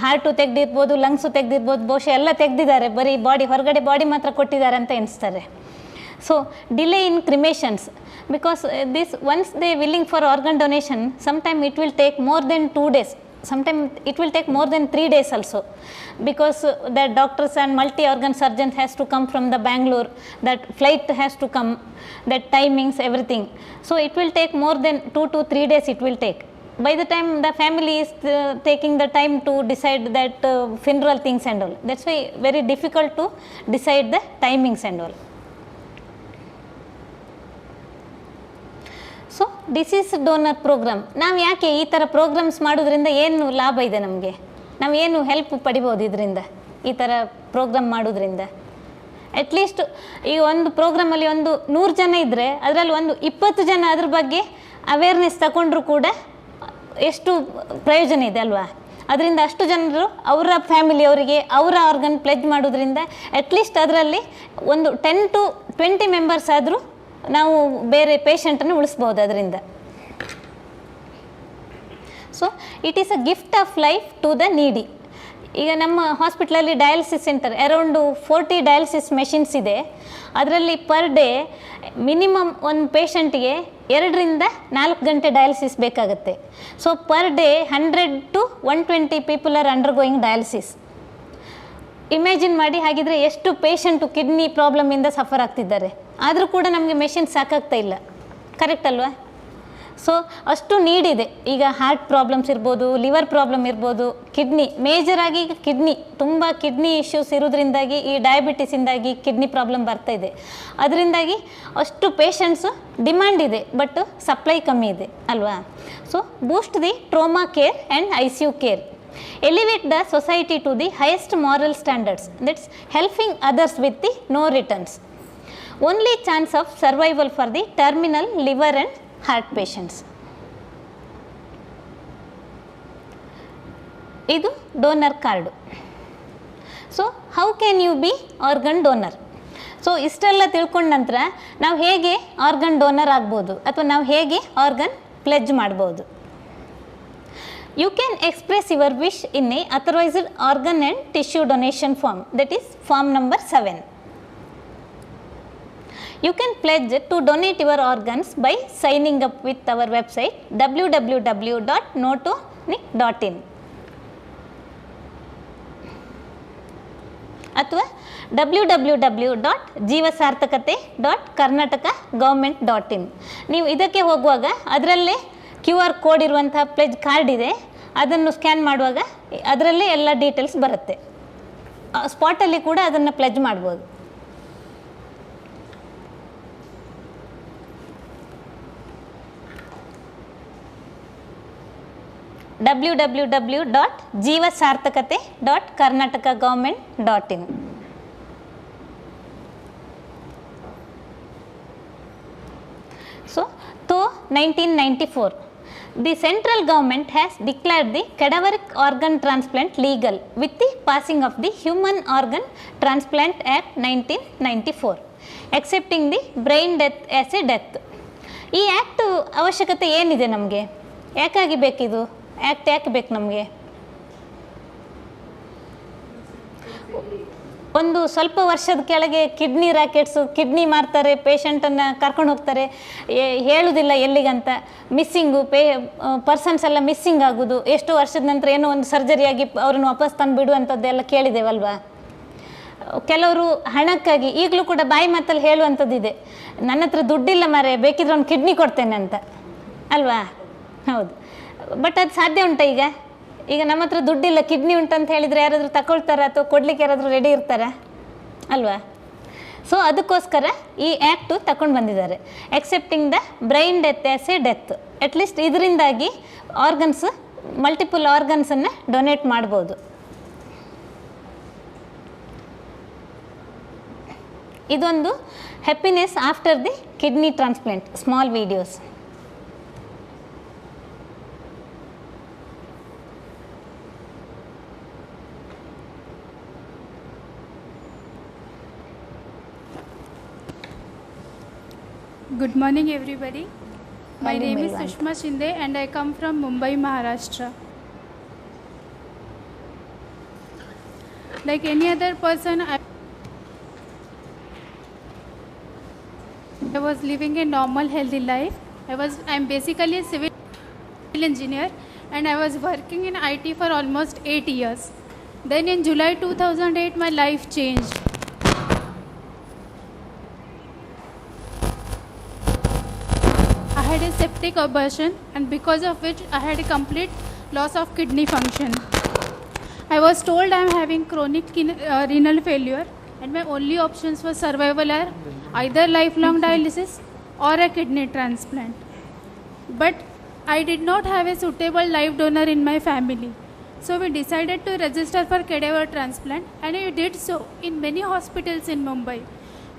Heart ತೆಗ್ದಿರ್ಬೋದು, lungs ತೆಗ್ದಿರ್ಬೋದು, ಬಹುಶಃ ಎಲ್ಲ ತೆಗ್ದಿದ್ದಾರೆ, ಬರೀ ಬಾಡಿ ಹೊರಗಡೆ ಬಾಡಿ ಮಾತ್ರ ಕೊಟ್ಟಿದ್ದಾರೆ ಅಂತ ಎಣಿಸ್ತಾರೆ. So delay in cremations, because this once they willing for organ donation, sometime it will take more than 2 days, sometimes it will take more than 3 days also, because the doctors and multi-organ surgeons has to come from the Bangalore, that flight has to come, that timings, everything. So it will take more than 2 to 3 days it will take. By the time the family is taking the time to decide that funeral things and all, that's why very difficult to decide the timings and all. So deceased donor program, ನಾವು ಯಾಕೆ ಈ ಥರ programmes ಮಾಡೋದ್ರಿಂದ ಏನು ಲಾಭ ಇದೆ ನಮಗೆ? ನಾವು ಏನು ಹೆಲ್ಪ್ ಪಡಿಬೋದು ಇದರಿಂದ, ಈ ಥರ ಪ್ರೋಗ್ರಾಮ್ ಮಾಡೋದ್ರಿಂದ? ಅಟ್ಲೀಸ್ಟ್ ಈ ಒಂದು ಪ್ರೋಗ್ರಾಮಲ್ಲಿ ಒಂದು 100 ಜನ ಇದ್ದರೆ ಅದರಲ್ಲಿ ಒಂದು 20 ಜನ ಅದ್ರ ಬಗ್ಗೆ ಅವೇರ್ನೆಸ್ ತಗೊಂಡ್ರೂ ಕೂಡ ಎಷ್ಟು ಪ್ರಯೋಜನ ಇದೆ ಅಲ್ವಾ? ಅದರಿಂದ ಅಷ್ಟು ಜನರು ಅವರ ಫ್ಯಾಮಿಲಿಯವರಿಗೆ ಅವರ ಆರ್ಗನ್ ಪ್ಲೆಜ್ ಮಾಡೋದ್ರಿಂದ ಅಟ್ಲೀಸ್ಟ್ ಅದರಲ್ಲಿ ಒಂದು 10 to 20 ಮೆಂಬರ್ಸ್ ಆದರೂ ನಾವು ಬೇರೆ ಪೇಷಂಟನ್ನು ಉಳಿಸ್ಬೋದು ಅದರಿಂದ. So it is a gift of life to the needy. ಈಗ ನಮ್ಮ ಹಾಸ್ಪಿಟ್ಲಲ್ಲಿ dialysis centre around 40 dialysis machines ಇದೆ. ಅದರಲ್ಲಿ ಪರ್ ಡೇ ಮಿನಿಮಮ್ ಒಂದು ಪೇಷಂಟಿಗೆ 2 ರಿಂದ 4 ಗಂಟೆ ಡಯಾಲಿಸಿಸ್ ಬೇಕಾಗುತ್ತೆ. So per day 100 to 120 people are undergoing dialysis. Imagine ಮಾಡಿ, ಹಾಗಿದ್ರೆ ಎಷ್ಟು ಪೇಷಂಟು ಕಿಡ್ನಿ ಪ್ರಾಬ್ಲಮಿಂದ ಸಫರ್ ಆಗ್ತಿದ್ದಾರೆ, ಆದರೂ ಕೂಡ ನಮಗೆ ಮೆಷಿನ್ ಸಾಕಾಗ್ತಾ ಇಲ್ಲ. ಕರೆಕ್ಟ್ ಅಲ್ವಾ? ಸೊ ಅಷ್ಟು ನೀಡಿದೆ. ಈಗ ಹಾರ್ಟ್ ಪ್ರಾಬ್ಲಮ್ಸ್ ಇರ್ಬೋದು, ಲಿವರ್ ಪ್ರಾಬ್ಲಮ್ ಇರ್ಬೋದು, ಕಿಡ್ನಿ ಮೇಜರಾಗಿ ಕಿಡ್ನಿ ತುಂಬ ಕಿಡ್ನಿ ಇಶ್ಯೂಸ್ ಇರೋದ್ರಿಂದಾಗಿ ಈ ಡಯಾಬಿಟಿಸಿಂದಾಗಿ ಕಿಡ್ನಿ ಪ್ರಾಬ್ಲಮ್ ಬರ್ತಾ ಇದೆ. ಅದರಿಂದಾಗಿ ಅಷ್ಟು ಪೇಷಂಟ್ಸು ಡಿಮ್ಯಾಂಡ್ ಇದೆ, ಬಟ್ ಸಪ್ಲೈ ಕಮ್ಮಿ ಇದೆ ಅಲ್ವಾ? So Boost the trauma care and ICU care, elevate the society to the highest moral standards, that's helping others with the no returns. Only chance of survival for the terminal liver and heart patients. ಇದು donor card. So how can you be organ donor? So ಇಷ್ಟೆಲ್ಲ ತಿಳ್ಕೊಂಡ ನಂತರ ನಾವು ಹೇಗೆ organ donor ಆಗ್ಬೋದು ಅಥವಾ ನಾವು ಹೇಗೆ ಆರ್ಗನ್ ಪ್ಲೆಜ್ ಮಾಡ್ಬೋದು? You can express your wish in a authorized organ and tissue donation form, that is form number 7. You can pledge to donate your organs by signing up with our website www.notonic.in ಅಥವಾ www.jeevasarthakate.karnatakagovernment.in. ನೀವು ಇದಕ್ಕೆ ಹೋಗುವಾಗ ಅದರಲ್ಲೇ QR code ಇರುವಂಥ pledge card ಇದೆ, ಅದನ್ನು scan ಮಾಡುವಾಗ ಅದರಲ್ಲೇ ಎಲ್ಲ ಡೀಟೇಲ್ಸ್ ಬರುತ್ತೆ. ಸ್ಪಾಟಲ್ಲಿ ಕೂಡ ಅದನ್ನು ಪ್ಲೆಜ್ ಮಾಡ್ಬೋದು. www.jeevasarthakate.karnatakagovernment.in. So, till 1994, the central government has declared the cadaveric organ transplant legal with the passing of the Human Organ Transplant Act 1994, accepting the brain death as a death. ಈ act ಅವಶ್ಯಕತೆ ಏನಿದೆ ನಮಗೆ? ಯಾಕಾಗಿ ಬೇಕಿದು act? ಯಾಕೆ ಬೇಕು ನಮಗೆ? ಒಂದು ಸ್ವಲ್ಪ ವರ್ಷದ ಕೆಳಗೆ ಕಿಡ್ನಿ ರ್ಯಾಕೆಟ್ಸು, ಕಿಡ್ನಿ ಮಾರ್ತಾರೆ, ಪೇಷಂಟನ್ನು ಕರ್ಕೊಂಡು ಹೋಗ್ತಾರೆ, ಹೇಳುವುದಿಲ್ಲ ಎಲ್ಲಿಗಂತ, ಮಿಸ್ಸಿಂಗು, ಪರ್ಸನ್ಸ್ ಎಲ್ಲ ಮಿಸ್ಸಿಂಗ್ ಆಗೋದು, ಎಷ್ಟೋ ವರ್ಷದ ನಂತರ ಏನೋ ಒಂದು ಸರ್ಜರಿಯಾಗಿ ಅವ್ರನ್ನ ವಾಪಸ್ ತಂದು ಬಿಡುವಂಥದ್ದೆಲ್ಲ ಕೇಳಿದ್ದೇವಲ್ವಾ? ಕೆಲವರು ಹಣಕ್ಕಾಗಿ ಈಗಲೂ ಕೂಡ ಬಾಯಿ ಮಾತಲ್ಲಿ ಹೇಳುವಂಥದ್ದಿದೆ, ನನ್ನ ಹತ್ರ ದುಡ್ಡಿಲ್ಲ ಮಾರೆ, ಬೇಕಿದ್ರೆ ಒಂದು ಕಿಡ್ನಿ ಕೊಡ್ತೇನೆ ಅಂತ ಅಲ್ವಾ? ಹೌದು, ಬಟ್ ಅದು ಸಾಧ್ಯ ಉಂಟಾ? ಈಗ ನಮ್ಮ ಹತ್ರ ದುಡ್ಡಿಲ್ಲ, ಕಿಡ್ನಿ ಉಂಟಂತ ಹೇಳಿದರೆ ಯಾರಾದರೂ ತಗೊಳ್ತಾರ ಅಥವಾ ಕೊಡಲಿಕ್ಕೆ ಯಾರಾದರೂ ರೆಡಿ ಇರ್ತಾರಾ? ಅಲ್ವಾ? ಸೊ ಅದಕ್ಕೋಸ್ಕರ ಈ ಆ್ಯಕ್ಟು ತಗೊಂಡು ಬಂದಿದ್ದಾರೆ. Accepting the brain death as A death, at least ಇದರಿಂದಾಗಿ ಆರ್ಗನ್ಸ್, ಮಲ್ಟಿಪಲ್ ಆರ್ಗನ್ಸನ್ನು ಡೊನೇಟ್ ಮಾಡ್ಬೋದು. ಇದೊಂದು happiness after the kidney transplant small videos. Good morning everybody. My name is Sushma Shinde and I come from Mumbai, Maharashtra. Like any other person, I was living a normal healthy life. I'm basically a civil engineer and I was working in IT for almost 8 years. Then in July 2008 my life changed. I had a septic abortion and because of which I had a complete loss of kidney function. I was told I am having chronic renal failure and my only options for survival are either lifelong dialysis or a kidney transplant. But I did not have a suitable life donor in my family. So we decided to register for cadaver transplant and I did so in many hospitals in Mumbai.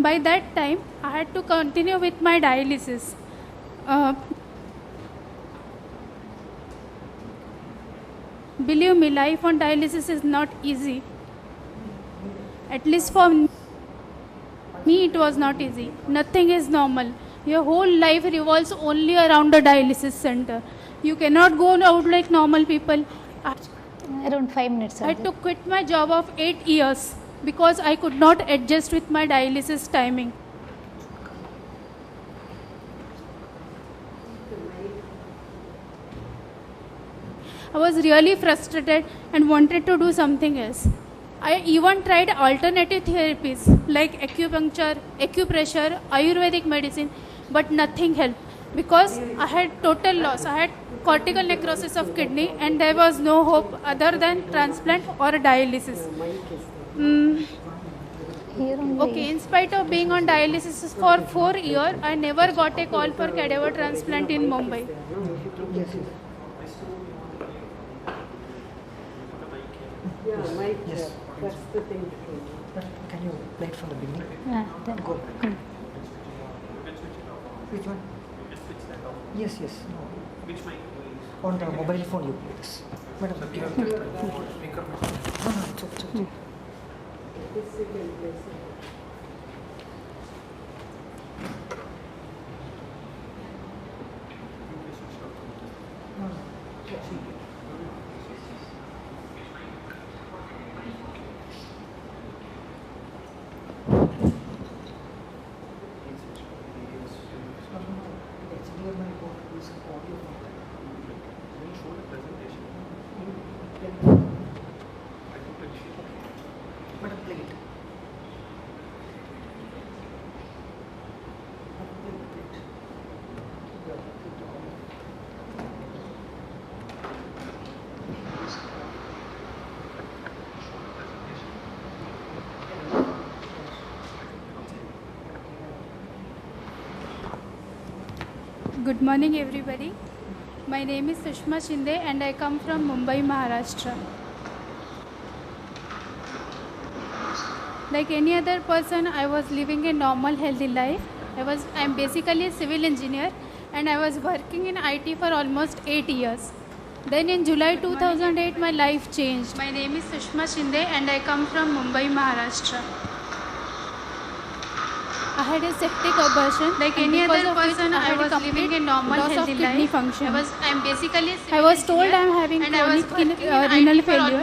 By that time, I had to continue with my dialysis. Believe me, life on dialysis is not easy. At least for me, it was not easy. Nothing is normal. Your whole life revolves only around the dialysis center. You cannot go out like normal people. Around 5 minutes. I had to quit my job of 8 years because I could not adjust with my dialysis timing. I was really frustrated and wanted to do something else. I even tried alternative therapies like acupuncture, acupressure, Ayurvedic medicine, but nothing helped because I had total loss. I had cortical necrosis of kidney and there was no hope other than transplant or dialysis. Okay, in spite of being on dialysis for 4 years, I never got a call for cadaver transplant in Mumbai. Yes. That's the thing. Can you play it from the beginning? Go. Which one? Yes, yes. No. Which mic? On the mobile phone you play this. Madam, no, it's okay. Good morning everybody. My name is Sushma Shinde and I come from Mumbai, Maharashtra. Like any other person, I was living a normal healthy life. I'm basically a civil engineer and I was working in IT for almost 8 years. Then in July 2008 my life changed. My name is Sushma Shinde and I come from Mumbai, Maharashtra. I had a septic abortion. Like any other person, I was living a normal healthy life. Function. I was told I am having chronic renal failure.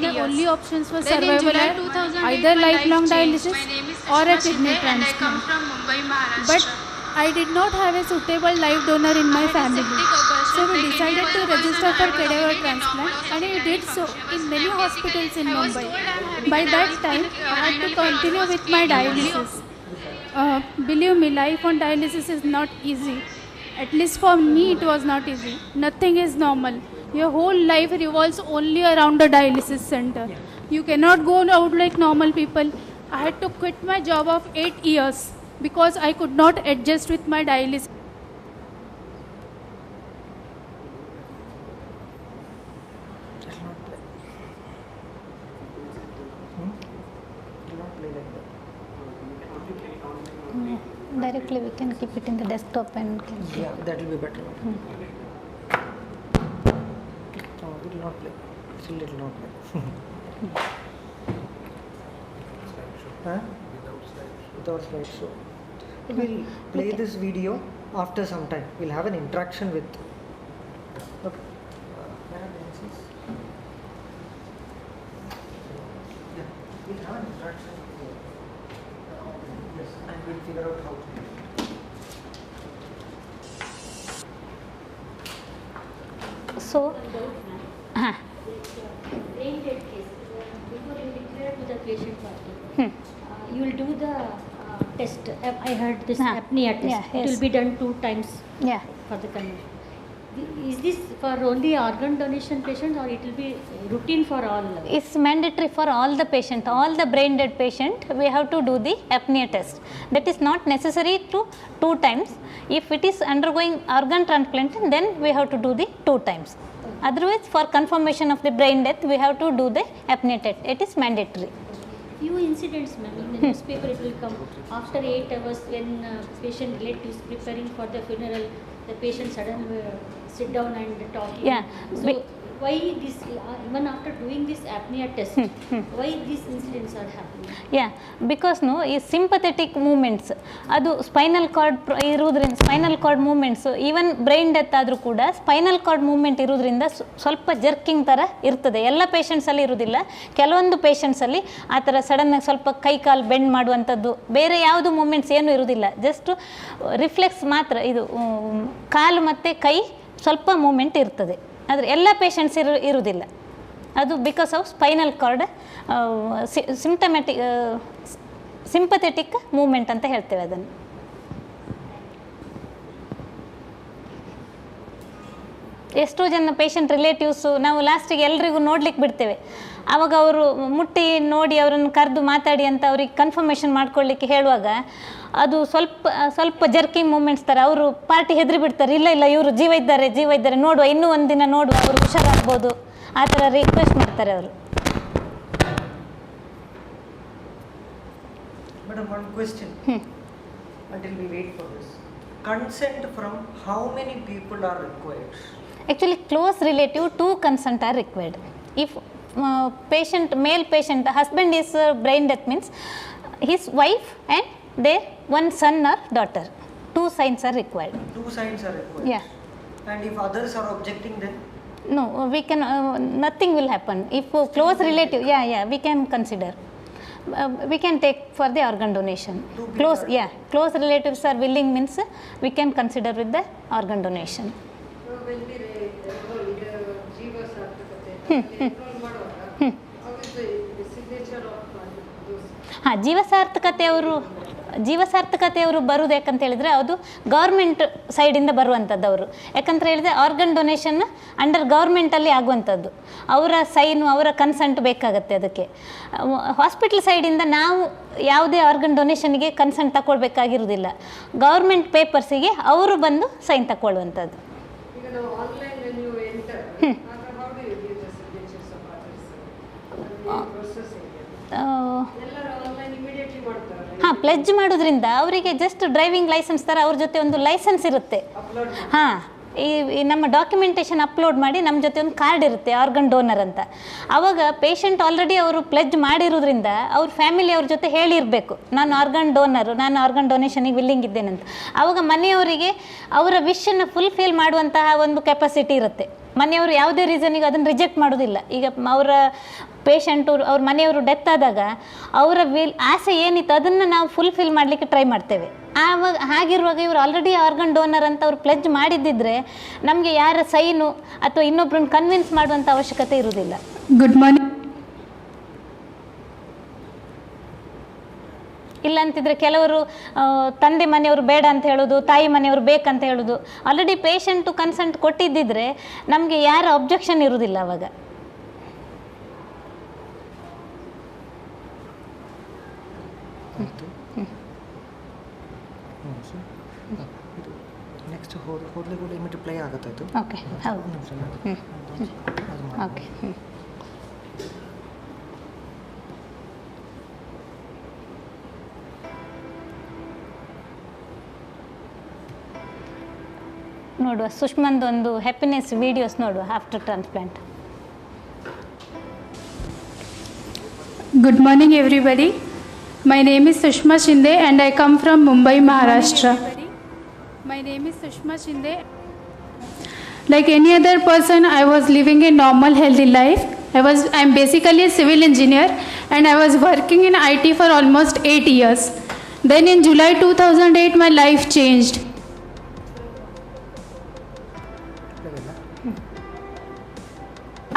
The only options for survival are either lifelong dialysis or a kidney transplant. But I did not have a suitable life donor in my family. So we decided to register for cadaver transplant and I did so in many hospitals in Mumbai. By that time, I had to continue with my dialysis. Believe me, life on dialysis is not easy. At least for me, it was not easy. Nothing is normal. Your whole life revolves only around the dialysis center. You cannot go out like normal people. I had to quit my job of 8 years because I could not adjust with my dialysis. Directly we can keep it in the desktop and can see. Yeah, that will be better. No, it will not play. Still it will not play. Huh? Without slides. So we'll play this video after some time. We'll have an interaction with. Okay. Yeah, we'll have an interaction. Yes, and we'll figure out how to. So, brain dead case, before you declare to the patient party, you will do the test. I heard this apnea test. Yeah, It yes. will be done 2 times for the conversion. Is this for only organ donation patients or it will be routine for all? It's mandatory for all the patient, all the brain dead patient, we have to do the apnea test. That is not necessary to 2 times. If it is undergoing organ transplant, then we have to do the 2 times. Otherwise, for confirmation of the brain death, we have to do the apnea test. It is mandatory. Few incidents, ma'am, in the newspaper it will come after 8 hours when patient relatives preparing for the funeral, the patient suddenly sit down and talk. Yeah. So why this, even after doing this apnea test, why these incidents are happening? Yeah, because no, ಈ sympathetic movements, ಅದು spinal cord ಇರೋದ್ರಿಂದ spinal cord movements even brain death ಆದರೂ ಕೂಡ spinal cord movement ಇರೋದ್ರಿಂದ ಸ್ವಲ್ಪ jerking ಥರ ಇರ್ತದೆ. ಎಲ್ಲ ಪೇಷಂಟ್ಸಲ್ಲಿ ಇರೋದಿಲ್ಲ, ಕೆಲವೊಂದು ಪೇಷಂಟ್ಸಲ್ಲಿ ಆ ಥರ ಸಡನ್ನಾಗಿ ಸ್ವಲ್ಪ ಕೈ ಕಾಲು ಬೆಂಡ್ ಮಾಡುವಂಥದ್ದು, ಬೇರೆ ಯಾವುದು ಮೂಮೆಂಟ್ಸ್ ಏನೂ ಇರೋದಿಲ್ಲ, ಜಸ್ಟ್ ರಿಫ್ಲೆಕ್ಸ್ ಮಾತ್ರ. ಇದು ಕಾಲು ಮತ್ತು ಕೈ ಸ್ವಲ್ಪ ಮೂಮೆಂಟ್ ಇರ್ತದೆ, ಆದರೆ ಎಲ್ಲ ಪೇಷಂಟ್ಸ್ ಇರುವುದಿಲ್ಲ. ಅದು because of spinal cord sympathetic movement ಅಂತ ಹೇಳ್ತೇವೆ ಅದನ್ನು. ಎಷ್ಟೋ ಜನ ಪೇಷಂಟ್ ರಿಲೇಟಿವ್ಸು ನಾವು ಲಾಸ್ಟಿಗೆ ಎಲ್ರಿಗೂ ನೋಡ್ಲಿಕ್ಕೆ ಬಿಡ್ತೇವೆ, ಆವಾಗ ಅವರು ಮುಟ್ಟಿ ನೋಡಿ ಅವರನ್ನು ಕರೆದು ಮಾತಾಡಿ ಅಂತ ಅವ್ರಿಗೆ ಕನ್ಫರ್ಮೇಷನ್ ಮಾಡ್ಕೊಳ್ಳಿಕ್ಕೆ ಹೇಳುವಾಗ ಅದು ಸ್ವಲ್ಪ ಜರ್ಕಿಂಗ್ ಮೂಮೆಂಟ್ಸ್ ಥರ ಅವರು ಪಾರ್ಟಿ ಹೆದರಿ ಬಿಡ್ತಾರೆ. ಇಲ್ಲ ಇವರು ಜೀವ ಇದ್ದಾರೆ ನೋಡುವ, ಇನ್ನೂ ಒಂದು ದಿನ ನೋಡುವ, ಅವರು ಹುಷಾರಾಗ್ಬೋದು, ಆ ಥರ ರಿಕ್ವೆಸ್ಟ್ ಮಾಡ್ತಾರೆ ಅವರು. Madam, one question. Until we wait for this. Consent from how many people are required? Actually, close relative, 2 consent are required. If male patient, husband is brain death means his wife and their one son or daughter. 2 signs are required. 2 signs are required. Yeah. And if others are objecting, then? No, we can, nothing will happen. If close relative, we can consider. We can take for the organ donation. Close relatives are willing means we can consider with the organ donation. ಜೀವಸಾರ್ಥಕತೆಯವರು ಬರುವುದು ಯಾಕಂತ ಹೇಳಿದರೆ ಅದು government ಸೈಡಿಂದ ಬರುವಂಥದ್ದು. ಅವರು ಯಾಕಂತ ಹೇಳಿದರೆ organ donation under ಗೌರ್ಮೆಂಟಲ್ಲಿ ಆಗುವಂಥದ್ದು, ಅವರ ಸೈನು ಅವರ ಕನ್ಸಂಟ್ ಬೇಕಾಗತ್ತೆ. ಅದಕ್ಕೆ ಹಾಸ್ಪಿಟಲ್ ಸೈಡಿಂದ ನಾವು ಯಾವುದೇ ಆರ್ಗನ್ ಡೊನೇಷನ್ಗೆ ಕನ್ಸಂಟ್ ತಗೊಳ್ಬೇಕಾಗಿರೋದಿಲ್ಲ, ಗೌರ್ಮೆಂಟ್ ಪೇಪರ್ಸಿಗೆ ಅವರು ಬಂದು ಸೈನ್ ತಗೊಳ್ಳುವಂಥದ್ದು. ಪ್ಲೆಜ್ ಮಾಡೋದ್ರಿಂದ ಅವರಿಗೆ ಜಸ್ಟ್ ಡ್ರೈವಿಂಗ್ ಲೈಸೆನ್ಸ್ ಥರ ಅವ್ರ ಜೊತೆ ಒಂದು ಲೈಸೆನ್ಸ್ ಇರುತ್ತೆ. ಈ ನಮ್ಮ ಡಾಕ್ಯುಮೆಂಟೇಷನ್ ಅಪ್ಲೋಡ್ ಮಾಡಿ ನಮ್ಮ ಜೊತೆ ಒಂದು ಕಾರ್ಡ್ ಇರುತ್ತೆ ಆರ್ಗನ್ ಡೋನರ್ ಅಂತ. ಆವಾಗ ಪೇಷಂಟ್ ಆಲ್ರೆಡಿ ಅವರು ಪ್ಲೆಜ್ ಮಾಡಿರೋದ್ರಿಂದ ಅವ್ರ ಫ್ಯಾಮಿಲಿ ಅವ್ರ ಜೊತೆ ಹೇಳಿರಬೇಕು, ನಾನು ಆರ್ಗನ್ ಡೋನರು, ನಾನು ಆರ್ಗನ್ ಡೊನೇಷನಿಗೆ ವಿಲ್ಲಿಂಗ್ ಇದ್ದೇನೆ ಅಂತ. ಆವಾಗ ಮನೆಯವರಿಗೆ ಅವರ ವಿಶನ್ನು ಫುಲ್ಫಿಲ್ ಮಾಡುವಂತಹ ಒಂದು ಕೆಪಾಸಿಟಿ ಇರುತ್ತೆ. ಮನೆಯವರು ಯಾವುದೇ ರೀಸನಿಗೆ ಅದನ್ನು ರಿಜೆಕ್ಟ್ ಮಾಡೋದಿಲ್ಲ. ಈಗ ಅವರ ಪೇಷಂಟು ಅವ್ರ ಮನೆಯವರು ಡೆತ್ ಆದಾಗ ಅವರ ಆಸೆ ಏನಿತ್ತು ಅದನ್ನು ನಾವು ಫುಲ್ಫಿಲ್ ಮಾಡಲಿಕ್ಕೆ ಟ್ರೈ ಮಾಡ್ತೇವೆ. ಆವಾಗ ಹಾಗಿರುವಾಗ ಇವರು ಆಲ್ರೆಡಿ ಆರ್ಗನ್ ಡೋನರ್ ಅಂತ ಅವ್ರು ಪ್ಲೆಜ್ ಮಾಡಿದ್ದಿದ್ರೆ ನಮಗೆ ಯಾರ ಸೈನು ಅಥವಾ ಇನ್ನೊಬ್ಬರನ್ನು ಕನ್ವಿನ್ಸ್ ಮಾಡುವಂಥ ಅವಶ್ಯಕತೆ ಇರುವುದಿಲ್ಲ. Good morning. ಇಲ್ಲ ಅಂತಿದ್ರೆ ಕೆಲವರು ತಂದೆ ಮನೆಯವರು ಬೇಡ ಅಂತ ಹೇಳೋದು, ತಾಯಿ ಮನೆಯವರು ಬೇಕಂತ ಹೇಳೋದು. ಆಲ್ರೆಡಿ ಪೇಷಂಟು ಕನ್ಸಂಟ್ ಕೊಟ್ಟಿದ್ದಿದ್ರೆ ನಮಗೆ ಯಾರ ಅಬ್ಜೆಕ್ಷನ್ ಇರುವುದಿಲ್ಲ ಅವಾಗ. ನೆಕ್ಸ್ಟ್ ಹೋದ್ಲೆ ಕೂಡ ಇಮಿಡಿಯೇಟ್ ಪ್ಲೇ ಆಗುತ್ತೆ ಇದು. ಓಕೆ ಹೌದು. ಓಕೆ. ನೋಡುವ ಸುಷ್ಮಂದೊಂದು ಹ್ಯಾಪಿನೆಸ್ ವಿಡಿಯೋಸ್ ನೋಡುವ after transplant. Good morning, everybody. My name is Sushma Shinde and I come from Mumbai, Maharashtra. My name is Sushma Shinde. Like any other person, I was living a normal, healthy life. I'm basically a civil engineer and I was working in IT for almost 8 years. Then in July 2008, my life changed.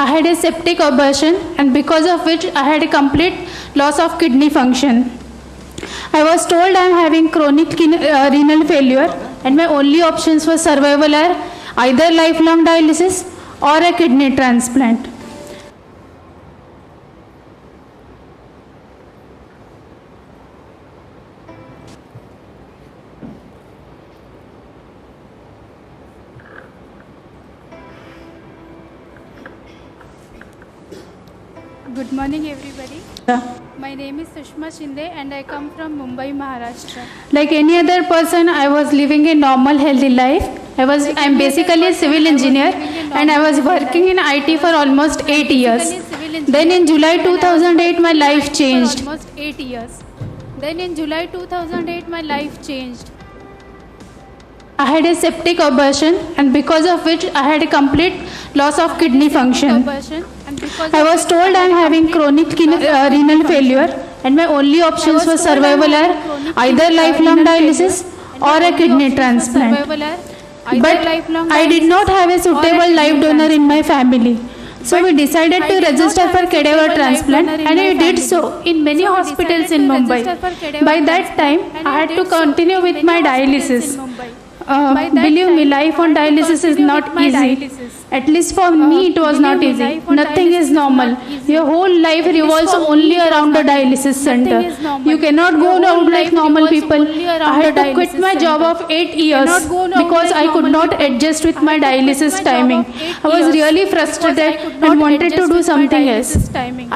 I had a septic abortion and because of which I had a complete loss of kidney function. I was told I am having chronic renal failure and my only options for survival are either lifelong dialysis or a kidney transplant. Good morning, everybody. My name is Sushma Shinde and I come from Mumbai, Maharashtra. Like any other person, I was living a normal, healthy life. I'm basically a civil engineer and I was working in IT for almost 8 years. Then in July 2008, my life changed. Almost 8 years. Then in July 2008, my life changed. I had a septic abortion and because of which I had a complete loss of kidney function. I was told I am having chronic renal failure and my only options for survival are either lifelong dialysis or a kidney transplant. But I did not have a suitable life donor in my family. So we decided to register for cadaver transplant and I did so in many hospitals in Mumbai. By that time, I had to continue with my dialysis. Believe me, life on dialysis is not easy. At least for me, it was not easy. Nothing is normal. Your whole life revolves only around the dialysis center. You cannot go out like normal people. I had to quit my job of 8 years because I could not adjust with my dialysis timing. I was really frustrated and wanted to do something else.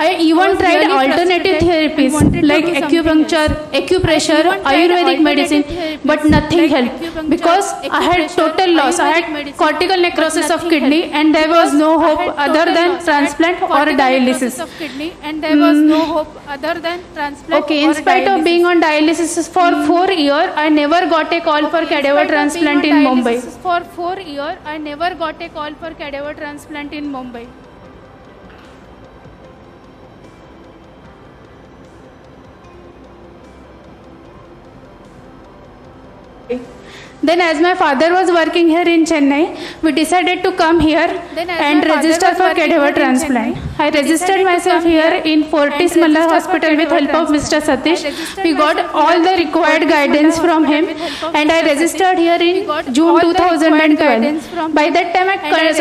I even tried alternative therapies like acupuncture, acupressure, Ayurvedic medicine, but nothing helped because I had total loss. I had cortical necrosis of kidney and there was no hope other than transplant or dialysis. Okay, in spite of being on dialysis for 4 years, I never got a call for cadaver transplant in Mumbai. For 4 years, I never got a call for cadaver transplant in Mumbai. Then as my father was working here in Chennai, we decided to come here and register for cadaver transplant. I registered myself here in Fortis Mallar Hospital with help of Mr. Satish. We got all the required guidance from him and I registered here in June 2012. By that time I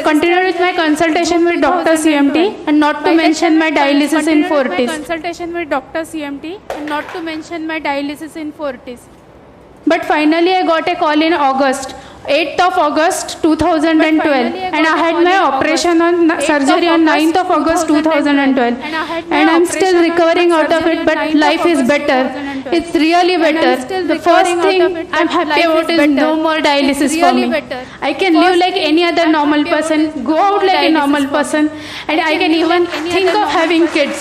continued with my consultation with Dr. CMT and not to mention my dialysis in Fortis. But finally I got a call in August, 8th of August 2012 and I had my operation on surgery on 9th of August 2012 and I'm still recovering out of it, but life is better. It's really better. The first thing I'm happy about is no more dialysis for me. I can live like any other normal person, go out like a normal person and I can even think of having kids.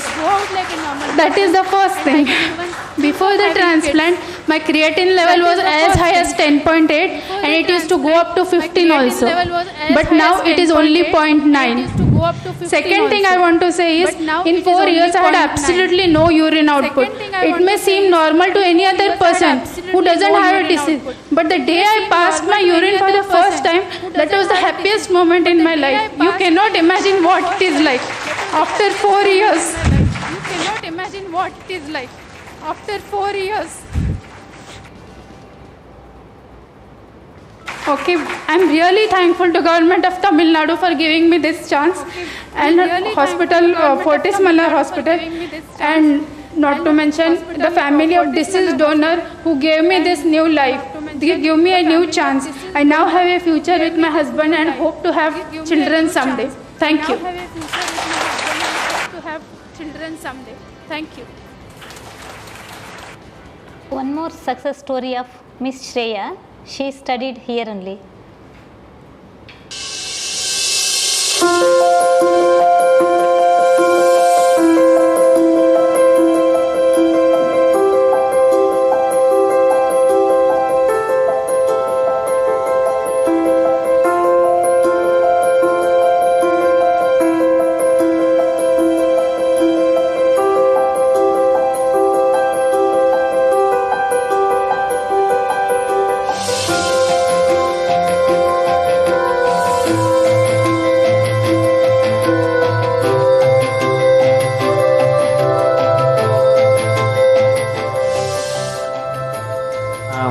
That is the first thing. Before the transplant, my creatine level was as high as 10.8 and it used to go up to 15 also. But now it is only 0.9. Second thing I want to say is, in 4 years I had absolutely no urine output. It may seem normal to any other person who doesn't have a disease, but the day I passed my urine for the first time, that was the happiest moment in my life. You cannot imagine what it is like after 4 years. You cannot imagine what it is like after 4 years. Okay, I'm really thankful to Government of Tamil Nadu for giving me this chance and Hospital Fortis Mallar Hospital and not to mention the family of deceased donor who gave me this new life. They give me a new chance. I now have a future with my husband and hope to have children someday. Thank you. Thank you. One more success story of Miss Shreya. She studied here only.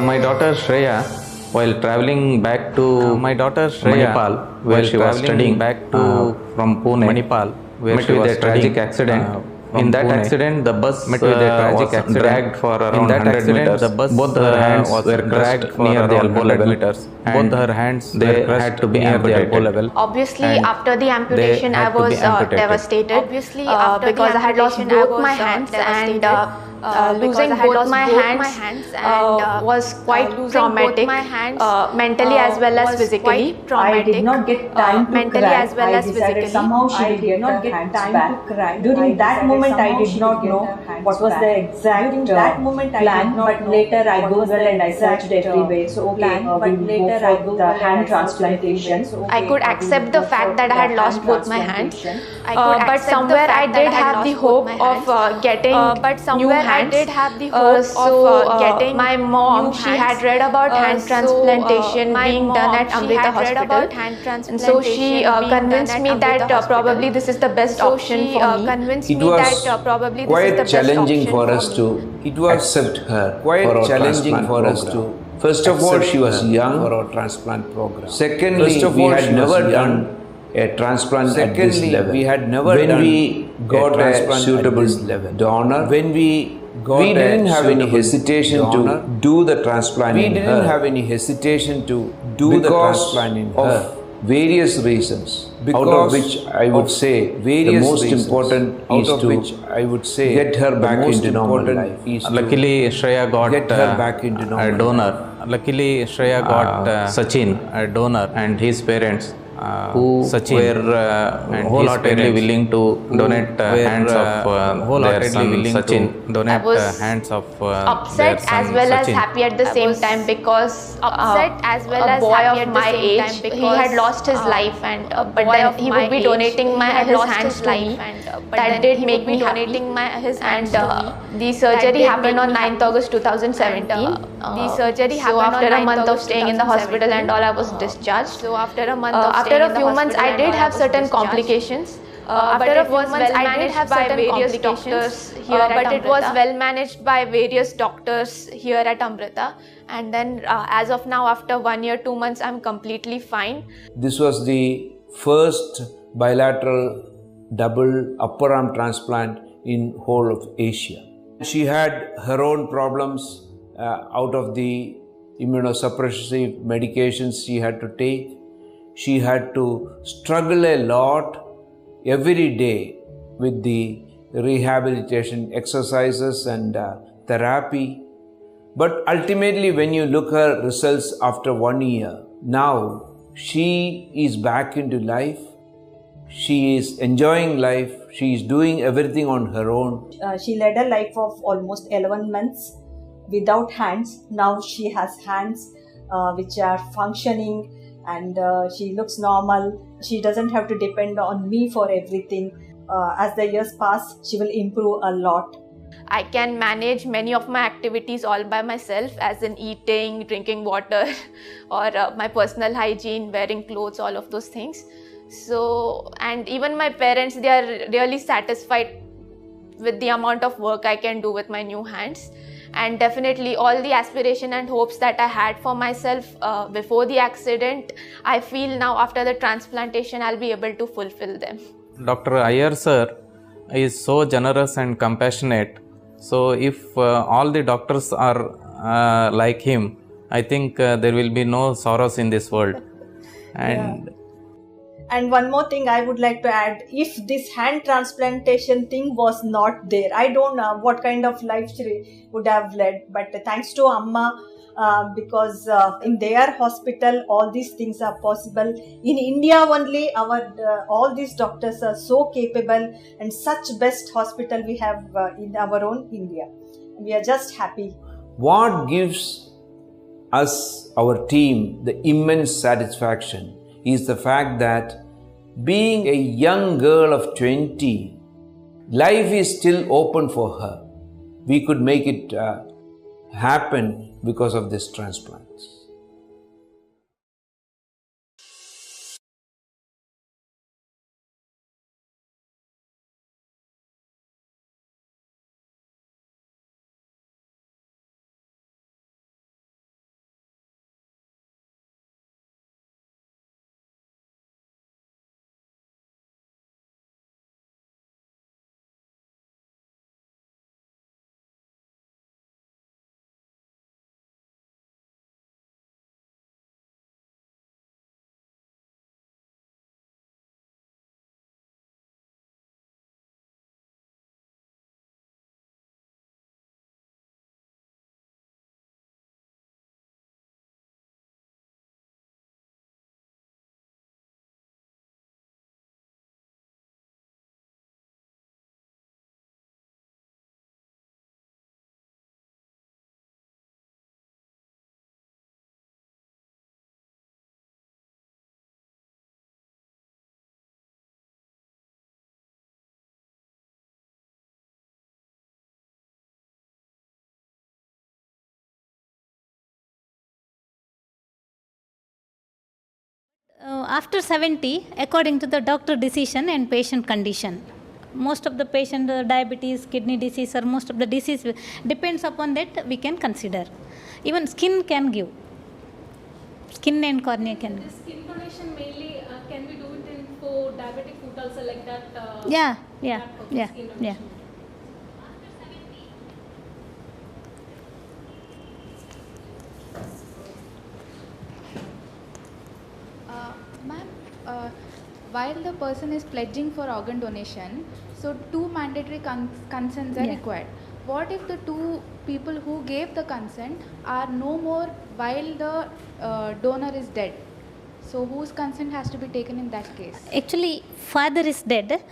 My daughter Shreya, while traveling back to Manipal, where she was studying from Pune, where she was tragic accident. In that accident, the bus was dragged for around 100 meters. Both her hands were dragged near the elbow level. Both her hands they had to be near the elbow level. Obviously, after the amputation, I was devastated. Because I had lost both my hands and losing both my hands was quite traumatic, mentally as well as physically. I did not get time to mentally cry. as well as physically. Somehow she will get her hands back. During that moment, I did not know what was the exact plan, but later I googled and I searched everywhere. So okay, we will go for the hand transplantation. I could accept the fact that I had lost both my hands, but somewhere I did have the hope of getting new hands. I did have the hope of getting my mom. She had read about hand transplantation being done at Amrita Hospital, and so she convinced me that probably this is the best option for me. It was quite challenging for us to accept her for our transplant program. First of all, she was young for our transplant program. Secondly, we had never done a transplant at this level. When we got a suitable donor, we didn't have any hesitation to do the transplant in her. We didn't have any hesitation to do the transplant in her. Various reasons, out of which I would say the most important is to get her back into normal life. Luckily, Shreya got a donor. Luckily, Shreya got Sachin, a donor, and his parents who were wholeheartedly willing to donate hands of their son Sachin. Donate hands of Upset as well as happy at the same time, because a boy of my age, he had lost his life, and but then he would be donating his hands to me. That did make me happy. And the surgery happened on 9th August 2017. So after a month of staying in the hospital and all, I was discharged. So after a few months, I did have certain complications. After a few months, I did have by various doctors here at Amrita. But it was well managed by various doctors here at Amrita. And then as of now, after 1 year, 2 months, I'm completely fine. This was the first bilateral double upper arm transplant in whole of Asia. She had her own problems out of the immunosuppressive medications she had to take. She had to struggle a lot every day with the rehabilitation exercises and therapy. But ultimately, when you look at her results after 1 year, now she is back into life. She is enjoying life. She is doing everything on her own. She led a life of almost 11 months without hands. Now she has hands which are functioning, and she looks normal. She doesn't have to depend on me for everything. As the years pass, she will improve a lot. I can manage many of my activities all by myself, as in eating, drinking water, or my personal hygiene, wearing clothes, all of those things. So, and even my parents, they are really satisfied with the amount of work I can do with my new hands. And definitely all the aspiration and hopes that I had for myself before the accident, I feel now after the transplantation, I'll be able to fulfill them. Dr. Iyer sir is so generous and compassionate So if all the doctors are like him, I think there will be no sorrows in this world. And And one more thing I would like to add, if this hand transplantation thing was not there, I don't know what kind of life she would have led. But thanks to Amma, because in their hospital, all these things are possible. In India only, our all these doctors are so capable, and such best hospital we have in our own India. We are just happy. What gives us, our team, the immense satisfaction is the fact that being a young girl of 20, life is still open for her. We could make it happen because of this transplant. After 70, according to the doctor decision and patient condition, most of the patient diabetes, kidney disease, or most of the disease depends upon that we can consider. Even skin can give. Skin and cornea can give. This skin donation mainly, can we do it for diabetic foot ulcer like that? Yeah. Ma'am, while the person is pledging for organ donation, so 2 mandatory consents are required. What if the 2 people who gave the consent are no more while the donor is dead? So whose consent has to be taken in that case? Actually, father is dead,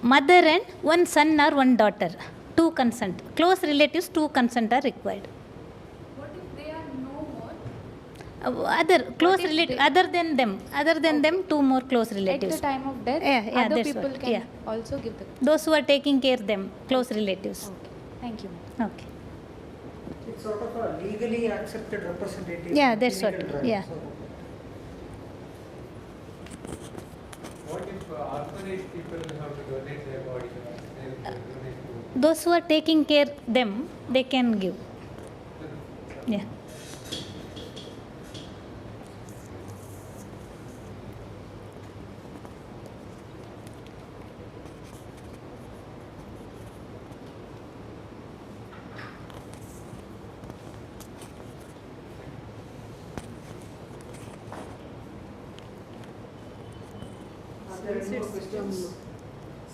mother and one son or one daughter. 2 consent. Close relatives, 2 consent are required. What if they are no more? Other close relatives, other than them, 2 more close relatives. At the time of death, other other people can also give the consent. Those who are taking care of them, close relatives. Okay. Thank you. Okay. It's sort of a legally accepted representation. Yeah, that's what. Drive, Yeah. so. What if orphanage people have to donate their body? Those who are taking care of them, they can give. Yeah.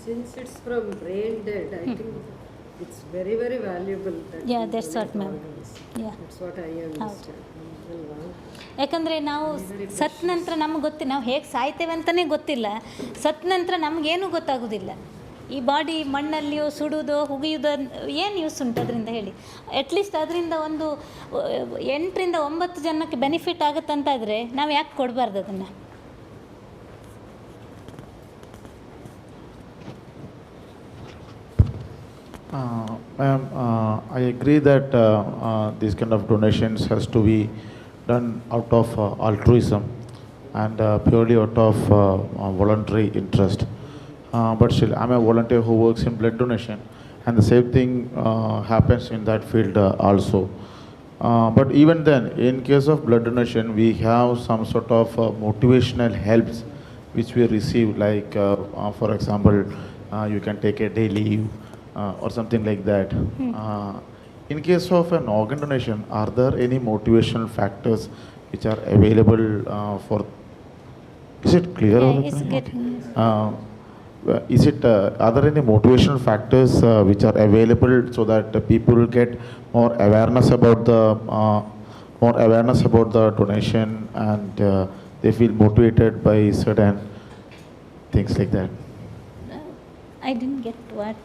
Since it's from brain dead, I think it's very, very valuable. Yeah, that's what, ma'am. Yeah. That's what I understand. ಯಾಕಂದರೆ ನಾವು ಸತ್ ನಂತರ ನಮ್ಗೆ ಗೊತ್ತಿಲ್ಲ, ನಾವು ಹೇಗೆ ಸಾಯ್ತೇವೆ ಅಂತಲೇ ಗೊತ್ತಿಲ್ಲ. ಸತ್ ನಂತರ ನಮಗೇನು ಗೊತ್ತಾಗೋದಿಲ್ಲ. ಈ ಬಾಡಿ ಮಣ್ಣಲ್ಲಿಯೋ ಸುಡುವುದೋ ಹುಗಿಯೋದೋ ಏನು ಯೂಸ್ ಉಂಟು ಅದರಿಂದ ಹೇಳಿ. ಅಟ್ಲೀಸ್ಟ್ ಅದರಿಂದ ಒಂದು 8 ರಿಂದ 9 ಜನಕ್ಕೆ ಬೆನಿಫಿಟ್ ಆಗುತ್ತಂತಾದರೆ ನಾವು ಯಾಕೆ ಕೊಡಬಾರ್ದು ಅದನ್ನು? Ma'am, I agree that these kind of donations has to be done out of altruism and purely out of voluntary interest. But still, I'm a volunteer who works in blood donation, and the same thing happens in that field also. But even then, in case of blood donation, we have some sort of motivational helps which we receive, like for example, you can take a day leave, or something like that. In case of an organ donation, are there any motivational factors which are available for? Is it clear? Yeah, it's getting. Are there any motivational factors which are available so that people get more awareness about the donation, and they feel motivated by certain things like that? I didn't get what.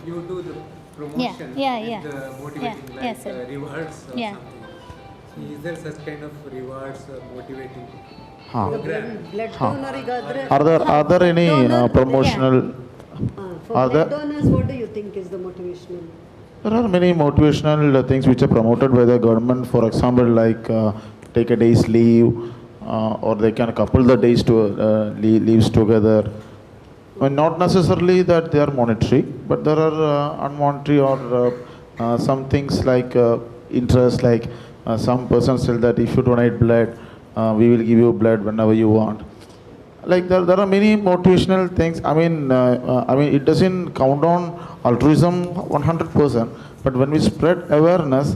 You do the promotion yeah. with the motivating Yes, sir. rewards or Yeah. something. Is there such kind of rewards or motivating program? blood Are there any promotional? For Are blood there? donors, what do you think is the motivational? There are many motivational things which are promoted by the government. For example, like take a day's leave, or they can couple the days to leaves together. I mean, not necessarily that they are monetary, but there are unmonetary or some things like interest, like some persons tell that if you donate blood, we will give you blood whenever you want. Like there are many motivational things. I mean, it doesn't count on altruism 100%, but when we spread awareness,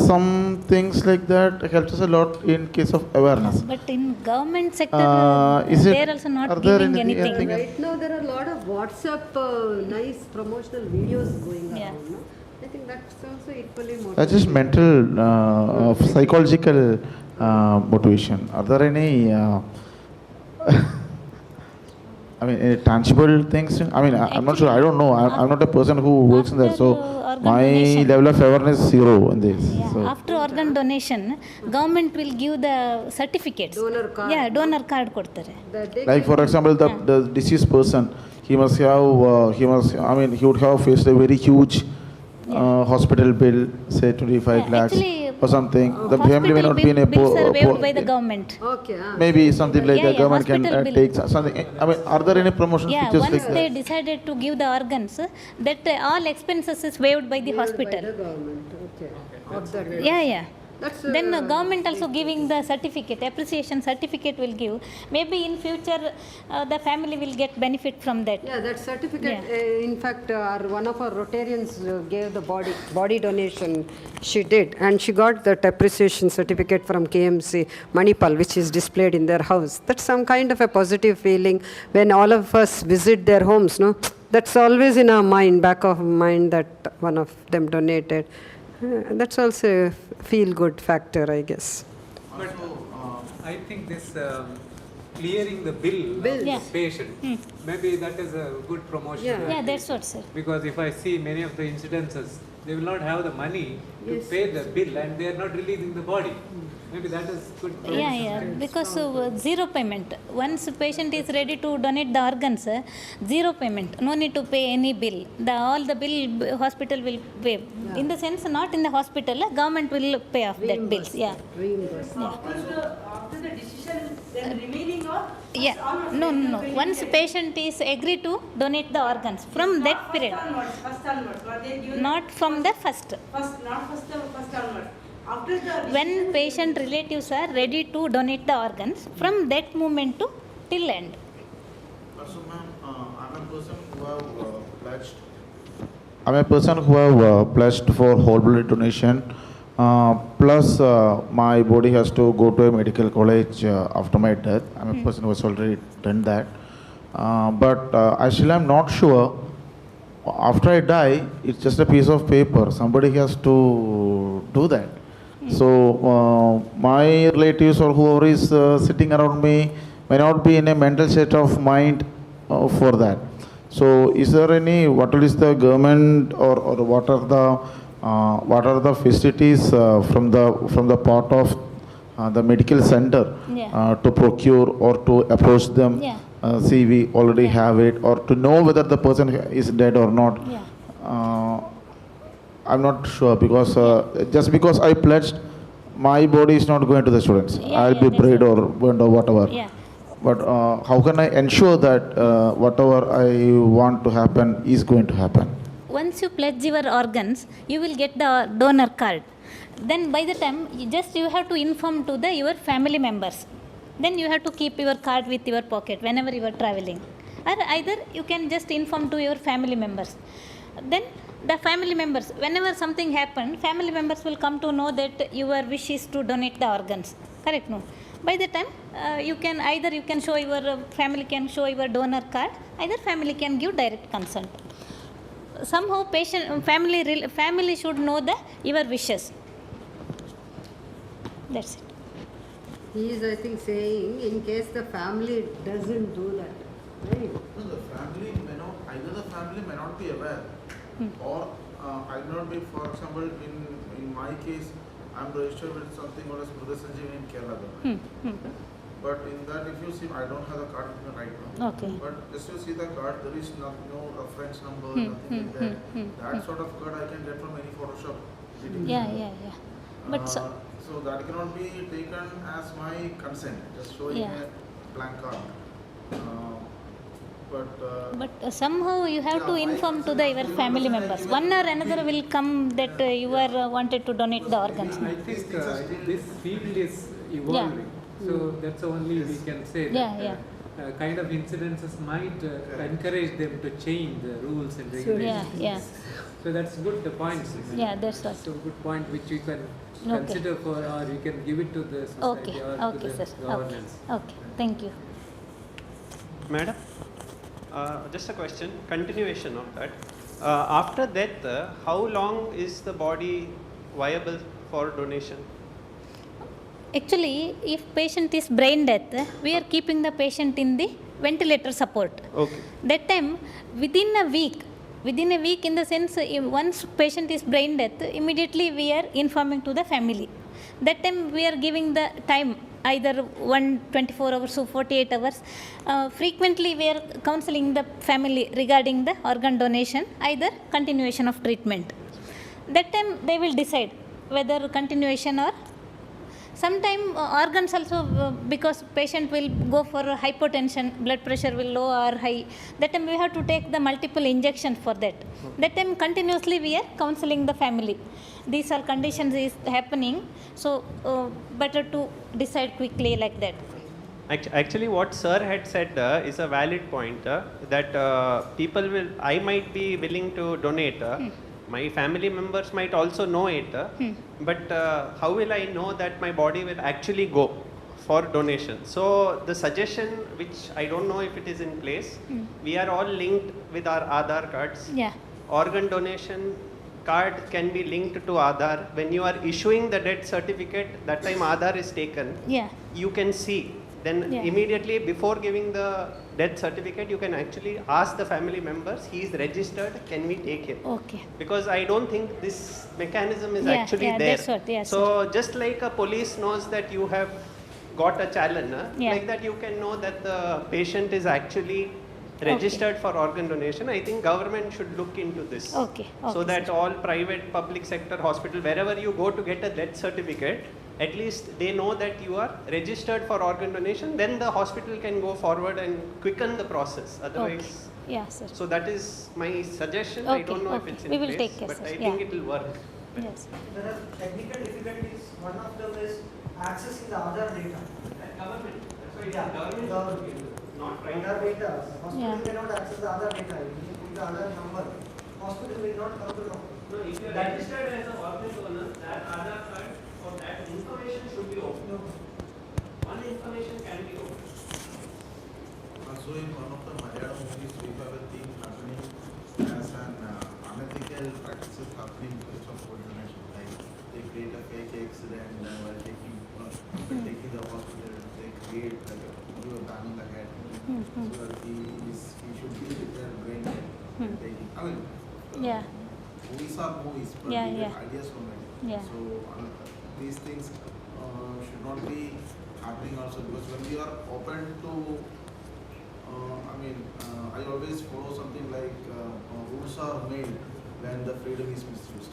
some things like that helps us a lot in case of awareness. But in government sector, they're also not there giving anything? Right now, there are a lot of WhatsApp nice promotional videos going around. No? I think that's also equally motivating. That's just mental, psychological motivation. Are there any, any tangible things? I mean, I'm not sure. I don't know. I'm not a person who works in that. So my level of awareness is zero in this. Yeah. So. After organ donation, government will give the certificates. Donor card. Yeah, donor card ಕೊಡ್ತಾರೆ. Like for example, the deceased person, he would have faced a very huge hospital bill, say 25 lakhs or something. The family may not be in a bills are waived by the government. Okay. Maybe something like that. Government can hospital take something. I mean, are there any promotion features once like they that? decided to give the organs, that all expenses is waived by the hospital. By the government. Okay. Of the Yeah. That's, then the government also giving the certificate, appreciation certificate will give. Maybe in future the family will get benefit from that. Yeah, that certificate, in fact, one of our Rotarians gave the body donation. She did, and she got that appreciation certificate from KMC Manipal, which is displayed in their house. That's some kind of a positive feeling when all of us visit their homes, no? That's always in our mind, back of mind, that one of them donated. That's also a feel-good factor, I guess. But I think this clearing the bill of the patient, maybe that is a good promotion. Yeah, that's what, sir. Because if I see many of the incidences, they will not have the money to pay the bill, and they are not releasing the body. Maybe that is good promotion. Yeah, because zero payment. Once patient is ready to donate the organs, zero payment. No need to pay any bill. All the bill hospital will pay. Yeah. In the sense, not in the hospital, government will pay off that bills. Yeah. Reimburse. After the decision, then remaining or? Yeah. No. Once patient is agreed to donate the organs, from that period. First onwards. Not from the first. First onwards. After the when patient relatives are ready to donate the organs, from that moment to till end. So, ma'am, I'm a person who have pledged. I'm a person who have pledged for whole blood donation. Plus, my body has to go to a medical college after my death. I'm a person who has already done that. But I still am not sure. After I die, it's just a piece of paper. Somebody has to do that. So my relatives or whoever is sitting around me may not be in a mental state of mind for that. So is there any, what is the government or what are the facilities from the part of the medical center to procure or to approach them? See, we already have it, or to know whether the person is dead or not. I'm not sure, because just because I pledged, my body is not going to the students. I'll be buried or burned or whatever. But how can I ensure that whatever I want to happen is going to happen? Once you pledge your organs, you will get the donor card. Then by the time, you have to inform to your family members. Then you have to keep your card with your pocket whenever you are traveling. or either you can just inform to your family members. Then the family members, whenever something happened, family members will come to know that your wish is to donate the organs. Correct? No? By the time you can either you can show your family can show your donor card, either family can give direct consent. Somehow family should know your wishes. That's it. He is, I think, saying in case the family doesn't do that, right? No, the family may not, either the family may not be aware, or I may not be, for example, in my case, I'm registered with something called as Mruda Sanjeevani in Kerala. But in that, if you see, I don't have the card with me right now. Okay. But just to see the card, there is no reference number, nothing like that. That sort of card I can get from any Photoshop. Yeah. But so that cannot be taken as my consent, just showing a blank card. But somehow you have to inform to your family members. One or another will come that you are wanted to donate the organs. I think this field is evolving. So that's only we can say that kind of incidences might encourage them to change the rules and regulations. So that's good point. Yeah, that's right. So good point which you can consider for, or you can give it to the society or to the governance. Okay, thank you. Madam, just a question, continuation of that. After death, how long is the body viable for donation? Actually, if patient is brain death, we are keeping the patient in the ventilator support. Okay. That time, within a week in the sense, once patient is brain death, immediately we are informing to the family. That time we are giving the time, either 24 hours or 48 hours. Frequently we are counseling the family regarding the organ donation, either continuation of treatment. That time they will decide whether continuation or sometime organs also, because patient will go for hypotension, blood pressure will low or high. That time we have to take the multiple injections for that. That time continuously we are counseling the family. These are conditions is happening, so better to decide quickly like that. Actually, what sir had said is a valid point, that I might be willing to donate. My family members might also know it, but how will I know that my body will actually go for donation? So the suggestion, which I don't know if it is in place, we are all linked with our Aadhaar cards. Yeah. Organ donation card can be linked to Aadhaar. When you are issuing the death certificate, that time Aadhaar is taken. Yeah. You can see. Then immediately before giving the death certificate, you can actually ask the family members, he is registered, can we take him? Okay. Because I don't think this mechanism is actually there. That's what, so just like a police knows that you have got a challenge, like that you can know that the patient is actually registered for organ donation. I think government should look into this. So that all private, public sector hospital, wherever you go to get a death certificate, at least they know that you are registered for organ donation, then the hospital can go forward and quicken the process. Otherwise, so that is my suggestion. I don't know if it's in place, but I think it will work. Yes. There are technical difficulties. One of them is accessing the other data. Government. That's why government not trying other data. Hospital cannot access the other data. You need to put the other number. Hospital will not come to know. No, if you are registered as an organ donor, that Aadhaar card or that information should be open. One information can be open. Also in one of the Malayalam movies, we have a thing happening as an unethical practices happening because of organ donation. Like they create a fake accident while taking the hospital. They create like a bang on the head. So that he should be with their brain taking. I mean, movies are movies, but we get ideas from it. So these things should not be happening also, because when we are open to, I always follow something like rules are made when the freedom is misused.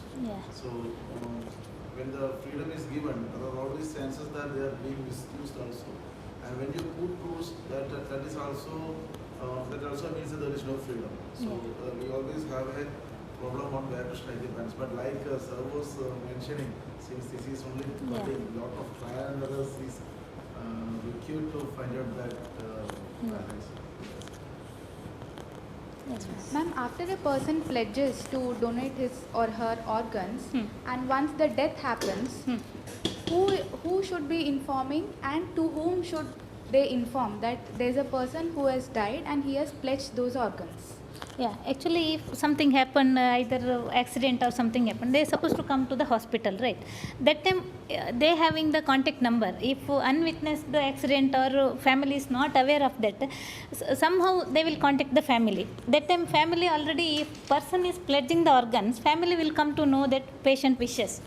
So when the freedom is given, there are always chances that they are being misused also. And when you put rules, that is also that also means that there is no freedom. So we always have a problem on where to strike the balance. But like sir was mentioning, since this is only a lot of trial and errors is required to find out that balance. Ma'am, after a person pledges to donate his or her organs, and once the death happens, who should be informing and to whom should they inform that there is a person who has died and he has pledged those organs? Yeah, actually, if something happened, either accident or something happened, they are supposed to come to the hospital, right? That time, they having the contact number. If unwitnessed the accident or family is not aware of that, somehow they will contact the family. That time, family already, if person is pledging the organs, family will come to know that patient wishes.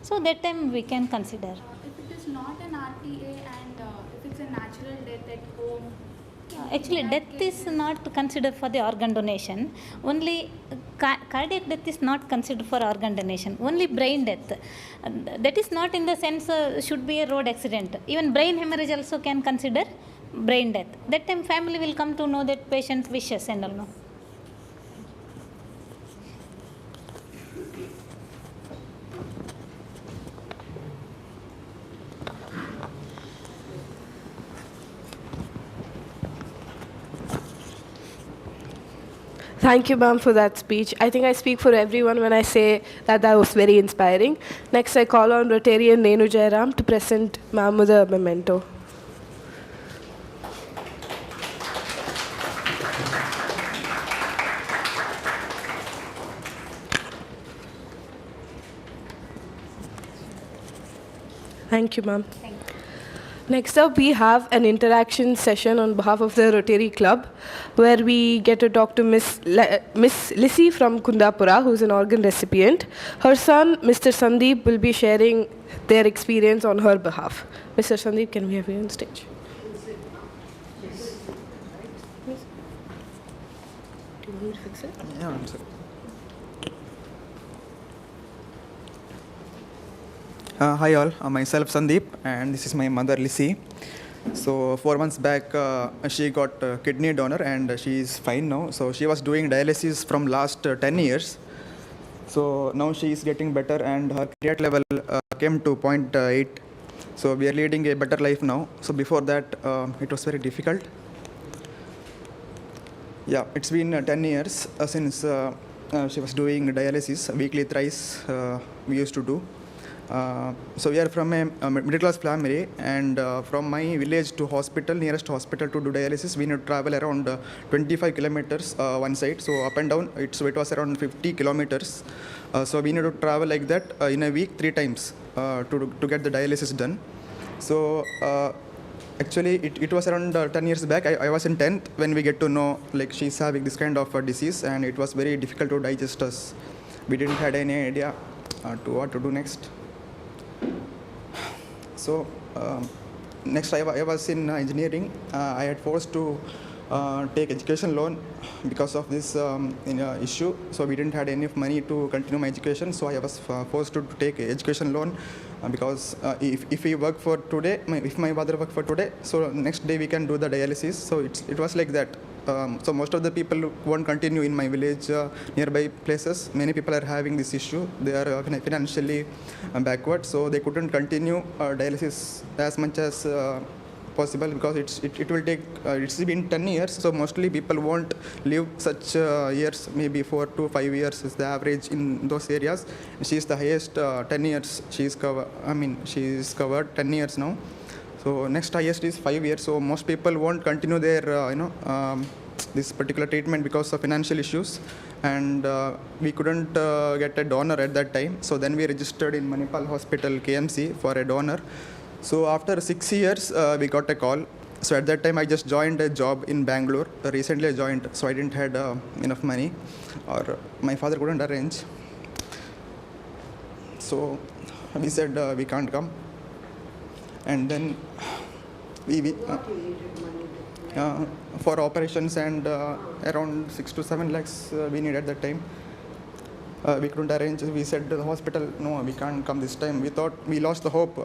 So that time we can consider. If it is not an RTA and if it's a natural death at home, actually, death is not considered for the organ donation. Only cardiac death is not considered for organ donation. Only brain death. That is not in the sense should be a road accident. Even brain hemorrhage also can consider brain death. That time family will come to know that patient wishes and all. No. Thank you, ma'am, for that speech. I think I speak for everyone when I say that that was very inspiring. Next, I call on Rotarian Nenu Jairam to present ma'am with a memento. Thank you, ma'am. Next up, we have an interaction session on behalf of the Rotary Club, where we get to talk to Miss Lissy from Kundapura, who's an organ recipient. Her son, Mr. Sandeep, will be sharing their experience on her behalf. Mr. Sandeep, can we have you on stage? Do you need to fix it? Yeah, I'm sorry. Hi all, myself Sandeep and this is my mother Lissy. So 4 months back she got kidney donor and she is fine now. So she was doing dialysis from last 10 years. So now she is getting better and her creatinine level came to 0.8. So we are leading a better life now. So before that it was very difficult. Yeah, it's been 10 years since she was doing dialysis weekly thrice we used to do. So we are from a middle class family and from my village to hospital, nearest hospital to do dialysis, we need to travel around 25 kilometers one side. So up and down, it was around 50 kilometers. So we need to travel like that in a week 3 times to get the dialysis done. So actually it was around 10 years back. I was in 10th when we get to know like she's having this kind of disease and it was very difficult to digest us. We didn't had any idea to what to do next. So next I was in engineering. I had forced to take education loan because of this issue. So we didn't had enough money to continue my education. So I was forced to take education loan because if we work for today, if my father work for today, so next day we can do the dialysis. So it was like that. So most of the people won't continue in my village, nearby places. Many people are having this issue. They are financially backward, so they couldn't continue dialysis as much as possible because it will take. It's been 10 years, so mostly people won't live such years. Maybe 4 to 5 years is the average in those areas. She is the highest 10 years. She is covered 10 years now. So next highest is 5 years. So most people won't continue their this particular treatment because of financial issues, and we couldn't get a donor at that time. So then we registered in Manipal Hospital KMC for a donor. So after 6 years we got a call. So at that time I just joined a job in Bangalore. Recently I joined, so I didn't had enough money, or my father couldn't arrange. So we said we can't come. And then we for operations and around 6 to 7 lakhs we need at that time. We couldn't arrange. We said to the hospital, no, we can't come this time. We thought we lost the hope.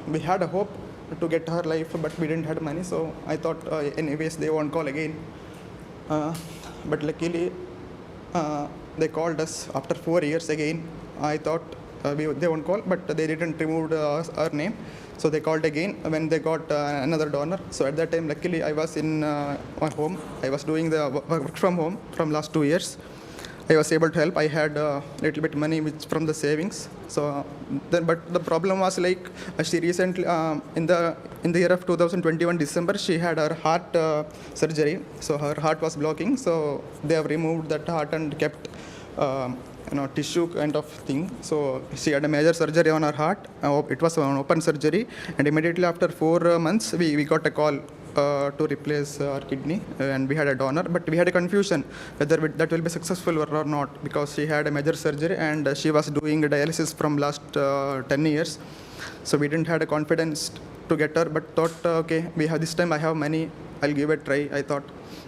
We had a hope to get her life, but we didn't have money. So I thought, anyways, they won't call again. But luckily, they called us after 4 years again. I thought they won't call, but they didn't remove our name. So they called again when they got another donor. So at that time, luckily, I was in my home. I was doing the work from home from last 2 years. I was able to help. I had a little bit money from the savings. So, but the problem was like she recently in the year of 2021 December she had her heart surgery. So her heart was blocking. So they have removed that heart and kept tissue kind of thing. So she had a major surgery on her heart. It was an open surgery, and immediately after 4 months we got a call to replace our kidney, and we had a donor, but we had a confusion whether that will be successful or not, because she had a major surgery and she was doing dialysis from last 10 years. So we didn't have a confidence to get her, but thought, okay, we have this time, I have money, I'll give it a try. I thought,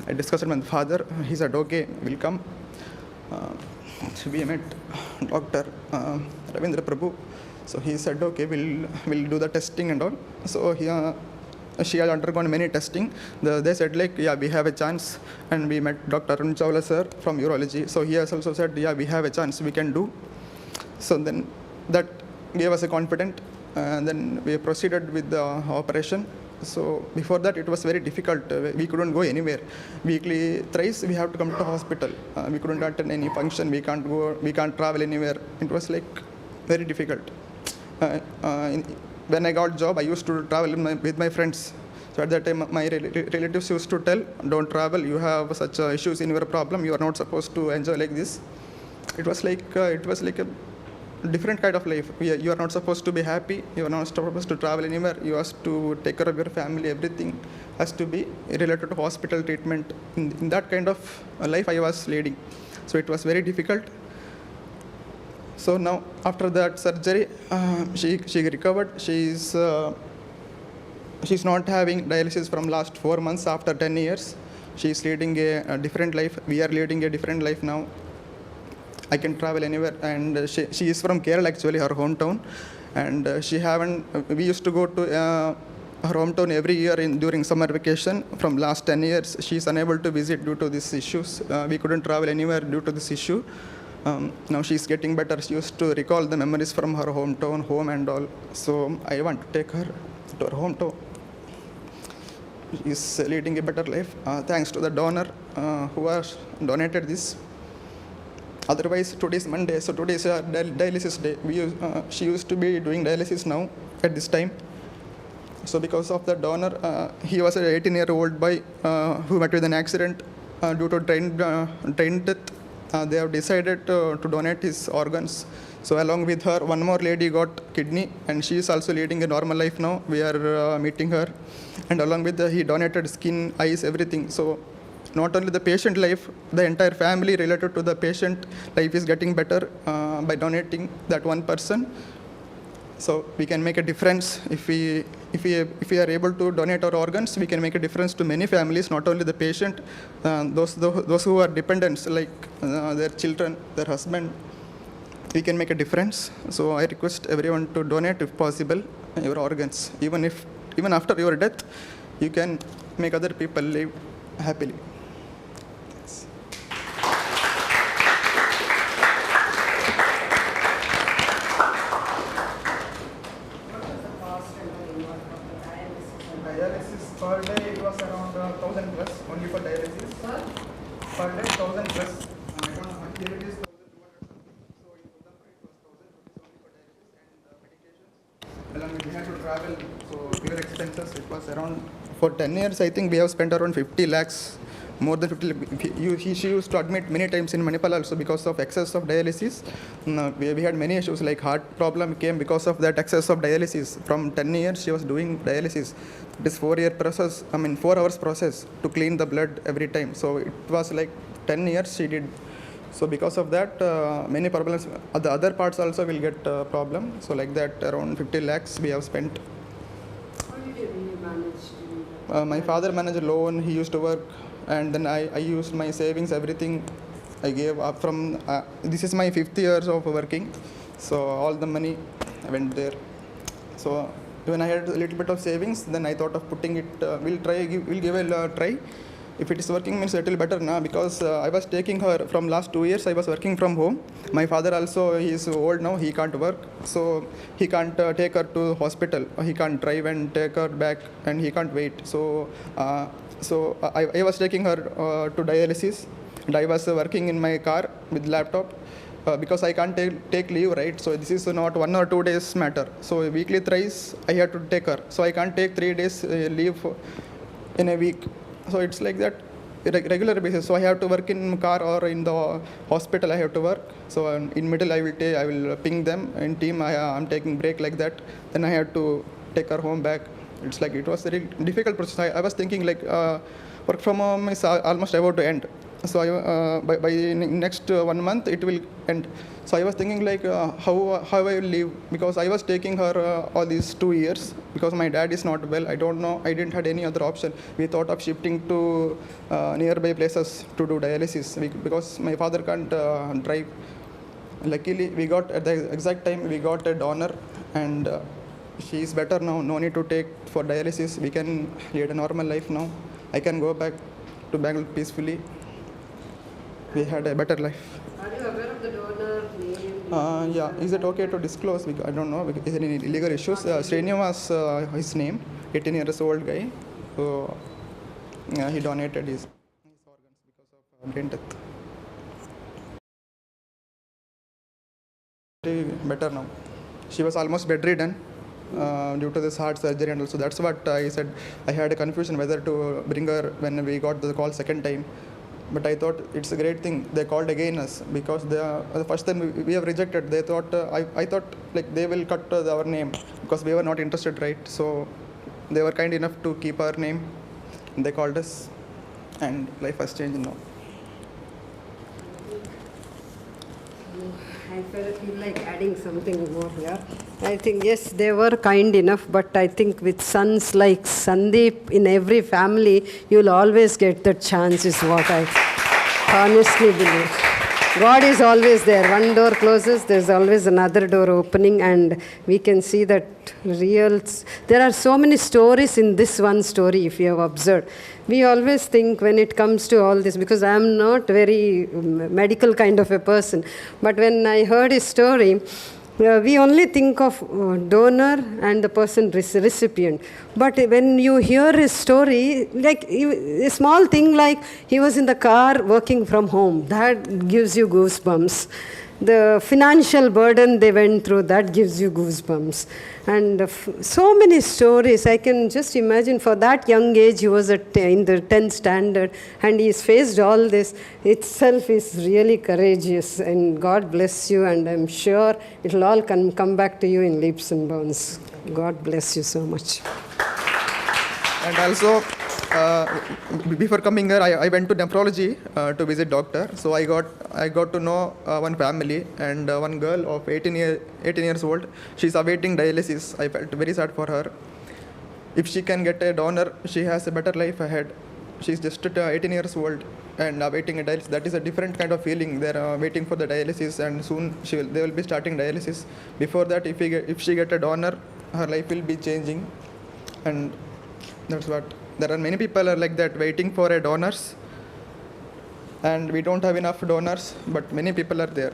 I discussed with my father. He said, okay, we'll come. So we met Dr. Ravindra Prabhu. So he said, okay, we'll do the testing and all. So she had undergone many testing. They said like, yeah, we have a chance. And we met Dr. Arun Chawla sir from urology. So he has also said, yeah, we have a chance, we can do. So then that gave us a confidence. And then we proceeded with the operation. So before that, it was very difficult. We couldn't go anywhere. Weekly thrice, we have to come to the hospital. We couldn't attend any function. We can't go. We can't travel anywhere. It was like very difficult. When I got job, I used to travel with my friends. So at that time, my relatives used to tell, don't travel, you have such issues in your problem, you are not supposed to enjoy like this. It was like a different kind of life. You are not supposed to be happy, you are not supposed to travel anywhere, you have to take care of your family, everything has to be related to hospital treatment. In that kind of life I was leading. So it was very difficult. So now, after that surgery, she recovered. She's not having dialysis from last 4 months after 10 years. She's leading a different life. We are leading a different life now. I can travel anywhere, and she is from Kerala actually, her hometown, and we used to go to her hometown every year during summer vacation. From last 10 years, she is unable to visit due to these issues. We couldn't travel anywhere due to this issue. Now she's getting better. She used to recall the memories from her hometown, home and all. So I want to take her to her hometown. She's leading a better life thanks to the donor who has donated this. Otherwise, today is Monday, so today is a dialysis day. She used to be doing dialysis now at this time. So because of the donor, he was an 18-year-old boy who met with an accident due to train death. They have decided to donate his organs. So along with her, one more lady got kidney, and she is also leading a normal life now. We are meeting her, and along with he donated skin, eyes, everything. So not only the patient life, the entire family related to the patient life is getting better by donating that one person. So we can make a difference if we are able to donate our organs. We can make a difference to many families, not only the patient, those who are dependents, like their children, their husband. We can make a difference. So I request everyone to donate if possible your organs. Even after your death, you can make other people live happily. Per day it was around 1,000 plus only for dialysis. Per day 1,000 plus. I don't know, here it is 1,200 something. So in Udhampur it was 1,000 rupees only for dialysis and medications. Along with we had to travel, so pure expenses. It was around, for 10 years I think we have spent around 50 lakhs. More than 50. She used to admit many times in Manipal also because of excess of dialysis. We had many issues, like heart problem came because of that excess of dialysis. From 10 years she was doing dialysis. This 4-year process, 4 hours process to clean the blood every time. So it was like 10 years she did. So because of that, many problems. The other parts also will get problem. So like that, around 50 lakhs we have spent. How did you manage? My father managed a loan. He used to work. And then I used my savings, everything I gave up from, this is my 5th year of working. So all the money went there. So when I had a little bit of savings, then I thought of putting it, we'll give a try. if it is working means it will better now, because I was taking her from last 2 years. I was working from home. My father also, he is old now, he can't work, so he can't take her to hospital. He can't drive and take her back, and he can't wait. So I was taking her to dialysis, and I was working in my car with laptop. Because I can't take leave, right? So this is not 1 or 2 days matter. So weekly thrice I have to take her. So I can't take 3 days leave in a week. So it's like that regular basis. So I have to work in car or in the hospital. I have to work. So in middle I will ping them in team. I'm taking break like that. Then I have to take her home back. It's like it was a very difficult process. I was thinking like work from home is almost about to end. So by next 1 month it will end. So I was thinking like how I will leave, because I was taking her all these 2 years because my dad is not well. I don't know. I didn't have any other option. We thought of shifting to nearby places to do dialysis because my father can't drive. Luckily, we got at the exact time we got a donor, and she is better now. No need to take for dialysis. We can lead a normal life now. I can go back to Bangalore peacefully. We had a better life. Are you aware of the donor name? Yeah, is it okay to disclose? I don't know. Is there any legal issues? Srinu was his name, 18 years old guy. So he donated his organs because of brain death. Better now. She was almost bedridden due to this heart surgery, and also that's what I said. I had a confusion whether to bring her when we got the call second time. But I thought it's a great thing. They called again us because the first time we have rejected. They thought I thought like they will cut our name because we were not interested, right? So they were kind enough to keep our name. And they called us, and life has changed now. I feel like adding something more here. I think, yes, they were kind enough, but I think with sons like Sandeep in every family, you'll always get that chance, is what I honestly believe. God is always there. One door closes, there's always another door opening, and we can see that there are so many stories in this one story, if you have observed. We always think when it comes to all this, because I am not very medical kind of a person, but when I heard his story, we only think of donor and the person recipient. But when you hear his story, like a small thing like he was in the car working from home, that gives you goosebumps. The financial burden they went through, that gives you goosebumps. And so many stories. I can just imagine for that young age, he was in the 10th standard, and he's faced all this. Itself is really courageous, and God bless you, and I'm sure it will all come back to you in leaps and bounds. God bless you so much. And also, before coming here, I went to nephrology to visit doctor. So I got to know one family, and one girl of 18 years old. She's awaiting dialysis. I felt very sad for her. If she can get a donor, she has a better life ahead. She's just 18 years old and awaiting a dialysis. That is a different kind of feeling. They're waiting for the dialysis, and soon they will be starting dialysis. Before that, if she get a donor, her life will be changing, and that's what. There are many people are like that, waiting for a donors, and we don't have enough donors, but many people are there.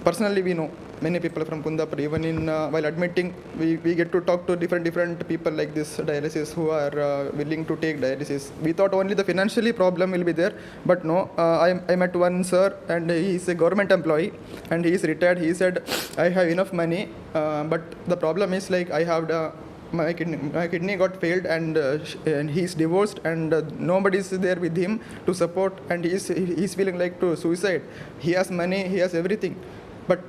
Personally, we know many people from Kundapur. Even in while admitting, we get to talk to different people like this dialysis who are willing to take dialysis. We thought only the financially problem will be there, but no. I met one sir, and he is a government employee, and he is retired. He said, I have enough money, but the problem is like I have my kidney got failed, and he's divorced, and nobody is there with him to support, and he's feeling like to suicide. He has money, he has everything, but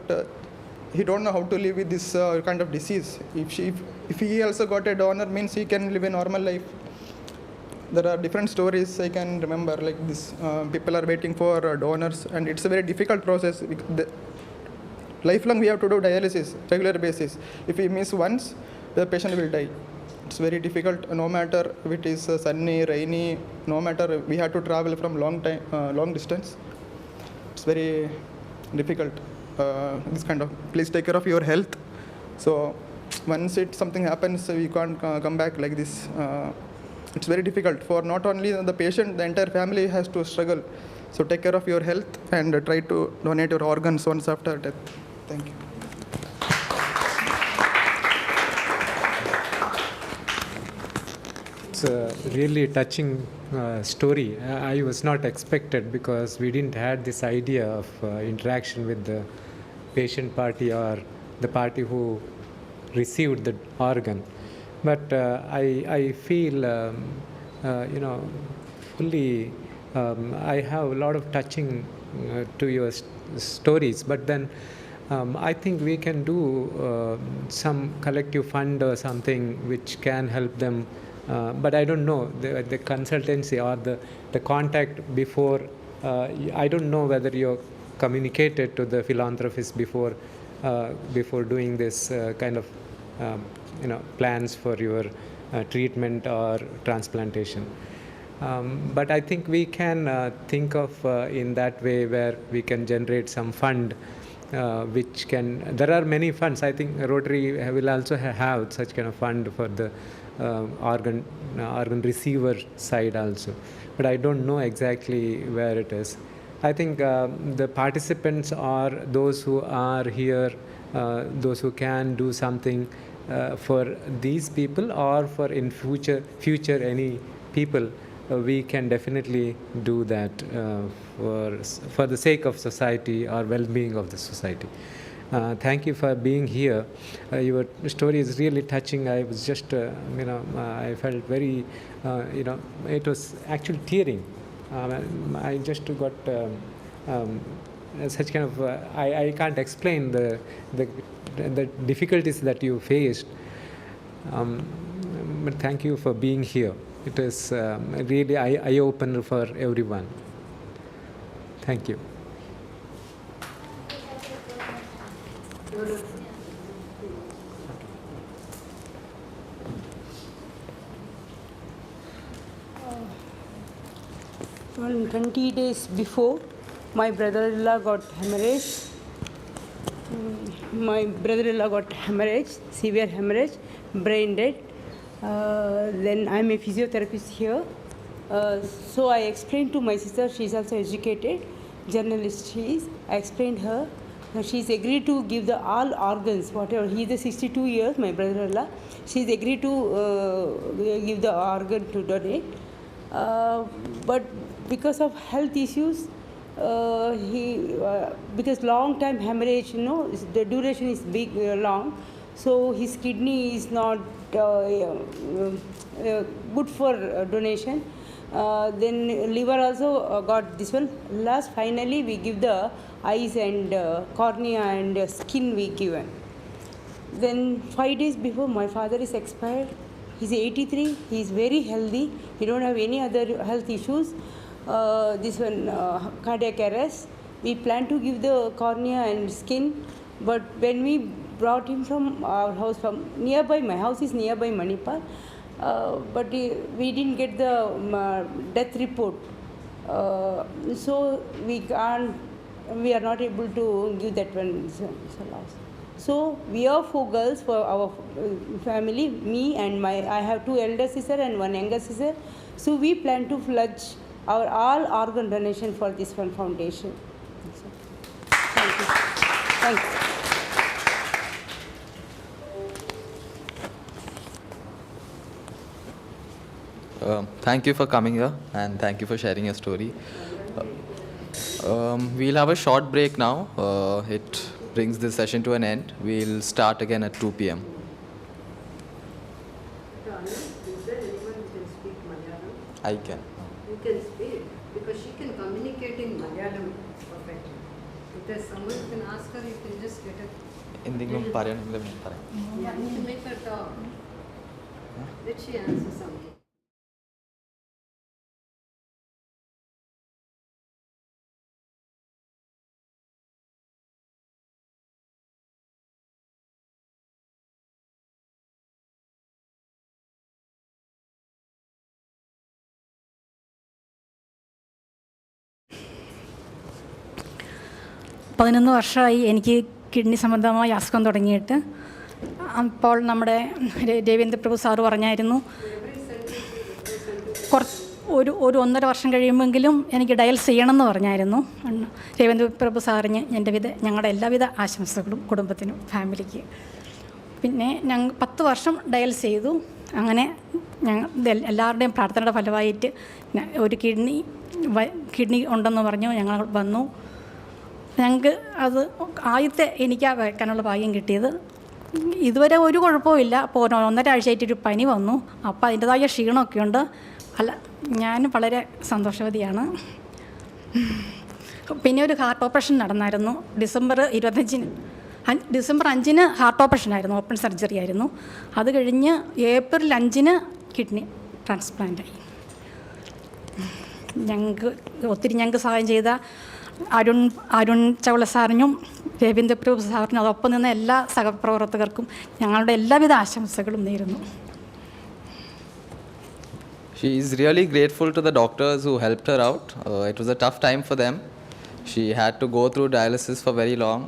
he don't know how to live with this kind of disease. If he also got a donor, means he can live a normal life. There are different stories I can remember like this. People are waiting for donors, and it's a very difficult process. Lifelong we have to do dialysis regular basis. If we miss once, the patient will die. It's very difficult, no matter if it is sunny, rainy, no matter, we have to travel from long distance. It's very difficult, this kind of, please take care of your health. So once something happens, we can't come back like this. it's very difficult for not only the patient, the entire family has to struggle. So take care of your health and try to donate your organs once after death. Thank you. It's a really touching story. I was not expected because we didn't had this idea of interaction with the patient party or the party who received the organ. But I feel, fully. I have a lot of touching to your stories, but then I think we can do some collective fund or something which can help them. But I don't know the consultancy or the contact before. I don't know whether you communicated to the philanthropist before doing this kind of plans for your treatment or transplantation. But I think we can think of in that way where we can generate some fund which can. There are many funds. I think Rotary will also have such kind of fund for the organ receiver side also. But I don't know exactly where it is. I think the participants are those who are here, those who can do something for these people or for in future any people. We can definitely do that for the sake of society or well-being of the society. Thank you for being here. Your story is really touching. I was just, I felt very, it was actually tearing. I just got such kind of, I can't explain the difficulties that you faced. But thank you for being here. It is really eye-opener for everyone. Thank you. Well, 20 days before, my brother-in-law got hemorrhage. Severe hemorrhage, brain dead. Then I'm a physiotherapist here. So I explained to my sister, she's also educated, journalist she is. I explained her. She's agreed to give all organs, whatever. He's a 62 years, my brother-in-law. She's agreed to give the organ to donate. But because of health issues, because long time hemorrhage, the duration is long. So his kidney is not good for donation. Then liver also got this one. Finally we give the eyes and cornea and skin we given. Then 5 days before my father is expired. He's 83. He's very healthy. He don't have any other health issues. This one cardiac arrest. We plan to give the cornea and skin, but when we brought him from our house, from nearby, my house is nearby Manipal, but we didn't get the death report. So we are not able to give that one. So we are 4 girls for our family, me and I have 2 elder sisters and 1 younger sister. So we plan to pledge our all organ donation for this one foundation. Thank you. Thank you. Thank you for coming here and thank you for sharing your story. We'll have a short break now. It brings this session to an end. We'll start again at 2 p.m. Is there anyone who can speak Malayalam? I can. You can speak because she can communicate in Malayalam perfectly. If there's someone who can ask her, you can just get it. എന്തെങ്കിലും പറയണമെങ്കിൽ പറയാം. Yeah, you can make her talk. Let she answer something. പതിനൊന്ന് വർഷമായി എനിക്ക് kidney സംബന്ധമായ അസുഖം തുടങ്ങിയിട്ട്. അപ്പോൾ നമ്മുടെ രവീന്ദ്രപ്രഭു സാറ് പറഞ്ഞായിരുന്നു ഒരു 1.5 വർഷം കഴിയുമെങ്കിലും എനിക്ക് ഡയൽസ് ചെയ്യണമെന്ന് പറഞ്ഞായിരുന്നു. രവീന്ദ്ര പ്രഭു സാറിന് ഞങ്ങളുടെ എല്ലാവിധ ആശംസകളും കുടുംബത്തിനും ഫാമിലിക്ക്. പിന്നെ ഞങ്ങൾ 10 വർഷം ഡയൽസ് ചെയ്തു. അങ്ങനെ ഞങ്ങൾ എല്ലാവരുടെയും പ്രാർത്ഥനയുടെ ഫലമായിട്ട് ഒരു കിഡ്നി ഉണ്ടെന്ന് പറഞ്ഞു. ഞങ്ങൾ വന്നു. ഞങ്ങൾക്ക് അത് ആദ്യത്തെ എനിക്കാണ് വയ്ക്കാനുള്ള ഭാഗ്യം കിട്ടിയത്. ഇതുവരെ ഒരു കുഴപ്പമില്ല. അപ്പോൾ 1.5 ആഴ്ചയായിട്ട് ഒരു പനി വന്നു. അപ്പോൾ അതിൻ്റെതായ ക്ഷീണമൊക്കെ ഉണ്ട്. ഞാൻ വളരെ സന്തോഷവതിയാണ്. പിന്നെ ഒരു ഹാർട്ട് ഓപ്പറേഷൻ നടന്നായിരുന്നു ഡിസംബർ 5-ന് ഹാർട്ട് ഓപ്പറേഷൻ ആയിരുന്നു. ഓപ്പൺ സർജറി ആയിരുന്നു. അത് കഴിഞ്ഞ് ഏപ്രിൽ 5-ന് കിഡ്നി ട്രാൻസ്പ്ലാന്റായി. ഞങ്ങൾക്ക് സഹായം ചെയ്ത അരുൺ ചൗള സാറിനും രവീന്ദ്ര പ്രഭു സാറിനും അതൊപ്പം നിന്ന എല്ലാ സഹപ്രവർത്തകർക്കും ഞങ്ങളുടെ എല്ലാവിധ ആശംസകളും നേരുന്നു. She is really grateful to the doctors who helped her out. It was a tough time for them. She had to go through dialysis for very long,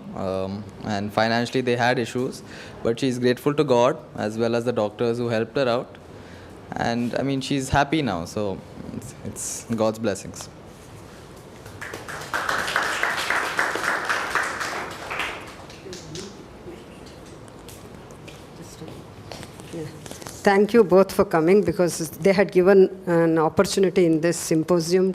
and financially they had issues. But she is grateful to God as well as the doctors who helped her out. And I mean, she's happy now, so it's God's blessings. Thank you both for coming, because they had given an opportunity in this symposium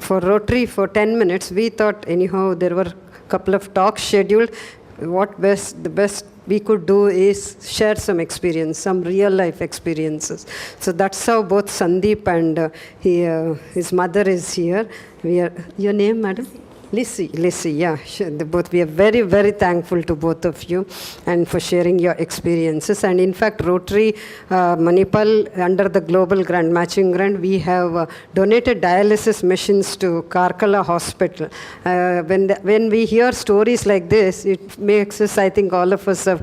for Rotary for 10 minutes. We thought anyhow there were a couple of talks scheduled. The best we could do is share some experience, some real life experiences. So that's how both Sandeep and his mother is here. Your name, madam? Lissy, yeah. We are very, very thankful to both of you and for sharing your experiences. And in fact, Rotary Manipal, under the Global Grant, Matching Grant, we have donated dialysis machines to Karkala Hospital. When we hear stories like this, it makes us, I think all of us are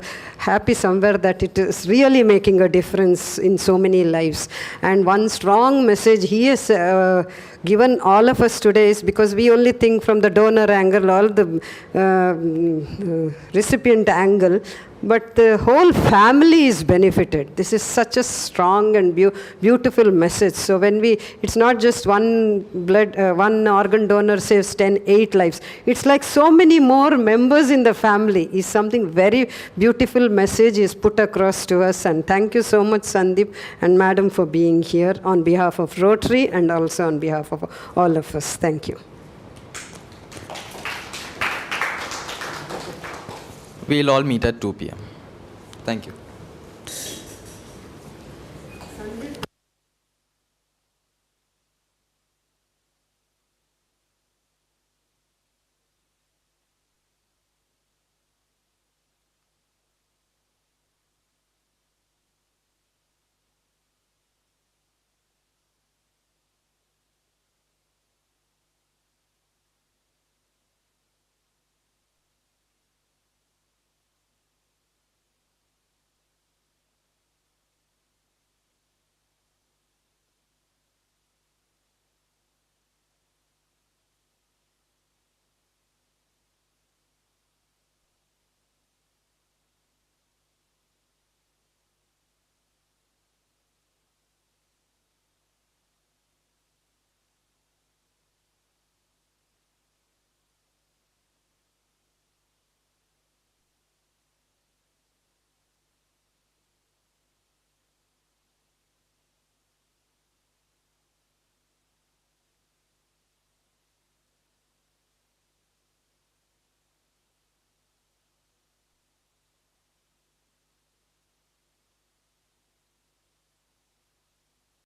happy somewhere that it is really making a difference in so many lives. And one strong message he has given all of us today is, because we only think from the donor angle or the recipient angle, but the whole family is benefited. This is such a strong and beautiful message. So when it's not just one organ donor saves 8 lives. It's like so many more members in the family. Is something very beautiful message is put across to us. And thank you so much, Sandeep and Madam, for being here on behalf of Rotary and also on behalf of all of us. Thank you. We'll all meet at 2 p.m. Thank you.